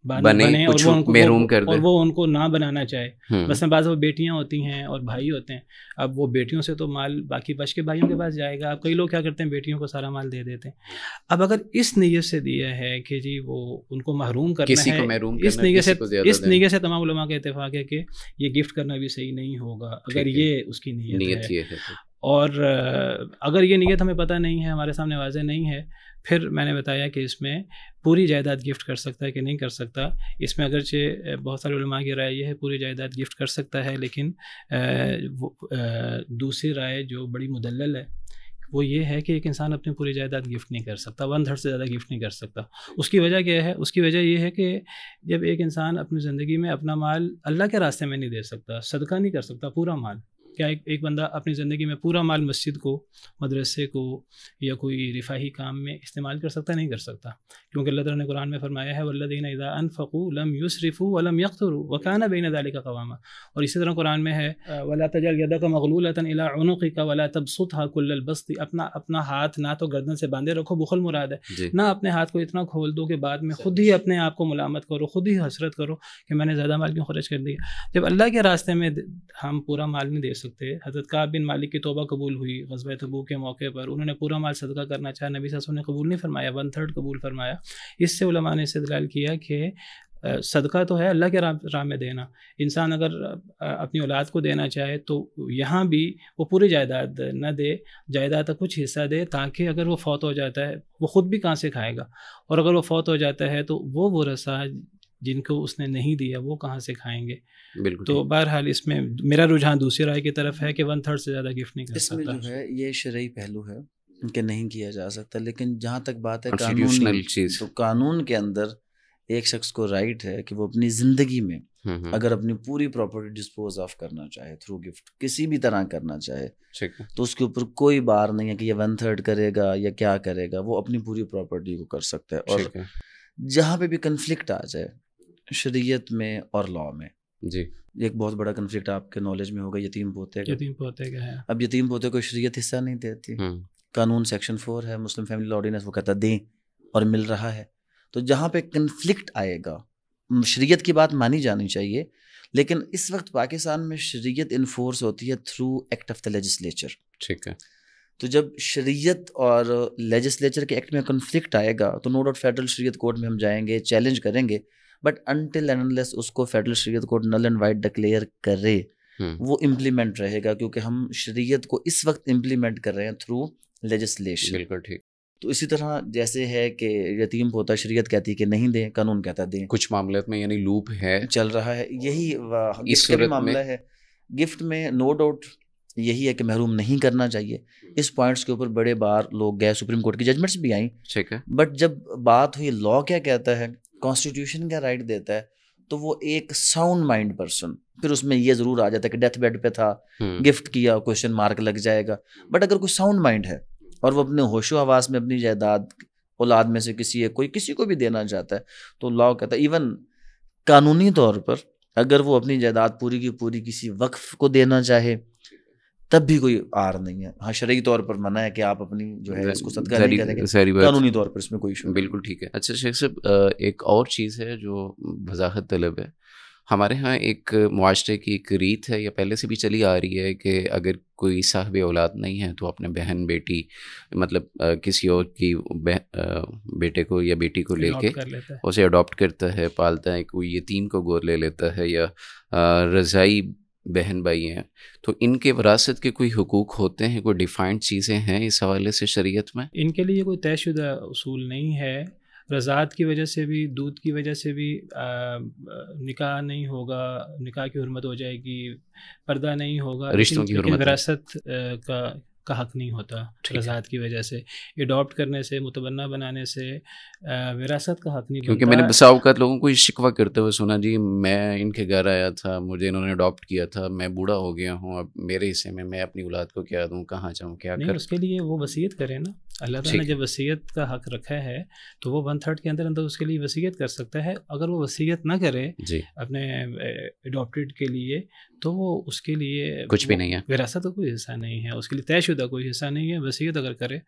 بنے اور وہ ان کو محروم کر دے اور وہ ان کو نہ بنانا چاہے، مثلا بعض وہ بیٹیاں ہوتی ہیں اور بھائی ہوتے ہیں، اب وہ بیٹیوں سے تو مال باقی بچ کے بھائیوں کے پاس جائے گا، اب کئی لوگ کیا کرتے ہیں بیٹیوں کو سارا مال دے دیتے ہیں۔ اب اگر اس نیت سے دیا ہے کہ جی وہ ان کو محروم کرنا ہے، اس نیت سے تمام علماء کا اتفاق ہے کہ یہ گفٹ کرنا بھی صحیح نہیں ہوگا اگر یہ اس کی نیت ہے۔ اور اگر یہ نیت ہمیں پتہ نہیں ہے، ہمارے سامنے واضح نہیں ہے، پھر میں نے بتایا کہ اس میں پوری جائیداد گفٹ کر سکتا ہے کہ نہیں کر سکتا۔ اس میں اگرچہ بہت سارے علماء کی رائے یہ ہے پوری جائیداد گفٹ کر سکتا ہے، لیکن دوسری رائے جو بڑی مدلل ہے وہ یہ ہے کہ ایک انسان اپنی پوری جائیداد گفٹ نہیں کر سکتا، 1/3 سے زیادہ گفٹ نہیں کر سکتا۔ اس کی وجہ کیا ہے؟ اس کی وجہ یہ ہے کہ جب ایک انسان اپنی زندگی میں اپنا مال اللہ کے راستے میں نہیں دے سکتا، صدقہ نہیں کر سکتا پورا مال، کیا ایک بندہ اپنی زندگی میں پورا مال مسجد کو، مدرسے کو یا کوئی رفاہی کام میں استعمال کر سکتا؟ نہیں کر سکتا، کیونکہ اللہ تعالیٰ نے قرآن میں فرمایا ہے والذین اذا انفقوا لم یسرفوا ولم یقتروا وکان بین ذلک قواما، اور اسی طرح قرآن میں ہے ولا تجعل یدک مغلولۃ الی عنقک ولا تبسطها کل البسط، اپنا ہاتھ نہ تو گردن سے باندھے رکھو، بخل مراد ہے، نہ اپنے ہاتھ کو اتنا کھول دو کہ بعد میں خود ہی اپنے آپ کو ملامت کرو، خود ہی حسرت کرو کہ میں نے زیادہ مال کیوں خرچ کر دیا۔ جب اللہ کے راستے میں ہم پورا مال نہیں دے سکتے، حضرت کعب بن مالک کی توبہ قبول ہوئی غزوہ تبوک کے موقع پر، انہوں نے پورا مال صدقہ کرنا چاہا، نبی صلی اللہ علیہ وسلم نے قبول نہیں فرمایا، 1/3 قبول فرمایا۔ اس سے علماء نے استدلال کیا کہ صدقہ تو ہے اللہ کے راہ میں دینا، انسان اگر اپنی اولاد کو دینا چاہے تو یہاں بھی وہ پوری جائیداد نہ دے، جائیداد کا کچھ حصہ دے، تاکہ اگر وہ فوت ہو جاتا ہے وہ خود بھی کہاں سے کھائے گا، اور اگر وہ فوت ہو جاتا ہے تو وہ ورثہ جن کو اس نے نہیں دیا وہ کہاں سے کھائیں گے۔ بالکل۔ تو بہرحال اس میں میرا رجحان دوسری رائے کی طرف ہے کہ 1/3 سے زیادہ گفٹ نہیں کر سکتا۔ اس میں جو ہے یہ شرعی پہلو ہے کہ نہیں کیا جا سکتا، لیکن جہاں تک بات ہے قانونی چیز، تو قانون کے اندر ایک شخص کو رائٹ ہے کہ وہ اپنی زندگی میں اگر اپنی پوری پراپرٹی ڈسپوز آف کرنا چاہے تھرو گفٹ، کسی بھی طرح کرنا چاہے، تو اس کے اوپر کوئی بار نہیں ہے کہ یہ 1/3 کرے گا یا کیا کرے گا، وہ اپنی پوری پراپرٹی کو کر سکتا ہے۔ اور جہاں پہ بھی کنفلکٹ آ جائے شریعت میں اور لاء میں، جی ایک بہت بڑا کنفلکٹ آپ کے نالج میں ہوگا یتیم پوتے کا ہے۔ اب یتیم پوتے کو شریعت حصہ نہیں دیتی، قانون سیکشن 4 ہے مسلم فیملی لا آرڈیننس، وہ کہتا دیں اور مل رہا ہے۔ تو جہاں پہ کنفلکٹ آئے گا شریعت کی بات مانی جانی چاہیے، لیکن اس وقت پاکستان میں شریعت انفورس ہوتی ہے through act of the legislature, ٹھیک ہے۔ تو جب شریعت اور لیجسلیچر کے ایکٹ میں کنفلکٹ آئے گا تو no doubt federal Shariat court میں ہم جائیں گے، چیلنج کریں گے، بٹ انٹل اینڈ انلیس اس کو federal Shariat court null and void declare کرے وہ امپلیمنٹ رہے گا، کیونکہ ہم شریعت کو اس وقت امپلیمنٹ کر رہے ہیں تھرو لیجسلیشن۔ بالکل ٹھیک۔ تو اسی طرح جیسے ہے کہ یتیم پوتا شریعت کہتی ہے کہ نہیں دیں، قانون کہتا ہے دیں، کچھ معاملات میں یعنی لوپ ہے چل رہا ہے، یہی گفٹ کا بھی معاملہ ہے۔ گفٹ میں نو ڈاؤٹ یہی ہے کہ محروم نہیں کرنا چاہیے، اس پوائنٹس کے اوپر بڑے بار لوگ گئے، سپریم کورٹ کی ججمنٹس بھی آئیں، ٹھیک ہے، بٹ جب بات ہوئی لاء کیا کہتا ہے، کانسٹیٹیوشن کیا رائٹ دیتا ہے، تو وہ ایک ساؤنڈ مائنڈ پرسن، پھر اس میں یہ ضرور آ جاتا ہے کہ ڈیتھ بیڈ پہ تھا، گفٹ کیا، کوشچن مارک لگ جائے گا، بٹ اگر کوئی ساؤنڈ مائنڈ ہے اور وہ اپنے ہوش و حواس میں اپنی جائیداد اولاد میں سے کسی ایک کوئی کسی کو بھی دینا چاہتا ہے تو لا کہتا ہے ایون قانونی طور پر اگر وہ اپنی جائیداد پوری کی پوری کسی وقف کو دینا چاہے تب بھی کوئی آر نہیں ہے. ہاں شرعی طور پر منع ہے کہ آپ اپنی جو ہے اس کو صدقہ نہیں کریں گے, قانونی طور پر اس میں کوئی ایشو. بالکل ٹھیک ہے. اچھا شیخ صاحب, ایک اور چیز ہے جو وضاحت طلب ہے. ہمارے ہاں ایک معاشرے کی ایک ریت ہے یا پہلے سے بھی چلی آ رہی ہے کہ اگر کوئی صاحب اولاد نہیں ہے تو اپنے بہن بیٹی مطلب کسی اور کی بیٹے کو یا بیٹی کو لے کے اسے اڈاپٹ کرتا ہے, پالتا ہے, کوئی یتیم کو گود لے لیتا ہے یا رضائی بہن بھائی ہیں, تو ان کے وراثت کے کوئی حقوق ہوتے ہیں, کوئی ڈیفائنڈ چیزیں ہیں اس حوالے سے شریعت میں؟ ان کے لیے کوئی طے شدہ اصول نہیں ہے. رضاعت کی وجہ سے بھی, دودھ کی وجہ سے بھی نکاح نہیں ہوگا, نکاح کی حرمت ہو جائے گی, پردہ نہیں ہوگا, رشتوں کی حرمت, وراثت کا حق نہیں ہوتا. رضاعت کی وجہ سے, اڈاپٹ کرنے سے, متبنہ بنانے سے وراثت کا حق نہیں بنتا. کیونکہ میں نے بسا اوقات لوگوں کو شکوہ کرتے ہوئے سنا, جی میں ان کے گھر آیا تھا, مجھے انہوں نے اڈاپٹ کیا تھا, میں بوڑھا ہو گیا ہوں, اب میرے حصے میں اپنی اولاد کو کیا دوں, کہاں جاؤں, کیا کروں؟ اس کے لیے وہ وصیت کرے نا. اللہ تعالیٰ نے جب وصیت کا حق رکھا ہے تو وہ 1/3 کے اندر اس کے لیے وصیت کر سکتا ہے. اگر وہ وصیت نہ کرے اپنے اڈاپٹیڈ کے لیے تو وہ اس کے لیے کچھ بھی نہیں ہے, وراثت کا کوئی حصہ نہیں ہے, اس کے لیے طے شدہ کوئی حصہ نہیں ہے. وصیت اگر کرے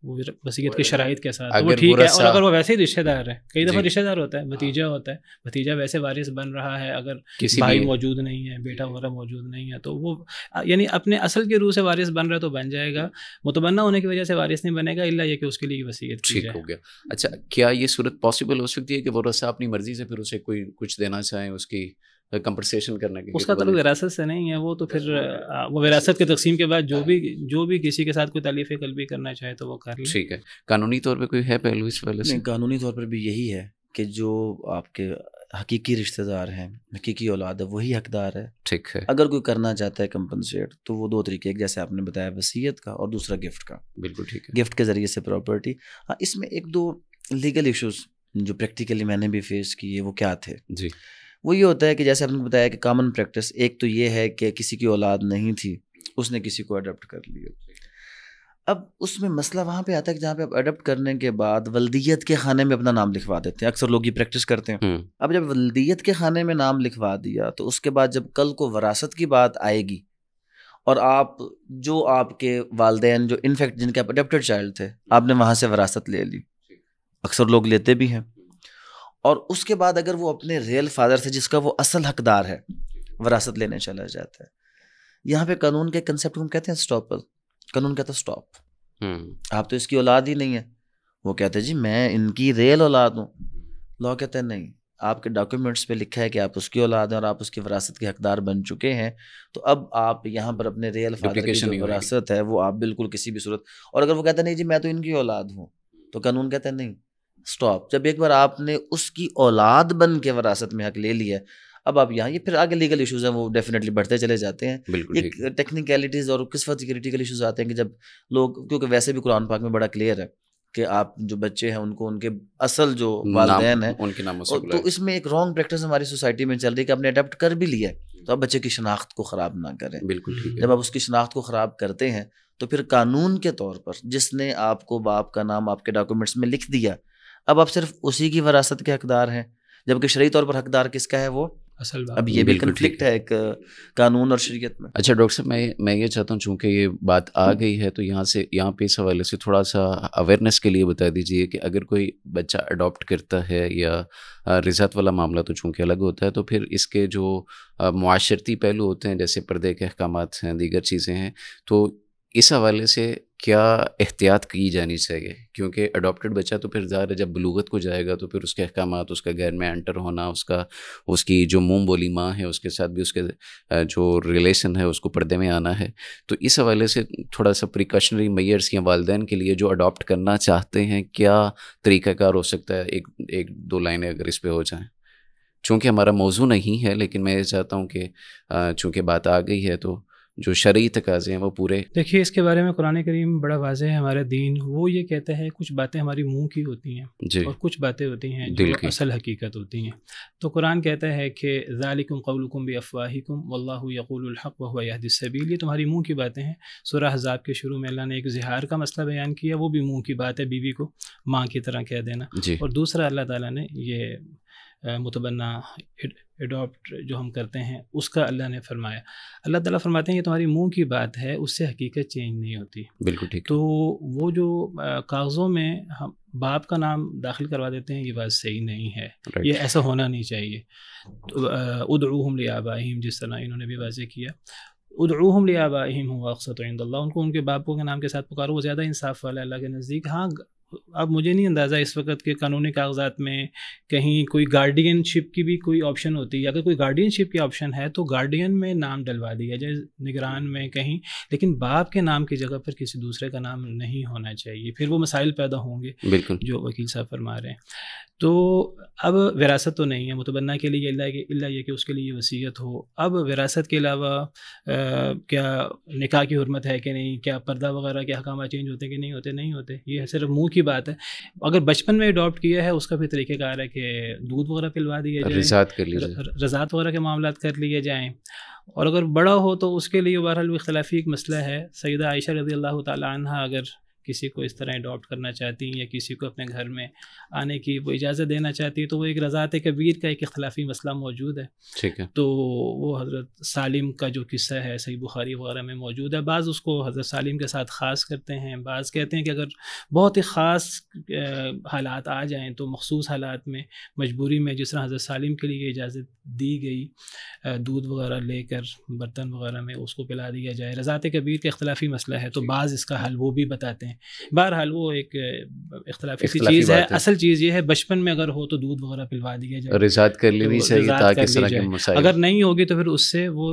وہ وصیت کے شرائط کے ساتھ وہ ٹھیک ہے. اور اگر وہ ویسے ہی رشتہ دار ہے, کئی دفعہ رشتہ دار ہوتا ہے, بھتیجا ہوتا ہے, بھتیجا ویسے وارث بن رہا ہے, اگر بھائی موجود نہیں ہے, بیٹا وغیرہ موجود نہیں ہے, تو وہ یعنی اپنے اصل کے روح سے وارث بن رہا ہے تو بن جائے گا. متبنہ ہونے کی وجہ سے وارث نہیں بنے گا الا یہ کہ اس کے لیے وصیت کی جائے. ہو گیا. اچھا, کیا یہ صورت پاسبل ہو سکتی ہے کہ ورثہ اپنی مرضی سے پھر اسے کوئی کچھ دینا چاہیں, اس کی کمپنسیشن کرنے کی؟ اس کا تعلق وراثت سے نہیں ہے, وہ تو پھر وہ وراثت کے تقسیم کے بعد جو بھی کسی کے ساتھ کوئی تالیف قلبی کرنا چاہے تو وہ کر لے. ٹھیک ہے. قانونی طور پہ کوئی ہے پہلو اس وجہ سے؟ قانونی طور پر بھی یہی ہے کہ جو آپ کے حقیقی رشتہ دار ہیں, حقیقی اولاد ہے, وہی حقدار ہے. ٹھیک ہے. اگر کوئی کرنا چاہتا ہے کمپنسیٹ تو وہ 2 طریقے, ایک جیسے آپ نے بتایا وصیت کا, اور دوسرا گفٹ کا. بالکل ٹھیک ہے. گفٹ کے ذریعے سے پراپرٹی. ہاں اس میں 1-2 لیگل ایشوز جو پریکٹیکلی میں نے بھی فیس کیے وہ کیا تھے. جی. وہ یہ ہوتا ہے کہ جیسے آپ نے بتایا کہ کامن پریکٹس ایک تو یہ ہے کہ کسی کی اولاد نہیں تھی, اس نے کسی کو اڈاپٹ کر لیا. اب اس میں مسئلہ وہاں پہ آتا ہے کہ جہاں پہ آپ اڈاپٹ کرنے کے بعد ولدیت کے خانے میں اپنا نام لکھوا دیتے ہیں. اکثر لوگ یہ پریکٹس کرتے ہیں. اب جب ولدیت کے خانے میں نام لکھوا دیا تو اس کے بعد جب کل کو وراثت کی بات آئے گی اور آپ کے والدین جو انفیکٹ جن کے آپ اڈاپٹڈ چائلڈ تھے, آپ نے وہاں سے وراثت لے لی, اکثر لوگ لیتے بھی ہیں, اور اس کے بعد اگر وہ اپنے ریئل فادر سے جس کا وہ اصل حقدار ہے وراثت لینے چلا جاتا ہے, یہاں پہ قانون کے کنسیپٹ ہم کہتے ہیں اسٹاپل. قانون کہتا ہے اسٹاپ, آپ تو اس کی اولاد ہی نہیں ہے. وہ کہتے ہیں جی میں ان کی ریئل اولاد ہوں. لا کہتا ہے نہیں, آپ کے ڈاکیومنٹس پہ لکھا ہے کہ آپ اس کی اولاد ہیں اور آپ اس کی وراثت کے حقدار بن چکے ہیں, تو اب آپ یہاں پر اپنے ریئل فادر کی جو وراثت ہے وہ آپ بالکل کسی بھی صورت. اور اگر وہ کہتا ہے نہیں جی میں تو ان کی اولاد ہوں, تو قانون کہتا ہے نہیں اسٹاپ. جب ایک بار آپ نے اس کی اولاد بن کے وراثت میں حق لے لیا, اب آپ یہاں یہ پھر آگے لیگل ایشوز ہیں وہ ڈیفینیٹلی بڑھتے چلے جاتے ہیں. ایک ٹیکنیکلٹیز اور کس وقت کریٹیکل ایشوز آتے ہیں کہ جب لوگ, کیونکہ ویسے بھی قرآن پاک میں بڑا کلیئر ہے کہ آپ جو بچے ہیں ان کو ان کے اصل جو والدین ہیں ان کے ناموں سے, تو اس میں ایک رانگ پریکٹس ہماری سوسائٹی میں چل رہی ہے کہ آپ نے اڈاپٹ کر بھی لیا تو آپ بچے کی شناخت کو خراب نہ کریں. بالکل ٹھیک ہے. جب آپ اس کی شناخت کو خراب کرتے ہیں تو پھر قانون کے طور پر جس نے آپ کو باپ کا نام آپ کے ڈاکیومنٹس میں لکھ دیا, اب آپ صرف اسی کی وراثت کے حقدار ہیں, جبکہ شرعی طور پر حقدار کس کا ہے وہ اصل باپ. اب یہ بھی کنفلکٹ ہے ایک قانون اور شریعت میں. اچھا ڈاکٹر صاحب, میں یہ چاہتا ہوں چونکہ یہ بات آ گئی ہے تو یہاں پہ اس حوالے سے تھوڑا سا اویئرنیس کے لیے بتا دیجیے کہ اگر کوئی بچہ اڈاپٹ کرتا ہے یا رضاعت والا معاملہ تو چونکہ الگ ہوتا ہے, تو پھر اس کے جو معاشرتی پہلو ہوتے ہیں جیسے پردے کے احکامات ہیں, دیگر چیزیں ہیں, تو اس حوالے سے کیا احتیاط کی جانی چاہیے؟ کیونکہ اڈاپٹڈ بچہ تو پھر ظاہر ہے جب بلوغت کو جائے گا تو پھر اس کے احکامات, اس کا گھر میں انٹر ہونا, اس کی جو منہ بولی ماں ہے اس کے ساتھ بھی اس کے جو ریلیشن ہے اس کو پردے میں آنا ہے. تو اس حوالے سے تھوڑا سا پریکاشنری میئرس یا والدین کے لیے جو اڈاپٹ کرنا چاہتے ہیں کیا طریقہ کار ہو سکتا ہے؟ ایک دو لائنیں اگر اس پہ ہو جائیں. چونکہ ہمارا موضوع نہیں ہے لیکن میں یہ چاہتا ہوں کہ چونکہ بات آ گئی ہے تو جو شرعی تقاضے ہیں وہ پورے؟ دیکھیے اس کے بارے میں قرآن کریم بڑا واضح ہے. ہمارا دین وہ یہ کہتا ہے کچھ باتیں ہماری منہ کی ہوتی ہیں جی، اور کچھ باتیں ہوتی ہیں جو اصل حقیقت ہوتی ہیں. تو قرآن کہتا ہے کہ ذالکم قولکم بافواہکم واللہ یقول الحق وہو یہدی السبیل. یہ تمہاری منہ کی باتیں ہیں. سورہ احزاب کے شروع میں اللہ نے ایک زہار کا مسئلہ بیان کیا، وہ بھی منہ کی بات ہے، بیوی کو ماں کی طرح کہہ دینا. جی، اور دوسرا اللہ تعالیٰ نے یہ متبنہ اڈاپٹ جو ہم کرتے ہیں اس کا اللہ نے فرمایا. اللہ تعالیٰ فرماتے ہیں یہ تمہاری منہ کی بات ہے، اس سے حقیقت چینج نہیں ہوتی. بالکل ٹھیک. تو وہ جو کاغذوں میں ہم باپ کا نام داخل کروا دیتے ہیں یہ بات صحیح نہیں ہے، یہ ایسا ہونا نہیں چاہیے. تو ادعوہم لآبائہم، جس طرح انہوں نے بھی واضح کیا، ادعوہم لآبائہم هو اقسط عند اللہ، ان کو ان کے باپوں کے نام کے ساتھ پکارو، وہ زیادہ انصاف والا ہے اللہ کے نزدیک. ہاں اب مجھے نہیں اندازہ اس وقت کے قانونی کاغذات میں کہیں کوئی گارڈین شپ کی بھی کوئی آپشن ہوتی ہے. اگر کوئی گارڈین شپ کی آپشن ہے تو گارڈین میں نام ڈلوا دیا جائے، نگران میں کہیں، لیکن باپ کے نام کی جگہ پر کسی دوسرے کا نام نہیں ہونا چاہیے. پھر وہ مسائل پیدا ہوں گے بالکل جو وکیل صاحب فرما رہے ہیں. تو اب وراثت تو نہیں ہے متبنہ کے لیے اللہ یہ کہ اس کے لیے وصیت ہو. اب وراثت کے علاوہ کیا نکاح کی حرمت ہے کہ نہیں، کیا پردہ وغیرہ کے احکامات چینج ہوتے کہ نہیں ہوتے؟ نہیں ہوتے. یہ صرف منہ کی بات ہے. اگر بچپن میں اڈاپٹ کیا ہے اس کا بھی طریقہ کار ہے کہ دودھ وغیرہ پلوا دیا جائے، رضاعت کر لی جائے، رضاعت وغیرہ کے معاملات کر لیے جائیں. اور اگر بڑا ہو تو اس کے لیے بہرحال اختلافی ایک مسئلہ ہے. سیدہ عائشہ رضی اللہ تعالی عنہا اگر کسی کو اس طرح اڈاپٹ کرنا چاہتی ہیں یا کسی کو اپنے گھر میں آنے کی وہ اجازت دینا چاہتی ہے تو وہ ایک رضاعت کبیر کا ایک اختلافی مسئلہ موجود ہے. ٹھیک ہے. تو وہ حضرت سالم کا جو قصہ ہے صحیح بخاری وغیرہ میں موجود ہے. بعض اس کو حضرت سالم کے ساتھ خاص کرتے ہیں، بعض کہتے ہیں کہ اگر بہت ہی خاص حالات آ جائیں تو مخصوص حالات میں مجبوری میں، جس طرح حضرت سالم کے لیے اجازت دی گئی دودھ وغیرہ لے کر برتن وغیرہ میں اس کو پلا دیا جائے. رضاعت کبیر کا اختلافی مسئلہ ہے تو بعض اس کا حل وہ بھی بتاتے ہیں. بہرحال وہ ایک اختلافی چیز ہے. اصل چیز یہ ہے بچپن میں اگر ہو تو دودھ وغیرہ پلوا دیا جائے، رضاعت کر لینی چاہیے تاکہ اس طرح کے مسائل، اگر نہیں ہوگی تو پھر اس سے وہ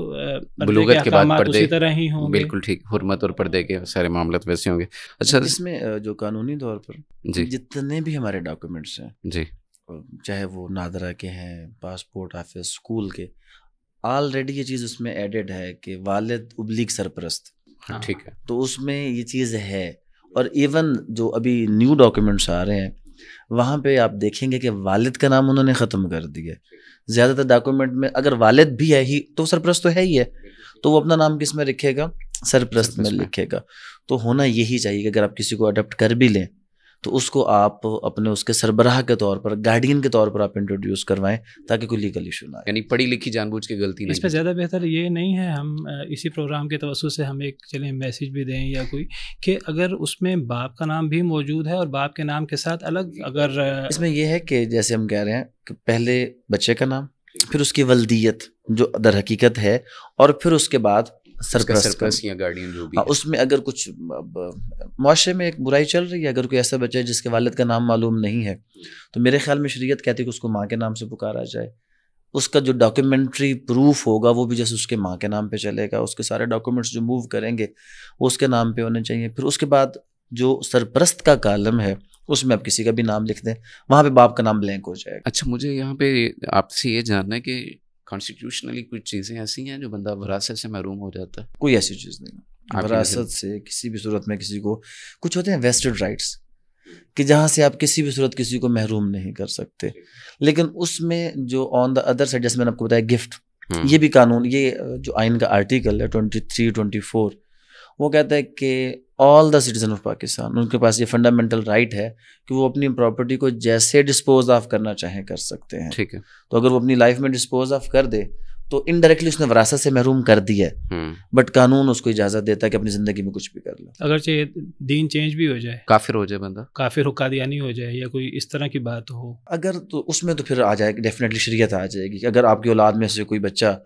بلوغت کے بعد پردے اسی طرح ہی ہوں گے. بالکل ٹھیک، حرمت اور پردے کے سارے معاملات ویسے ہوں گے. اچھا اس میں جو قانونی طور پر جی جتنے بھی ہمارے ڈاکومنٹس ہیں جی، چاہے وہ نادرہ کے ہیں، پاسپورٹ آفس، اسکول کے، آلریڈی یہ چیز اس میں ایڈڈ ہے کہ والد ابلیغ سرپرست. ٹھیک ہے. تو اس میں یہ چیز ہے. اور ایون جو ابھی نیو ڈاکیومنٹس آ رہے ہیں وہاں پہ آپ دیکھیں گے کہ والد کا نام انہوں نے ختم کر دیا. زیادہ تر ڈاکیومنٹ میں اگر والد بھی ہے ہی تو سرپرست تو ہے ہی ہے، تو وہ اپنا نام کس میں لکھے گا؟ سرپرست میں لکھے گا. تو ہونا یہی چاہیے کہ اگر آپ کسی کو اڈاپٹ کر بھی لیں تو اس کو آپ اپنے اس کے سربراہ کے طور پر، گارڈین کے طور پر آپ انٹروڈیوس کروائیں تاکہ کوئی لیگل ایشو نہ آئے. یعنی پڑھی لکھی جان بوجھ کے غلطی نہیں. اس پہ زیادہ بہتر یہ نہیں ہے ہم اسی پروگرام کے توسط سے ہم ایک چلیں میسیج بھی دیں یا کوئی کہ اگر اس میں باپ کا نام بھی موجود ہے اور باپ کے نام کے ساتھ الگ، اگر اس میں یہ ہے کہ جیسے ہم کہہ رہے ہیں کہ پہلے بچے کا نام، پھر اس کی ولدیت جو در حقیقت ہے، اور پھر اس کے بعد سرپرست یا گارڈین جو بھی. اس میں اگر کچھ معاشرے میں ایک برائی چل رہی ہے، اگر کوئی ایسا بچہ ہے جس کے والد کا نام معلوم نہیں ہے تو میرے خیال میں شریعت کہتی ہے کہ اس کو ماں کے نام سے پکارا جائے. اس کا جو ڈاکیومنٹری پروف ہوگا وہ بھی جیسے اس کے ماں کے نام پہ چلے گا، اس کے سارے ڈاکیومنٹس جو موو کریں گے وہ اس کے نام پہ ہونے چاہیے. پھر اس کے بعد جو سرپرست کا کالم ہے اس میں آپ کسی کا بھی نام لکھ دیں، وہاں پہ باپ کا نام بلینک ہو جائے گا. اچھا، مجھے یہاں پہ آپ سے یہ جاننا ہے کہ کانسٹیٹیوشنلی کچھ چیزیں ایسی ہیں جو بندہ وراثت سے محروم ہو جاتا ہے؟ کوئی ایسی چیز نہیں وراثت سے کسی بھی صورت میں. کسی کو کچھ ہوتے ہیں ویسٹڈ رائٹس کہ جہاں سے آپ کسی بھی صورت کسی کو محروم نہیں کر سکتے، لیکن اس میں جو آن دا ادر سائڈ جیسے میں نے آپ کو بتایا گفٹ، یہ بھی قانون، یہ جو آئین کا آرٹیکل ہے 23-24 وہ کہتا ہے کہ آل دا سٹیزن آف پاکستان، ان کے پاس یہ فنڈامنٹل رائٹ ہے کہ وہ اپنی پراپرٹی کو جیسے ڈسپوز آف کرنا چاہیں کر سکتے ہیں. ٹھیک ہے. تو اگر وہ اپنی لائف میں ڈسپوز آف کر دے تو انڈائریکٹلی اس نے وراثت سے محروم کر دیا ہے، بٹ قانون اس کو اجازت دیتا ہے کہ اپنی زندگی میں کچھ بھی کر لے. اگرچہ دین چینج بھی ہو جائے، کافر ہو جائے بندہ، کافر ہو، قادیانی ہو جائے یا کوئی اس طرح کی بات ہو، اگر تو اس میں تو پھر آ جائے گی ڈیفینیٹلی شریعت آ جائے گی کہ اگر آپ کی اولاد میں سے کوئی بچہ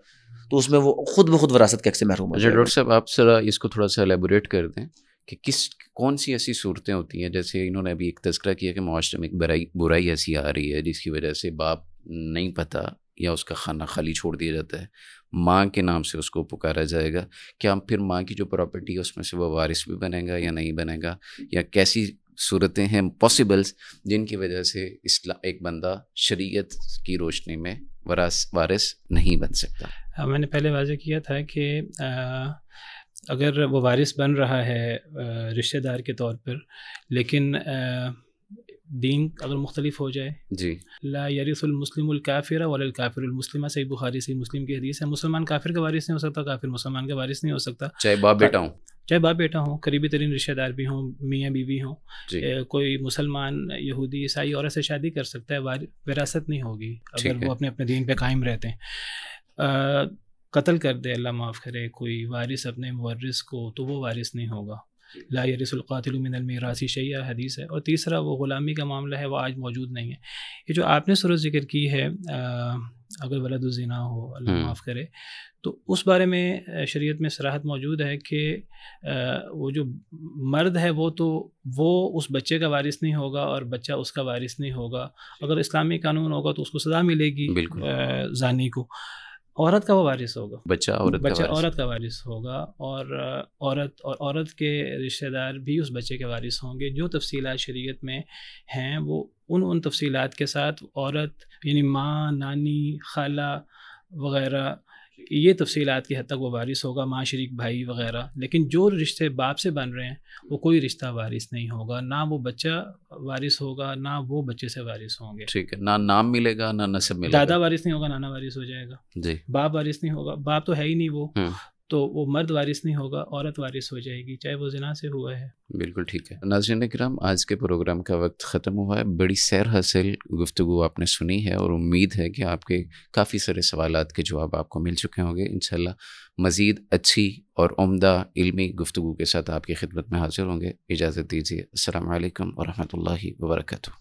تو اس میں وہ خود بخود وراثت کے حق سے محروم ہو جائے گا. ڈاکٹر صاحب آپ ذرا اس کو تھوڑا سا ایلیبوریٹ کر دیں کہ کون سی ایسی صورتیں ہوتی ہیں، جیسے انہوں نے ابھی ایک تذکرہ کیا کہ معاشرے میں ایک برائی ایسی آ رہی ہے جس کی وجہ سے باپ نہیں پتہ یا اس کا خانہ خالی چھوڑ دیا جاتا ہے، ماں کے نام سے اس کو پکارا جائے گا. کیا پھر ماں کی جو پراپرٹی ہے اس میں سے وہ وارث بھی بنے گا یا نہیں بنے گا، یا کیسی صورتیں ہیں پاسبلس جن کی وجہ سے ایک بندہ شریعت کی روشنی میں وارث نہیں بن سکتا؟ میں نے پہلے واضح کیا تھا کہ اگر وہ وارث بن رہا ہے رشتہ دار کے طور پر، لیکن دین اگر مختلف ہو جائے، جی، لا یرث المسلم الکافر ولا الکافر المسلم، صحیح بخاری صحیح مسلم کی حدیث ہے. مسلمان کافر کا وارث نہیں ہو سکتا، کافر مسلمان کا وارث نہیں ہو سکتا، چاہے باپ بیٹا ہوں. چاہے باپ بیٹا ہوں، قریبی ترین رشتہ دار بھی ہوں، میاں بیوی ہوں. جی، کوئی مسلمان یہودی عیسائی عورت سے شادی کر سکتا ہے، وراثت نہیں ہوگی اگر وہ اپنے اپنے دین پہ قائم رہتے ہیں. قتل کر دے، اللہ معاف کرے، کوئی وارث اپنے مورث کو، تو وہ وارث نہیں ہوگا. لا یرث القاتل من المیراث شیئا حدیث ہے. اور تیسرا وہ غلامی کا معاملہ ہے، وہ آج موجود نہیں ہے. یہ جو آپ نے صورت ذکر کی ہے، اگر ولد الزنا ہو، اللہ معاف کرے، تو اس بارے میں شریعت میں صراحت موجود ہے کہ وہ جو مرد ہے وہ اس بچے کا وارث نہیں ہوگا اور بچہ اس کا وارث نہیں ہوگا. اگر اسلامی قانون ہوگا تو اس کو سزا ملے گی زانی کو. عورت کا وہ وارث ہوگا، بچہ عورت کا وارث ہوگا، اور عورت کے رشتہ دار بھی اس بچے کے وارث ہوں گے. جو تفصیلات شریعت میں ہیں وہ ان تفصیلات کے ساتھ عورت یعنی ماں، نانی، خالہ وغیرہ، یہ تفصیلات کی حد تک وہ وارث ہوگا، ماں، شریک بھائی وغیرہ. لیکن جو رشتے باپ سے بن رہے ہیں وہ کوئی رشتہ وارث نہیں ہوگا، نہ وہ بچہ وارث ہوگا نہ وہ بچے سے وارث ہوں گے. ٹھیک ہے، نہ نام ملے گا نہ نسب ملے گا. دادا وارث نہیں ہوگا، نانا وارث ہو جائے گا. جی، باپ وارث نہیں ہوگا، باپ تو ہے ہی نہیں وہ، تو وہ مرد وارث نہیں ہوگا، عورت وارث ہو جائے گی چاہے وہ زنا سے ہوا ہے. بالکل ٹھیک ہے. ناظرین کرام، آج کے پروگرام کا وقت ختم ہوا ہے. بڑی سیر حاصل گفتگو آپ نے سنی ہے اور امید ہے کہ آپ کے کافی سارے سوالات کے جواب آپ کو مل چکے ہوں گے. انشاءاللہ مزید اچھی اور عمدہ علمی گفتگو کے ساتھ آپ کی خدمت میں حاضر ہوں گے. اجازت دیجیے. السلام علیکم ورحمۃ اللہ وبرکاتہ.